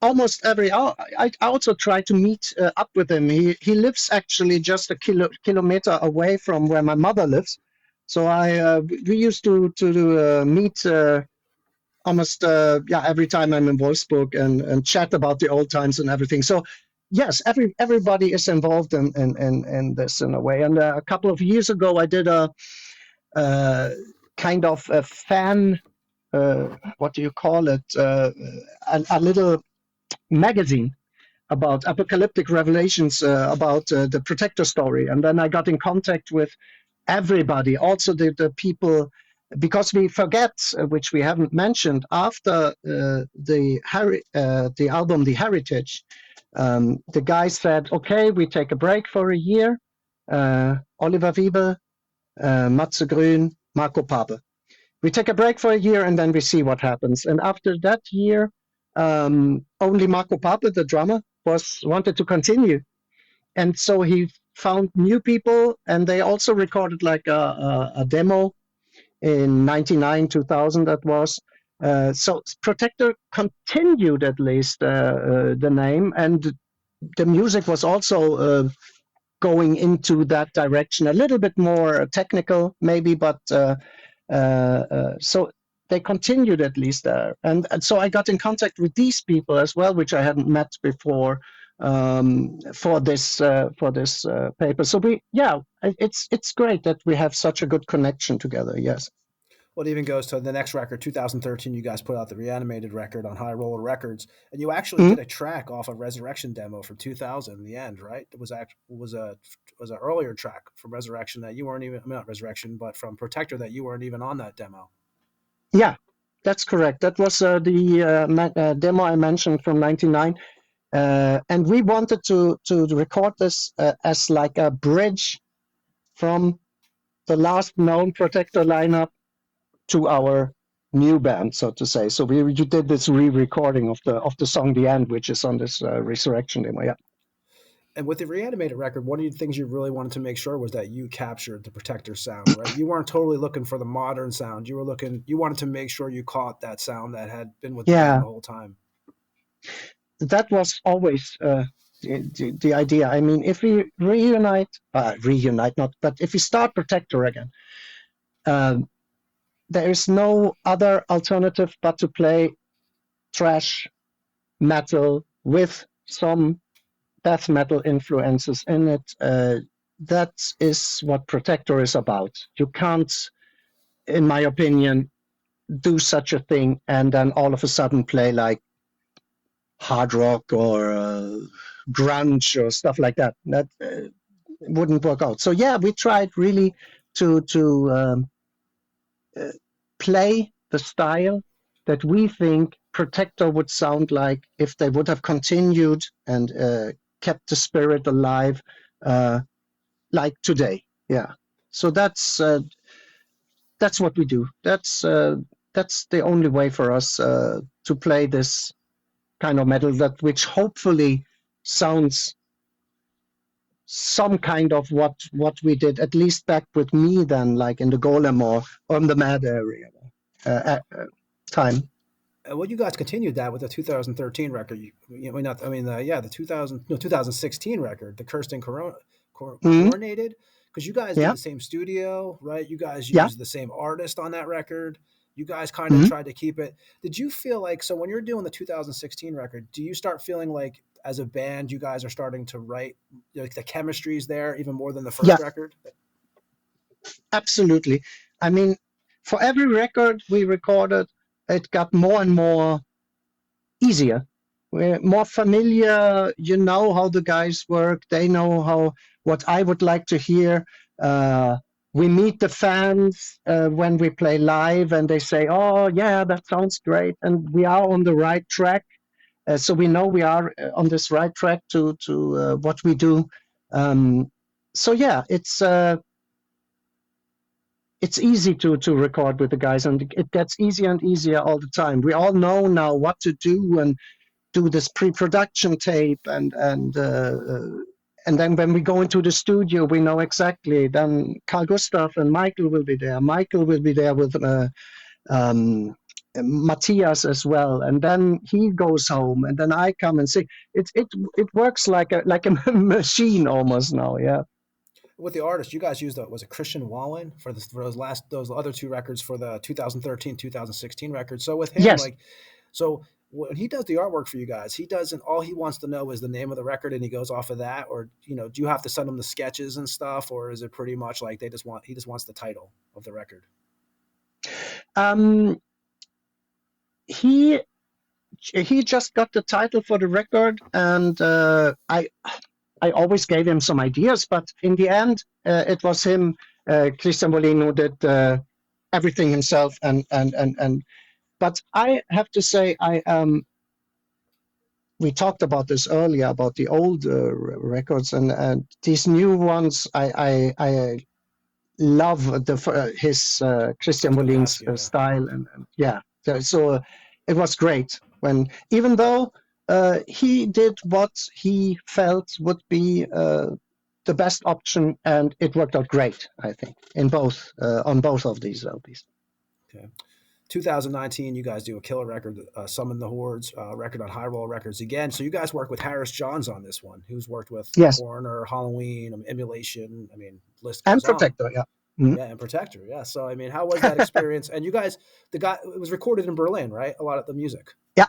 almost every hour, I also try to meet up with him. He lives actually just a kilometer away from where my mother lives. So we used to meet almost every time I'm in Wolfsburg and chat about the old times and everything. So yes, everybody is involved in this in a way. And a couple of years ago, I did a kind of a fan, what do you call it? A little magazine about apocalyptic revelations about the Protector story. And then I got in contact with everybody, also the people, because we forget, which we haven't mentioned, after the album The Heritage, the guy said, okay, we take a break for a year. Oliver Wiebe, Matze Grün, Marco Pape. We take a break for a year and then we see what happens. And after that year, only Marco Pape, the drummer, wanted to continue. And so he found new people, and they also recorded like a demo in 99, 2000 that was. So Protector continued at least the name, and the music was also going into that direction, a little bit more technical maybe, but so they continued at least there. And so I got in contact with these people as well, which I hadn't met before, for this paper. So it's great that we have such a good connection together. Yes. Well, it even goes to the next record, 2013. You guys put out the Reanimated record on High Roller Records, and you actually did a track off a Resurrection demo from 2000. In the end, right? It was an earlier track from Resurrection that you weren't even, not Resurrection, but from Protector that you weren't even on that demo. Yeah, that's correct. That was the demo I mentioned from '99, and we wanted to record this as like a bridge from the last known Protector lineup to our new band, so to say. So we did this re-recording of the song "The End," which is on this Resurrection demo. Yeah. And with the Reanimated record, one of the things you really wanted to make sure was that you captured the Protector sound, right? You weren't totally looking for the modern sound. You wanted to make sure you caught that sound that had been with them the whole time. That was always the idea. I mean, if we if we start Protector again, there is no other alternative but to play thrash metal with some death metal influences in it. That is what Protector is about. You can't, in my opinion, do such a thing and then all of a sudden play like hard rock or grunge or stuff like that. That wouldn't work out. So yeah, we tried really to play the style that we think Protector would sound like if they would have continued and kept the spirit alive like today. Yeah. So that's what we do. That's the only way for us to play this kind of metal, that which hopefully sounds some kind of what we did, at least back with me then, like in the Golem or on the Mad area time. Well, you guys continued that with the 2013 record. The 2016 record, the Cursed and Coronated, because you guys did the same studio, right? You guys used the same artist on that record. You guys kind of tried to keep it. Did you feel like, so when you're doing the 2016 record, do you start feeling like as a band, you guys are starting to write, like the chemistry's there even more than the first record? Absolutely. I mean, for every record we recorded, it got more and more easier. We're more familiar. You know how the guys work. They know what I would like to hear. We meet the fans when we play live, and they say, "Oh, yeah, that sounds great," and we are on the right track. So we know we are on this right track to what we do. So yeah, it's easy to record with the guys, and it gets easier and easier all the time. We all know now what to do and do this pre-production tape, and then when we go into the studio, we know exactly. Then Carl Gustav and Michael will be there. Michael will be there with Matthias as well, and then he goes home, and then I come and sing. It works like a machine almost now. Yeah. With the artist, you guys used was it Christian Wallen for those other two records for the 2013, 2016 records. So with him, so when he does the artwork for you guys, he doesn't, all he wants to know is the name of the record and he goes off of that, or, do you have to send him the sketches and stuff, or is it pretty much like he just wants the title of the record? He just got the title for the record, and I always gave him some ideas, but in the end, it was him, Christian Molino, did everything himself, but I have to say, we talked about this earlier about the old records, and these new ones. I love his Christian Molino's style, and so it was great when, even though he did what he felt would be the best option, and it worked out great, I think, on both of these LPs. Okay. 2019, you guys do a killer record, Summon the Hordes record on High Roll Records again. So you guys work with Harris Johns on this one, who's worked with Coroner, Halloween, Emulation. I mean, list goes and Protector, on. Yeah, and Protector, yeah. So I mean, how was that experience? And you guys, it was recorded in Berlin, right? A lot of the music. Yeah.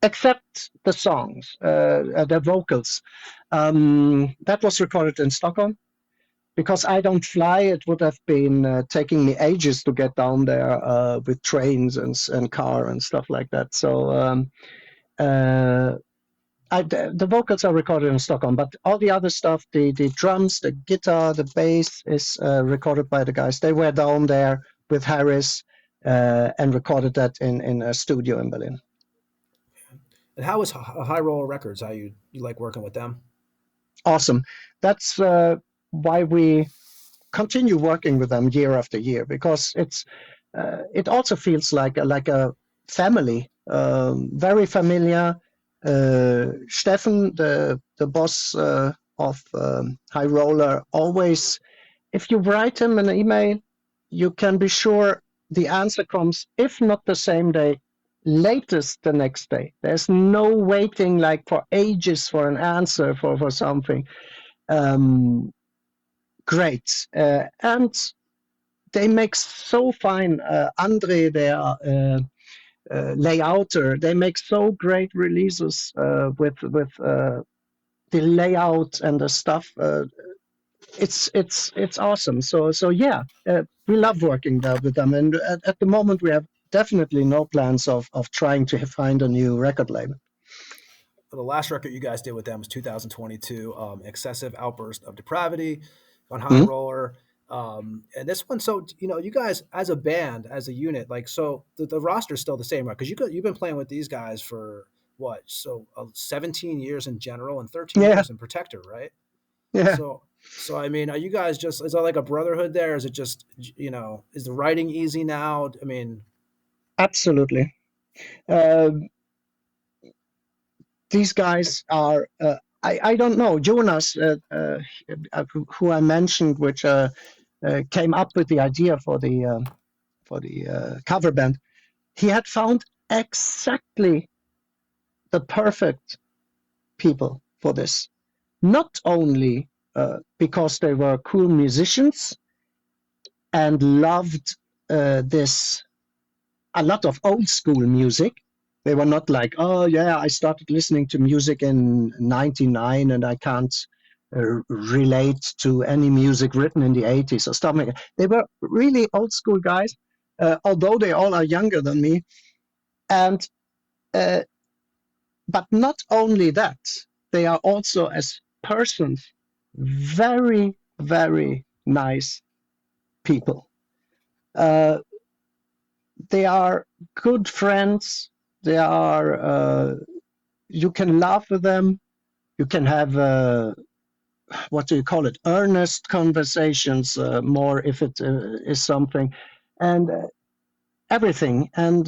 Except the songs, the vocals. That was recorded in Stockholm. Because I don't fly, it would have been taking me ages to get down there with trains and car and stuff like that. So the vocals are recorded in Stockholm, but all the other stuff, the drums, the guitar, the bass is recorded by the guys. They were down there with Harris and recorded that in a studio in Berlin. And how is High Roller Records? How you like working with them? Awesome. That's why we continue working with them year after year, because it also feels like a family, very familiar. Steffen, the boss of High Roller, always, if you write him an email, you can be sure the answer comes, if not the same day, latest the next day. There's no waiting like for ages for an answer for something. Great. And they make so fine. Andre, their layouter. They make so great releases with the layout and the stuff. It's awesome. So yeah, we love working there with them. And at the moment, we have definitely no plans of trying to find a new record label. The last record you guys did with them was 2022, Excessive Outburst of Depravity on High Roller. And this one, so, you guys as a band, as a unit, like, so the roster's still the same, right? Because you've been playing with these guys for what? So 17 years in general and 13 years in Protector, right? Yeah. So I mean, are you guys just, is that like a brotherhood there? Is it just, is the writing easy now? I mean. Absolutely. These guys are, I don't know, Jonas, who I mentioned, which came up with the idea for the cover band. He had found exactly the perfect people for this. Not only because they were cool musicians and loved a lot of old school music. They were not like, oh yeah, I started listening to music in '99 and I can't relate to any music written in the '80s or stuff like that. They were really old school guys, although they all are younger than me. And but not only that, they are also as persons very, very nice people. They are good friends. They are, you can laugh with them. You can have, what do you call it? Earnest conversations, more if it is something, and everything. And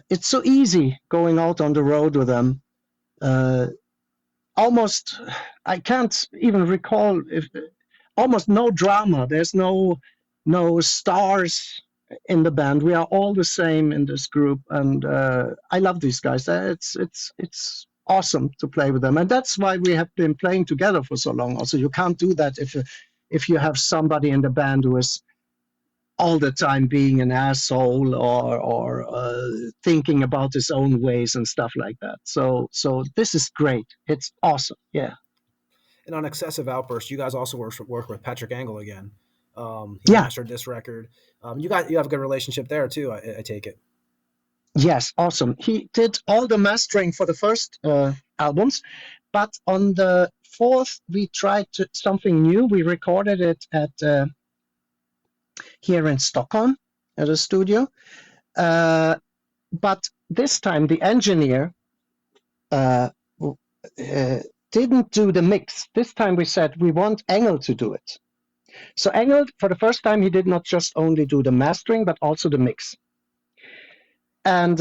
it's so easy going out on the road with them. Almost, I can't even recall, almost no drama. There's no stars in the band. We are all the same in this group, and I love these guys. It's awesome to play with them, and that's why we have been playing together for so long. Also, you can't do that if you have somebody in the band who is all the time being an asshole or thinking about his own ways and stuff like that. So this is great. It's awesome. Yeah. And on Excessive Outburst, you guys also work with Patrick Angle again. He mastered this record. You have a good relationship there too, I take it. Yes, awesome. He did all the mastering for the first albums, but on the fourth we tried something new. We recorded it at here in Stockholm at a studio, but this time the engineer didn't do the mix. This time we said we want Engel to do it. So Engel, for the first time, he did not just only do the mastering, but also the mix. And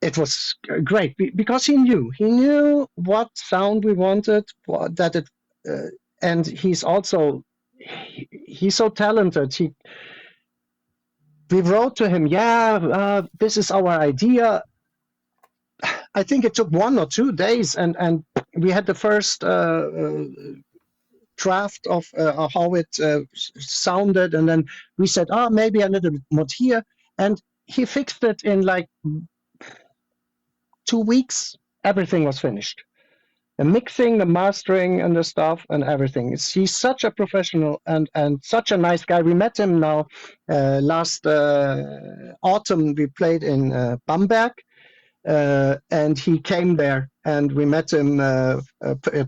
it was great because he knew what sound we wanted, and he's so talented. We wrote to him, this is our idea. I think it took 1 or 2 days, and we had the first draft of how it sounded, and then we said, maybe a little bit more here, and he fixed it in like 2 weeks. Everything was finished. The mixing, the mastering, and the stuff, and everything. He's such a professional and such a nice guy. We met him now last autumn. We played in Bamberg, and he came there, and we met him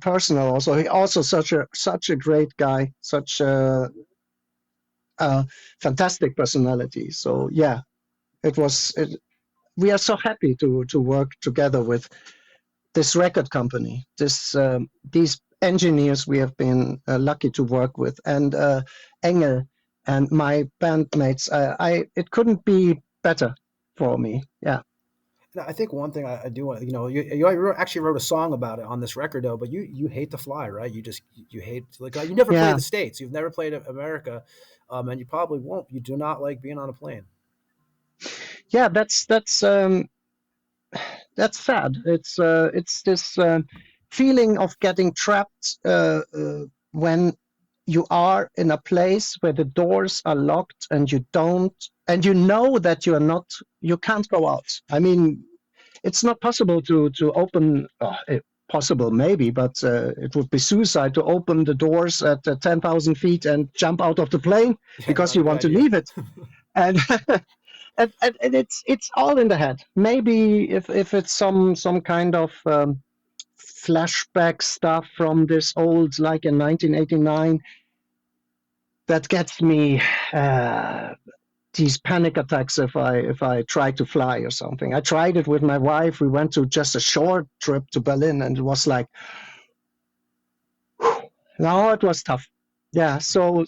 personal. Also, he also such a great guy, such a fantastic personality. So yeah, we are so happy to work together with this record company, these engineers we have been lucky to work with, and Engel and my bandmates. It couldn't be better for me. Yeah. I think one thing I do want, you actually wrote a song about it on this record though, but you hate to fly, right? You hate, like, you never played the States. You've never played America, and you probably won't. You do not like being on a plane. Yeah, that's sad. It's this feeling of getting trapped when you are in a place where the doors are locked and you know that you can't go out. I mean, it's not possible to open, possible maybe, but it would be suicide to open the doors at 10,000 feet and jump out of the plane because you want to leave it. And, and it's all in the head. Maybe if it's some kind of flashback stuff from this old, like in 1989, that gets me these panic attacks if I try to fly or something. I tried it with my wife. We went to just a short trip to Berlin, and it was like, no, it was tough. Yeah, so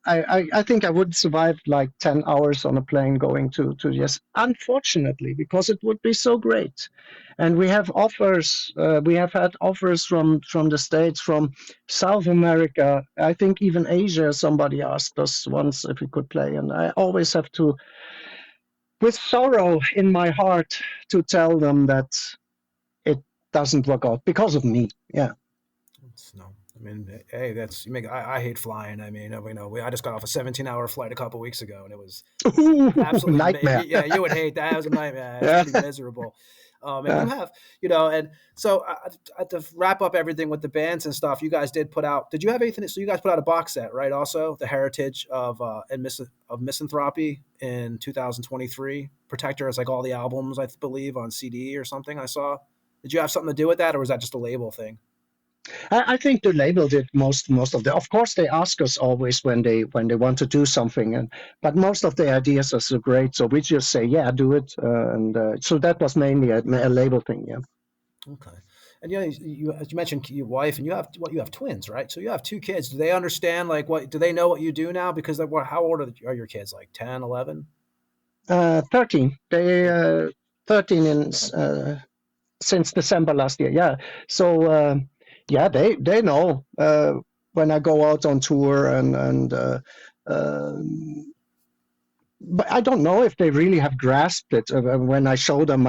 I think I would survive like 10 hours on a plane going to yes, unfortunately, because it would be so great. And we have offers, we have had offers from the States, from South America, I think even Asia. Somebody asked us once if we could play, and I always have to, with sorrow in my heart, to tell them that it doesn't work out because of me. Yeah. No, I mean, hey, that's you make. I hate flying. I mean, I just got off a 17-hour flight a couple weeks ago, and it was absolutely nightmare. Yeah, you would hate that. It was a nightmare. It's pretty miserable. And you have, and so to wrap up everything with the bands and stuff, you guys did put out. Did you have anything? So you guys put out a box set, right? Also, the Heritage of Misanthropy in 2023. Protector has like all the albums, I believe, on CD or something. I saw. Did you have something to do with that, or was that just a label thing? I think the label did most of the. Of course, they ask us always when they want to do something, but most of the ideas are so great, so we just say, yeah, do it, so that was mainly a label thing, yeah. Okay, and you mentioned your wife, and you have twins, right? So you have two kids. Do they understand do they know what you do now? Because how old are your kids? Like 10, 11? 13. They 13 since December last year. Yeah, so. Yeah, they know when I go out on tour, but I don't know if they really have grasped it when I show them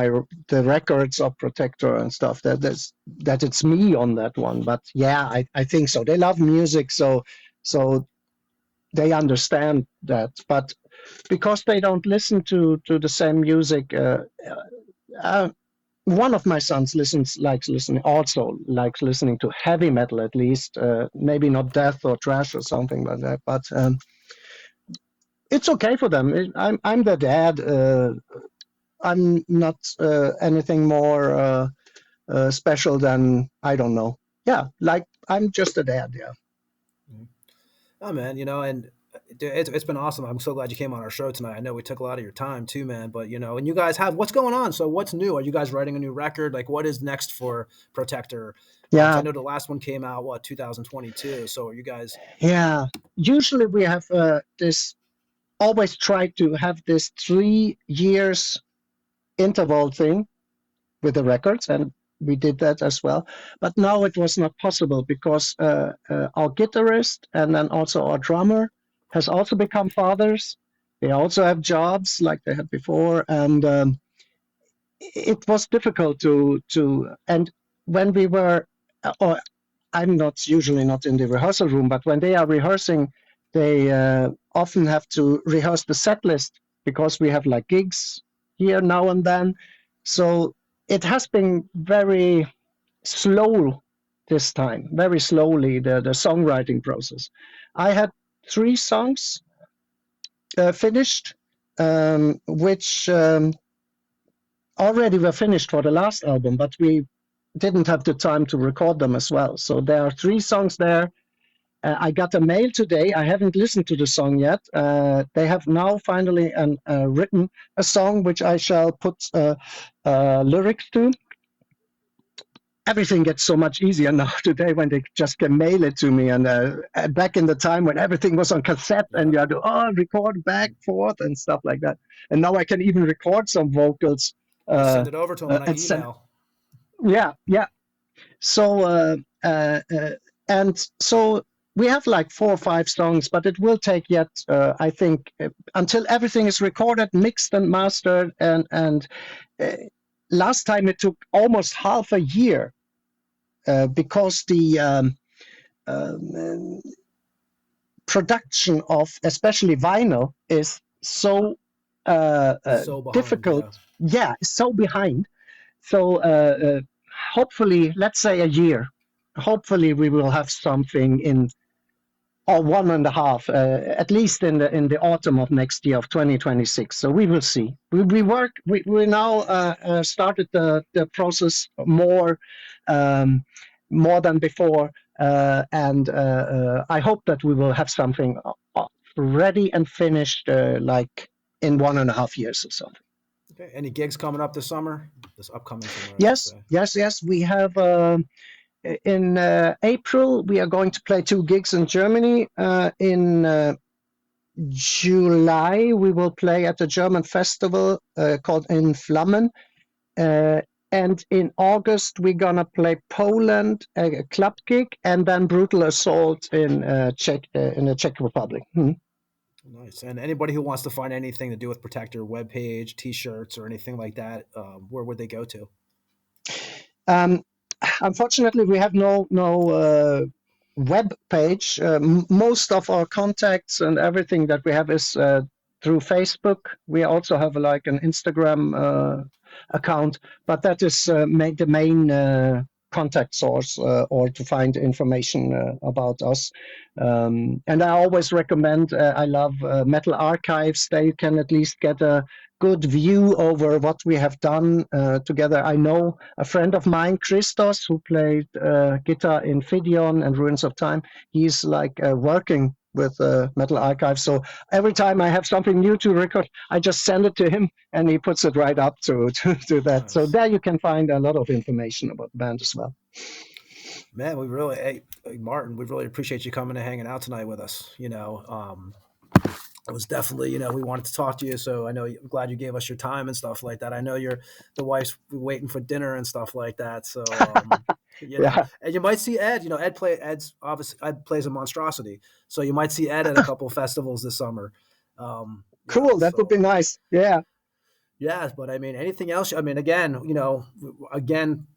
the records of Protector and stuff, that it's me on that one. But yeah, I think so. They love music, so they understand that. But because they don't listen to the same music, one of my sons likes listening to heavy metal, at least, maybe not death or thrash or something like that, but it's okay for them. I'm the dad. I'm not anything more special than, I don't know. Yeah, like I'm just a dad, yeah. Oh man, and it's been awesome. I'm so glad you came on our show tonight. I know we took a lot of your time too, man, but and you guys what's going on? So what's new? Are you guys writing a new record? Like what is next for Protector? Yeah. I know the last one came out, 2022. So are you guys? Yeah. Usually we have always try to have this 3 years interval thing with the records, and we did that as well. But now it was not possible because our guitarist and then also our drummer has also become fathers. They also have jobs like they had before, and it was difficult to. And when we were, or I'm usually not in the rehearsal room, but when they are rehearsing, they often have to rehearse the set list because we have like gigs here now and then. So it has been very slow this time, very slowly, the songwriting process. I had 3 songs finished, which already were finished for the last album, but we didn't have the time to record them as well. So there are 3 songs there. I got a mail today. I haven't listened to the song yet. They have now finally written a song which I shall put lyrics to. Everything gets so much easier now today when they just can mail it to me. And back in the time when everything was on cassette and you had to record back, forth and stuff like that. And now I can even record some vocals. Send it over to them on an email. Yeah. So, and so we have like 4 or 5 songs, but it will take yet, I think, until everything is recorded, mixed and mastered. And last time it took almost half a year because production of especially vinyl is so So behind, difficult. Yeah, so behind. So hopefully, let's say a year. Hopefully, we will have something in or 1.5, at least in the autumn of next year of 2026. So we will see. We now started the process more than before, and I hope that we will have something ready and finished like in 1.5 years or something. Okay. Any gigs coming up this summer? This upcoming summer? Yes. We have. In April, we are going to play 2 gigs in Germany. In July, we will play at a German festival called In Flammen. And in August, we're going to play Poland, a club gig, and then Brutal Assault in the Czech Republic. Nice. And anybody who wants to find anything to do with Protector webpage, T-shirts, or anything like that, where would they go to? Unfortunately, we have no web page. Most of our contacts and everything that we have is through Facebook. We also have like an Instagram account, but that is the main contact source or to find information about us. And I always recommend, I love Metal Archives. There you can at least get a good view over what we have done together. I know a friend of mine, Christos, who played guitar in Phidion and Ruins of Time. He's like working with Metal Archives. So every time I have something new to record, I just send it to him and he puts it right up to that. Nice. So there you can find a lot of information about the band as well. Man, Martin, we really appreciate you coming and hanging out tonight with us. It was definitely, we wanted to talk to you. So I know I'm glad you gave us your time and stuff like that. I know the wife's waiting for dinner and stuff like that. So, yeah. And you might see Ed, Ed plays a Monstrosity. So you might see Ed at a couple festivals this summer. Cool. That would be nice. Yeah. Yeah. But I mean, anything else? I mean, again,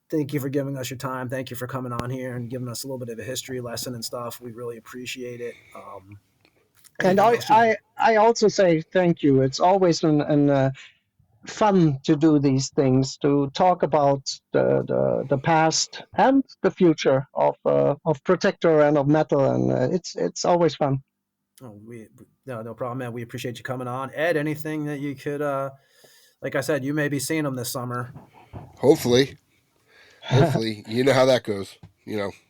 thank you for giving us your time. Thank you for coming on here and giving us a little bit of a history lesson and stuff. We really appreciate it. And I also say thank you. It's always fun to do these things, to talk about the past and the future of Protector and of metal, and it's always fun. Oh, no problem, man. We appreciate you coming on. Ed, anything that you could, like I said, you may be seeing them this summer. Hopefully, you know how that goes.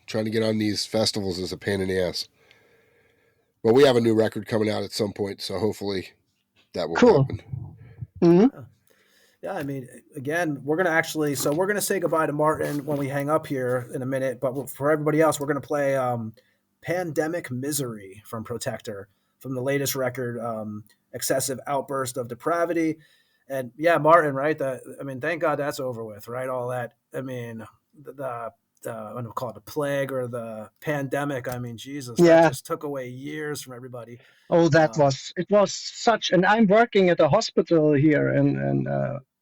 Trying to get on these festivals is a pain in the ass. Well, we have a new record coming out at some point, so hopefully that will happen. Mm-hmm. Yeah, I mean, again, we're going to say goodbye to Martin when we hang up here in a minute, but for everybody else, we're going to play Pandemic Misery from Protector, from the latest record, Excessive Outburst of Depravity. And yeah, Martin, right? Thank God that's over with, right? All that, I don't call it the plague or the pandemic. I mean, Jesus, that just took away years from everybody. Oh, it was such, and I'm working at a hospital here, and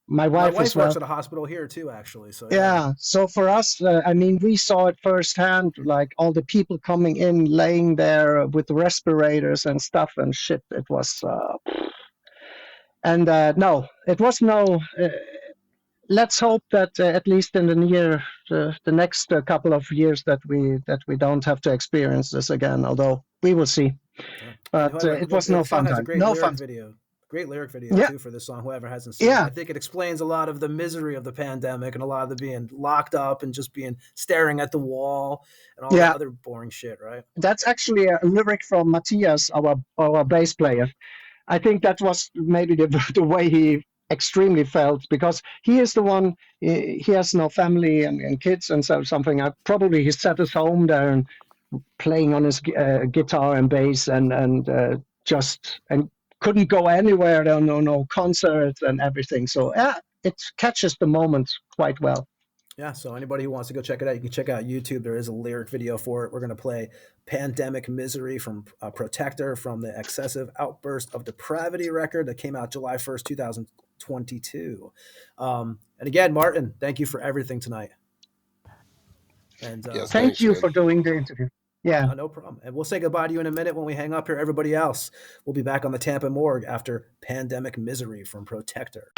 my wife as well. Works at a hospital here too, actually. So yeah. So for us, we saw it firsthand, like all the people coming in, laying there with respirators and stuff and shit. It was, no, it was no. Let's hope that at least in the next couple of years that we don't have to experience this again. Although we will see. But it was no fun time. No fun video. Great lyric video too for this song. Whoever hasn't seen it, I think it explains a lot of the misery of the pandemic and a lot of the being locked up and just staring at the wall and all that other boring shit. Right. That's actually a lyric from Matthias, our bass player. I think that was maybe the way he extremely felt, because he is the one, he has no family and kids and so something. Probably he sat at home there and playing on his guitar and bass and couldn't go anywhere. There are no concerts and everything. So it catches the moment quite well. Yeah, so anybody who wants to go check it out, you can check out YouTube. There is a lyric video for it. We're going to play Pandemic Misery from Protector from the Excessive Outburst of Depravity record that came out July 1st, 2022. And again, Martin, thank you for everything tonight. And thank you for doing the interview. Yeah. No problem. And we'll say goodbye to you in a minute when we hang up here. Everybody else, we'll be back on the Tampa Morgue after Pandemic Misery from Protector.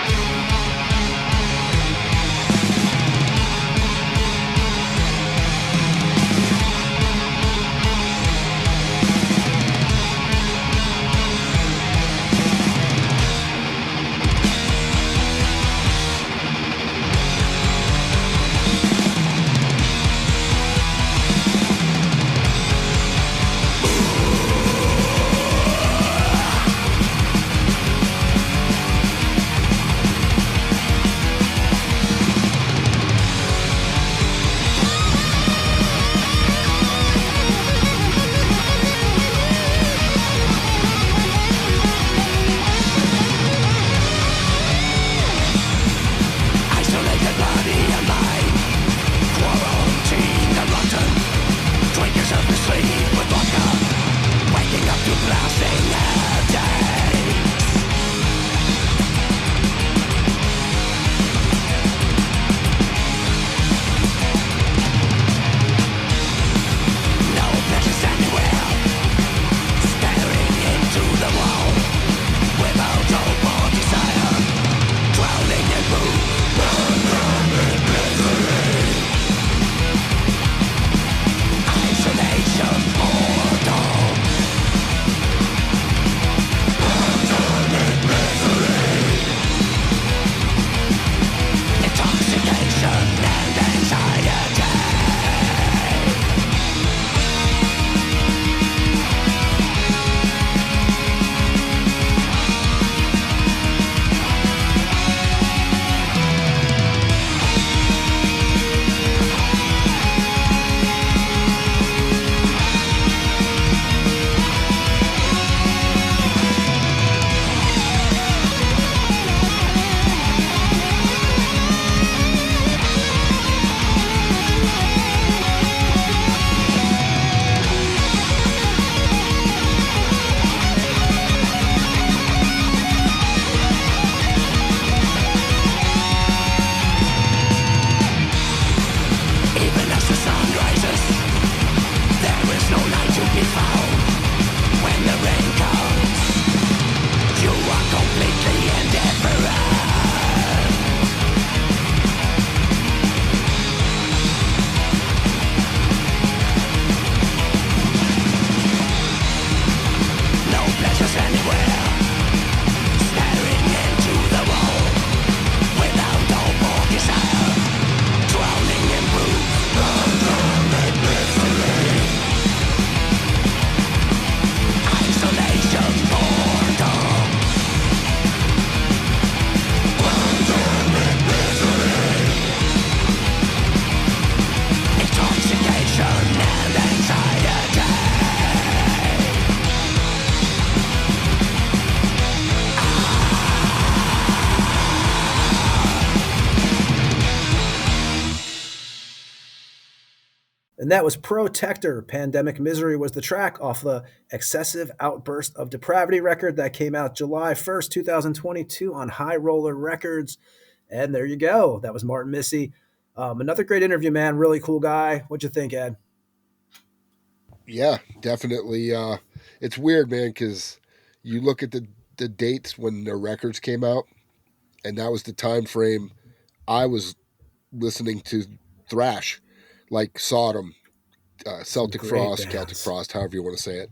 And that was Protector. Pandemic Misery was the track off the Excessive Outburst of Depravity record that came out July 1st, 2022 on High Roller Records. And there you go. That was Martin Missy. Another great interview, man. Really cool guy. What'd you think, Ed? Yeah, definitely. It's weird, man, because you look at the dates when their records came out, and that was the time frame I was listening to thrash, like Sodom, Celtic Great Frost, bands. Celtic Frost, however you want to say it,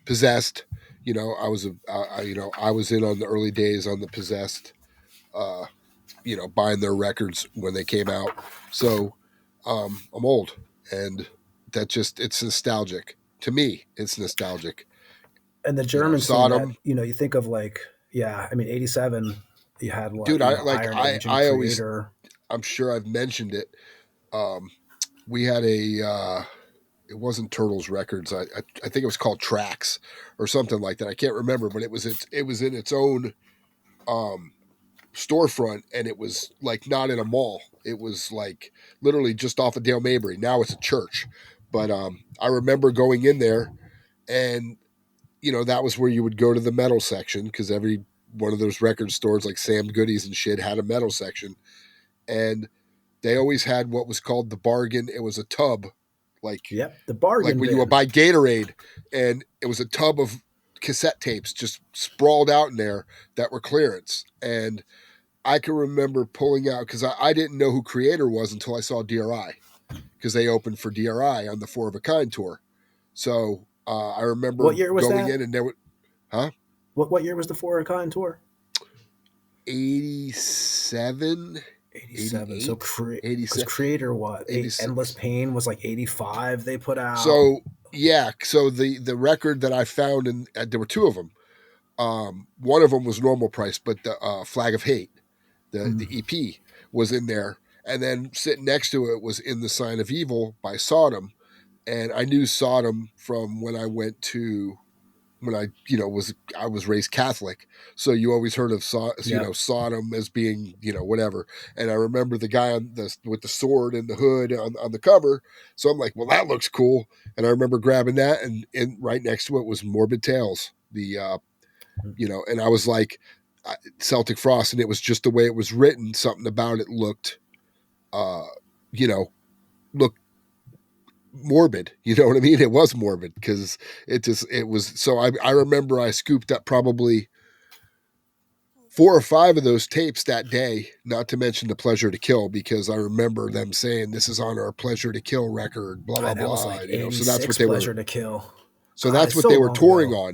Possessed. You know, I was in on the early days on the Possessed, buying their records when they came out. So I'm old, and it's nostalgic to me. It's nostalgic. And the German Sodom. you think of 87. You had what? Dude, Iron Agent, I always, Creator. I'm sure I've mentioned it. We had it wasn't Turtles Records. I think it was called Tracks or something like that. I can't remember, but it was in its own storefront, and it was like not in a mall. It was like literally just off of Dale Mabry. Now it's a church, but I remember going in there, and that was where you would go to the metal section, because every one of those record stores like Sam Goodies and shit had a metal section, and they always had what was called the bargain. It was a tub, like Yep, the bargain when you would bin. buy Gatorade, and it was a tub of cassette tapes just sprawled out in there that were clearance. And I can remember pulling out, because I didn't know who Creator was until I saw DRI, because they opened for DRI on the Four of a Kind tour. So I remember What year was going that? in, and there were, What year was the Four of a Kind tour? 87, 87. So 87. Creator, what? 86. Endless Pain was like 85 they put out. So yeah, so the record that I found, and there were two of them. One of them was normal price, but the Flag of Hate, the EP, was in there. And then sitting next to it was In the Sign of Evil by Sodom. And I knew Sodom from when I was raised Catholic. So you always heard of Sodom as being, whatever. And I remember the guy with the sword and the hood on the cover. So I'm like, well, that looks cool. And I remember grabbing that, and right next to it was Morbid Tales, and I was like, Celtic Frost, and it was just the way it was written. Something about it looked morbid. You know what I mean? It was morbid because it was. So I remember I scooped up probably 4 or 5 of those tapes that day, not to mention the Pleasure to Kill, because I remember them saying, this is on our Pleasure to Kill record, blah, blah, that was blah. like So that's what they Pleasure were. to Kill. So that's what so they were long ago.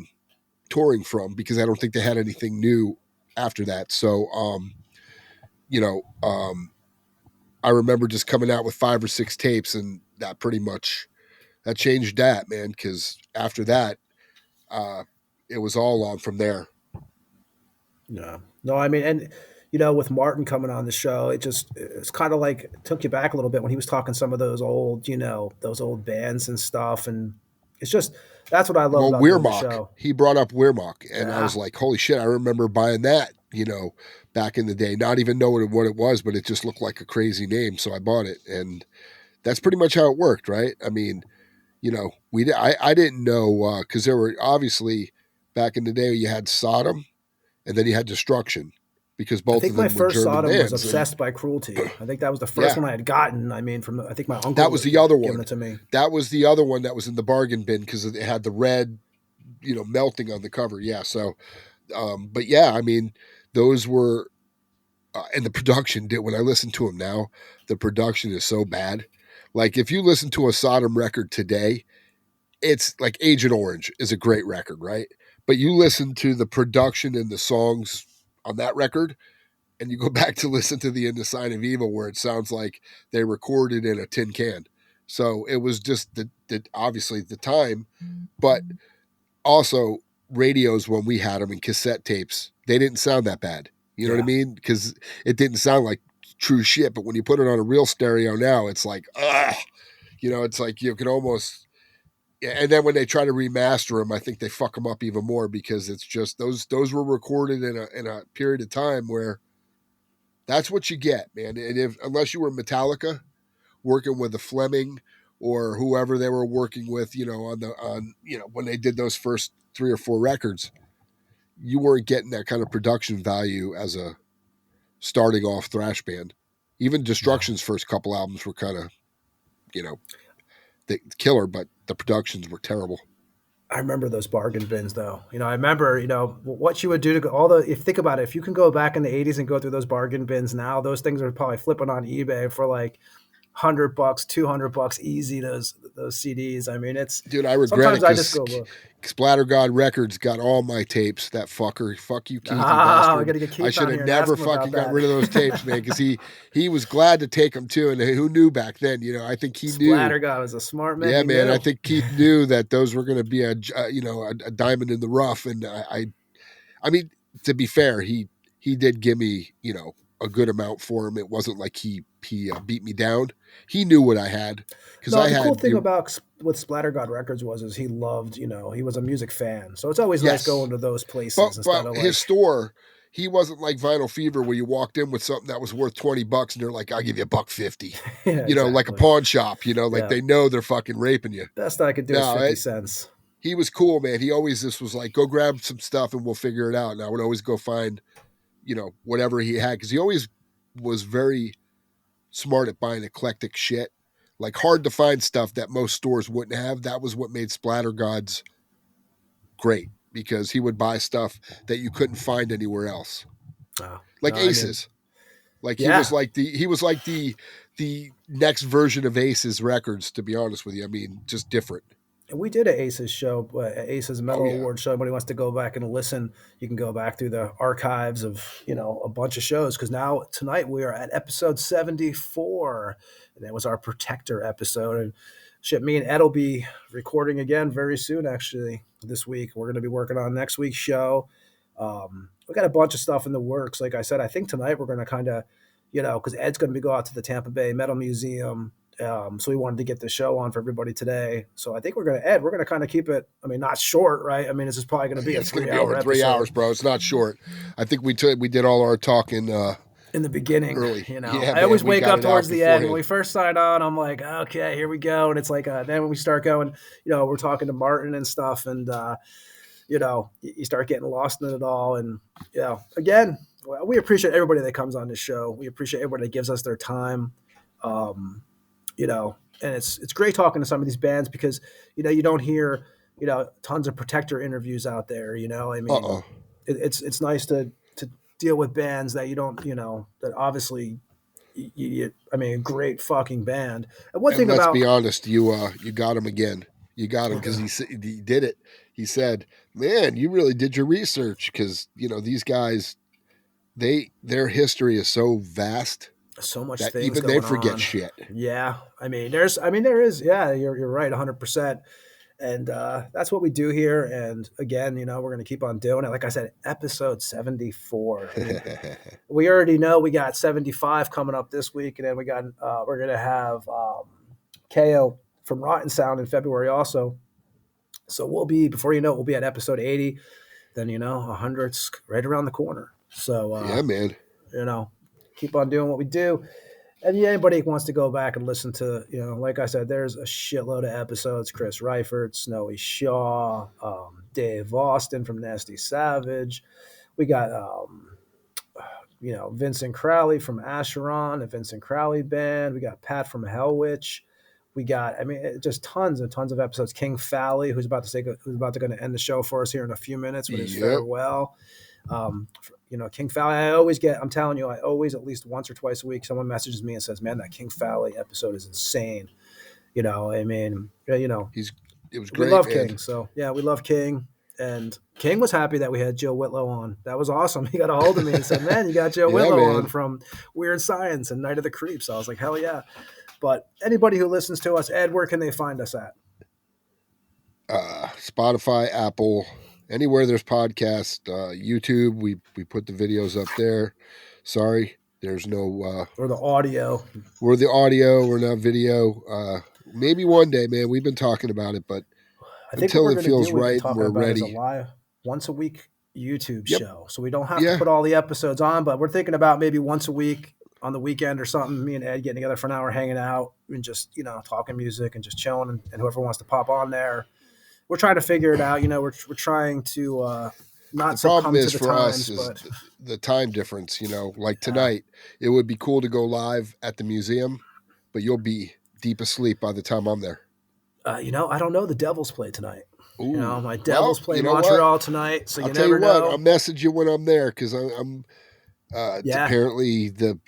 touring from, because I don't think they had anything new after that. So, I remember just coming out with 5 or 6 tapes, and that pretty much, that changed that, man. Cause after that, it was all on from there. Yeah. No, I mean, and with Martin coming on the show, it's kind of like took you back a little bit when he was talking some of those old, those old bands and stuff. And it's just, that's what I love about doing the show. He brought up Wehrmacht, and Yeah. I was like, holy shit, I remember buying that, back in the day, not even knowing what it was, but it just looked like a crazy name. So I bought it, and that's pretty much how it worked, right? I mean, I didn't know, because there were obviously, back in the day, you had Sodom, and then you had Destruction, because both of them were German bands. I think my first Sodom was Obsessed by Cruelty. I think that was the first one I had gotten. I mean, I think my uncle. That was the other one. Giving it to me. That was the other one that was in the bargain bin, because it had the red, melting on the cover. Yeah. So, but yeah, I mean, those were, and the production did. When I listen to them now, the production is so bad. Like if you listen to a Sodom record today, it's like Agent Orange is a great record, right? But you listen to the production and the songs on that record, and you go back to listen to the In the Sign of Evil, where it sounds like they recorded in a tin can. So it was just obviously the time, but also radios, when we had them in cassette tapes, they didn't sound that bad. You know what I mean? Because it didn't sound like true shit. But when you put it on a real stereo now, it's like, it's like you can almost. And then when they try to remaster them, I think they fuck them up even more, because it's just those were recorded in a period of time where that's what you get, man. And unless you were Metallica working with the Fleming or whoever they were working with, when they did those first 3 or 4 records, you weren't getting that kind of production value as a starting off thrash band. Even Destruction's first couple albums were kind of, the killer, but the productions were terrible. I remember those bargain bins, though. I remember, what you would do to go if think about it, if you can go back in the 80s and go through those bargain bins now, those things are probably flipping on eBay for like $100, $200 easy. Those CDs. I mean, dude, I regret it. Sometimes I just go look. Splatter God Records got all my tapes. That fucker. Fuck you, Keith. You I gotta get Keith. I should have never fucking got rid of those tapes, man, because he was glad to take them too. And who knew back then? I think he knew. Splatter God was a smart man. Yeah, man. I think Keith knew that those were going to be a diamond in the rough. And I mean, to be fair, he did give me a good amount for him. It wasn't like he beat me down. He knew what I had, because the cool thing about what Splatter God Records is he loved, he was a music fan. So it's always nice going to those places. But his store, he wasn't like Vinyl Fever, where you walked in with something that was worth $20 and they're like, I'll give you $1.50. Yeah, exactly. Like a pawn shop, they know they're fucking raping you. Best I could do is 50 cents. He was cool, man. He always just was like, go grab some stuff and we'll figure it out. And I would always go find, whatever he had, because he always was very smart at buying eclectic shit. like hard to find stuff that most stores wouldn't have. That was what made Splatter Gods great, because he would buy stuff that you couldn't find anywhere else. Like No, Aces. Like Yeah. he was like the next version of Aces Records, to be honest with you. I mean, just different. We did an Aces show, Aces Metal Oh, yeah. Award show. Anybody wants to go back and listen, you can go back through the archives of, a bunch of shows. Because now tonight we are at episode 74. And that was our Protector episode. And shit, me and Ed will be recording again very soon, actually, this week. We're going to be working on next week's show. We got a bunch of stuff in the works. Like I said, I think tonight we're going to kind of, because Ed's going to go out to the Tampa Bay Metal Museum. So we wanted to get the show on for everybody today. So I think we're going to kind of keep it, not short, right? This is probably going to be It's a going to 3 be hour over episode. 3 hours, bro. It's not short. I think we did all our talking in the beginning, early. I man, always we wake got up it towards out the end. When beforehand. we first sign on, I'm like, okay, here we go. And it's like, then when we start going, we're talking to Martin and stuff, and you start getting lost in it all. And again, we appreciate everybody that comes on this show. We appreciate everybody that gives us their time. And it's great talking to some of these bands, because you don't hear tons of Protector interviews out there. It's nice to deal with bands that you don't that obviously a great fucking band. And one thing let's about be honest, you got him again. You got him because he did it. He said, "Man, you really did your research," because these guys, their history is so vast. So much that things even going they forget on. shit. Yeah, there is. Yeah, you're right, 100%. And that's what we do here. And again, we're going to keep on doing it. Like I said, episode 74. We already know we got 75 coming up this week, and then we're going to have KO from Rotten Sound in February also. So before you know it, we'll be at episode 80. Then 100's right around the corner. So yeah, man. Keep on doing what we do. And anybody who wants to go back and listen to, like I said, there's a shitload of episodes. Chris Reifert, Snowy Shaw, Dave Austin from Nasty Savage. We got, Vincent Crowley from Asheron, the Vincent Crowley Band. We got Pat from Hellwitch. We got, just tons and tons of episodes. King Fally, who's about to end the show for us here in a few minutes with his farewell. King Fally, I'm telling you, I always, at least once or twice a week, someone messages me and says, man, that King Fally episode is insane. It was great. We love man. King. So yeah, we love King. And King was happy that we had Joe Whitlow on. That was awesome. He got a hold of me and said, man, you got Joe Whitlow on from Weird Science and Night of the Creeps. So I was like, hell yeah. But anybody who listens to us, Ed, where can they find us at? Spotify, Apple, anywhere there's podcasts, YouTube, we put the videos up there. Sorry, there's no or the audio. We're the audio, we're not video. Maybe one day, man. We've been talking about it, but I think until it feels right, we're ready. A live once a week YouTube show, so we don't have to put all the episodes on, but we're thinking about maybe once a week on the weekend or something. Me and Ed getting together for an hour, hanging out, and just talking music and just chilling, and whoever wants to pop on there. We're trying to figure it out. We're trying to not succumb to the times, but the time difference. Like tonight, it would be cool to go live at the museum, but you'll be deep asleep by the time I'm there. I don't know. The Devils play tonight. Ooh. My Devils play Montreal tonight, so you never know. I'll message you when I'm there, because I'm apparently the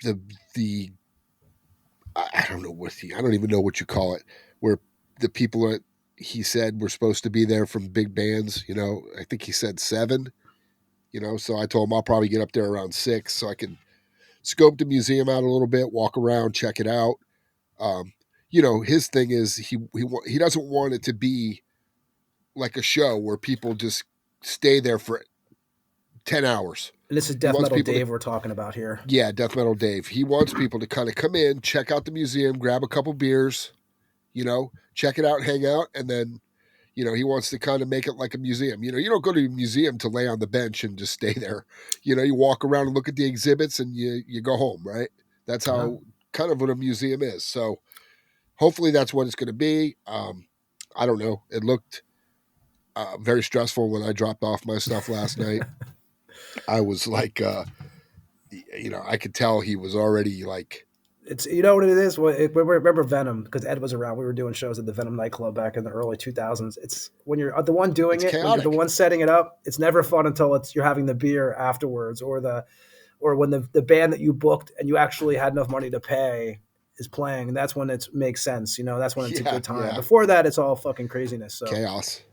I don't know I don't even know what you call it, where the people are. He said we're supposed to be there from big bands. I think he said 7. So I told him I'll probably get up there around 6, so I can scope the museum out a little bit, walk around, check it out. His thing is he doesn't want it to be like a show where people just stay there for 10 hours. And this is Death Metal Dave we're talking about here. Yeah, Death Metal Dave. He wants people to kind of come in, check out the museum, grab a couple beers, check it out, hang out, and then, he wants to kind of make it like a museum. You don't go to a museum to lay on the bench and just stay there. You walk around and look at the exhibits and you go home, right? That's how kind of what a museum is. So hopefully that's what it's going to be. I don't know. It looked very stressful when I dropped off my stuff last night. I was like, I could tell he was already like It's, you know what it is? Remember Venom, because Ed was around. We were doing shows at the Venom nightclub back in the early 2000s. It's when you're the one doing It's it, when you're the chaotic. one setting it up. It's never fun until you're having the beer afterwards, or when the band that you booked and you actually had enough money to pay is playing, and that's when it makes sense. You know, that's when it's a Yeah, good time. yeah. Before that, it's all fucking craziness. So Chaos.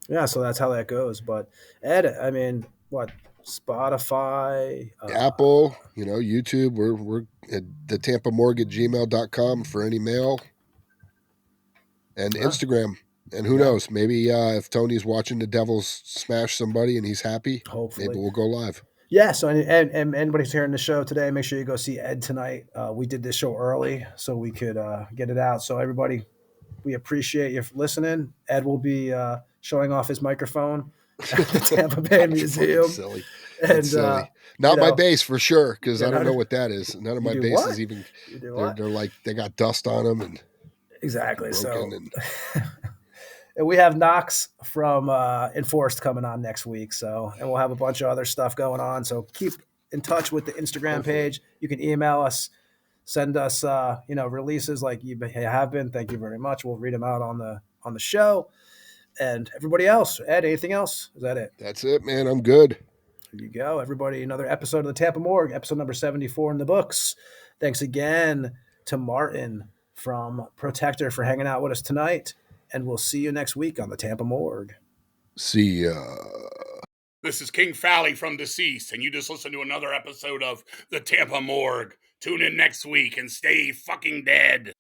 yeah, so that's how that goes. But Ed, I mean, what, Spotify, Apple, YouTube. We're at thetampamorgue@gmail.com for any mail, and Instagram. And who knows? Maybe if Tony's watching the Devils smash somebody and he's happy, hopefully maybe we'll go live. Yeah, so and anybody's hearing the show today, make sure you go see Ed tonight. We did this show early so we could get it out. So everybody, we appreciate you listening. Ed will be showing off his microphone at the Tampa Bay Museum. Silly. And silly. Not my bass for sure, because I don't know what that is. None of my basses even. They're like they got dust on them and exactly. So and and we have Knox from Enforced coming on next week. So, and we'll have a bunch of other stuff going on. So keep in touch with the Instagram page. You can email us, send us, releases like you have been. Thank you very much. We'll read them out on the show. And everybody else, Ed, anything else? Is that it? That's it, man. I'm good. There you go. Everybody, another episode of the Tampa Morgue, episode number 74 in the books. Thanks again to Martin from Protector for hanging out with us tonight. And we'll see you next week on the Tampa Morgue. See ya. This is King Fally from Deceased, and you just listened to another episode of the Tampa Morgue. Tune in next week and stay fucking dead.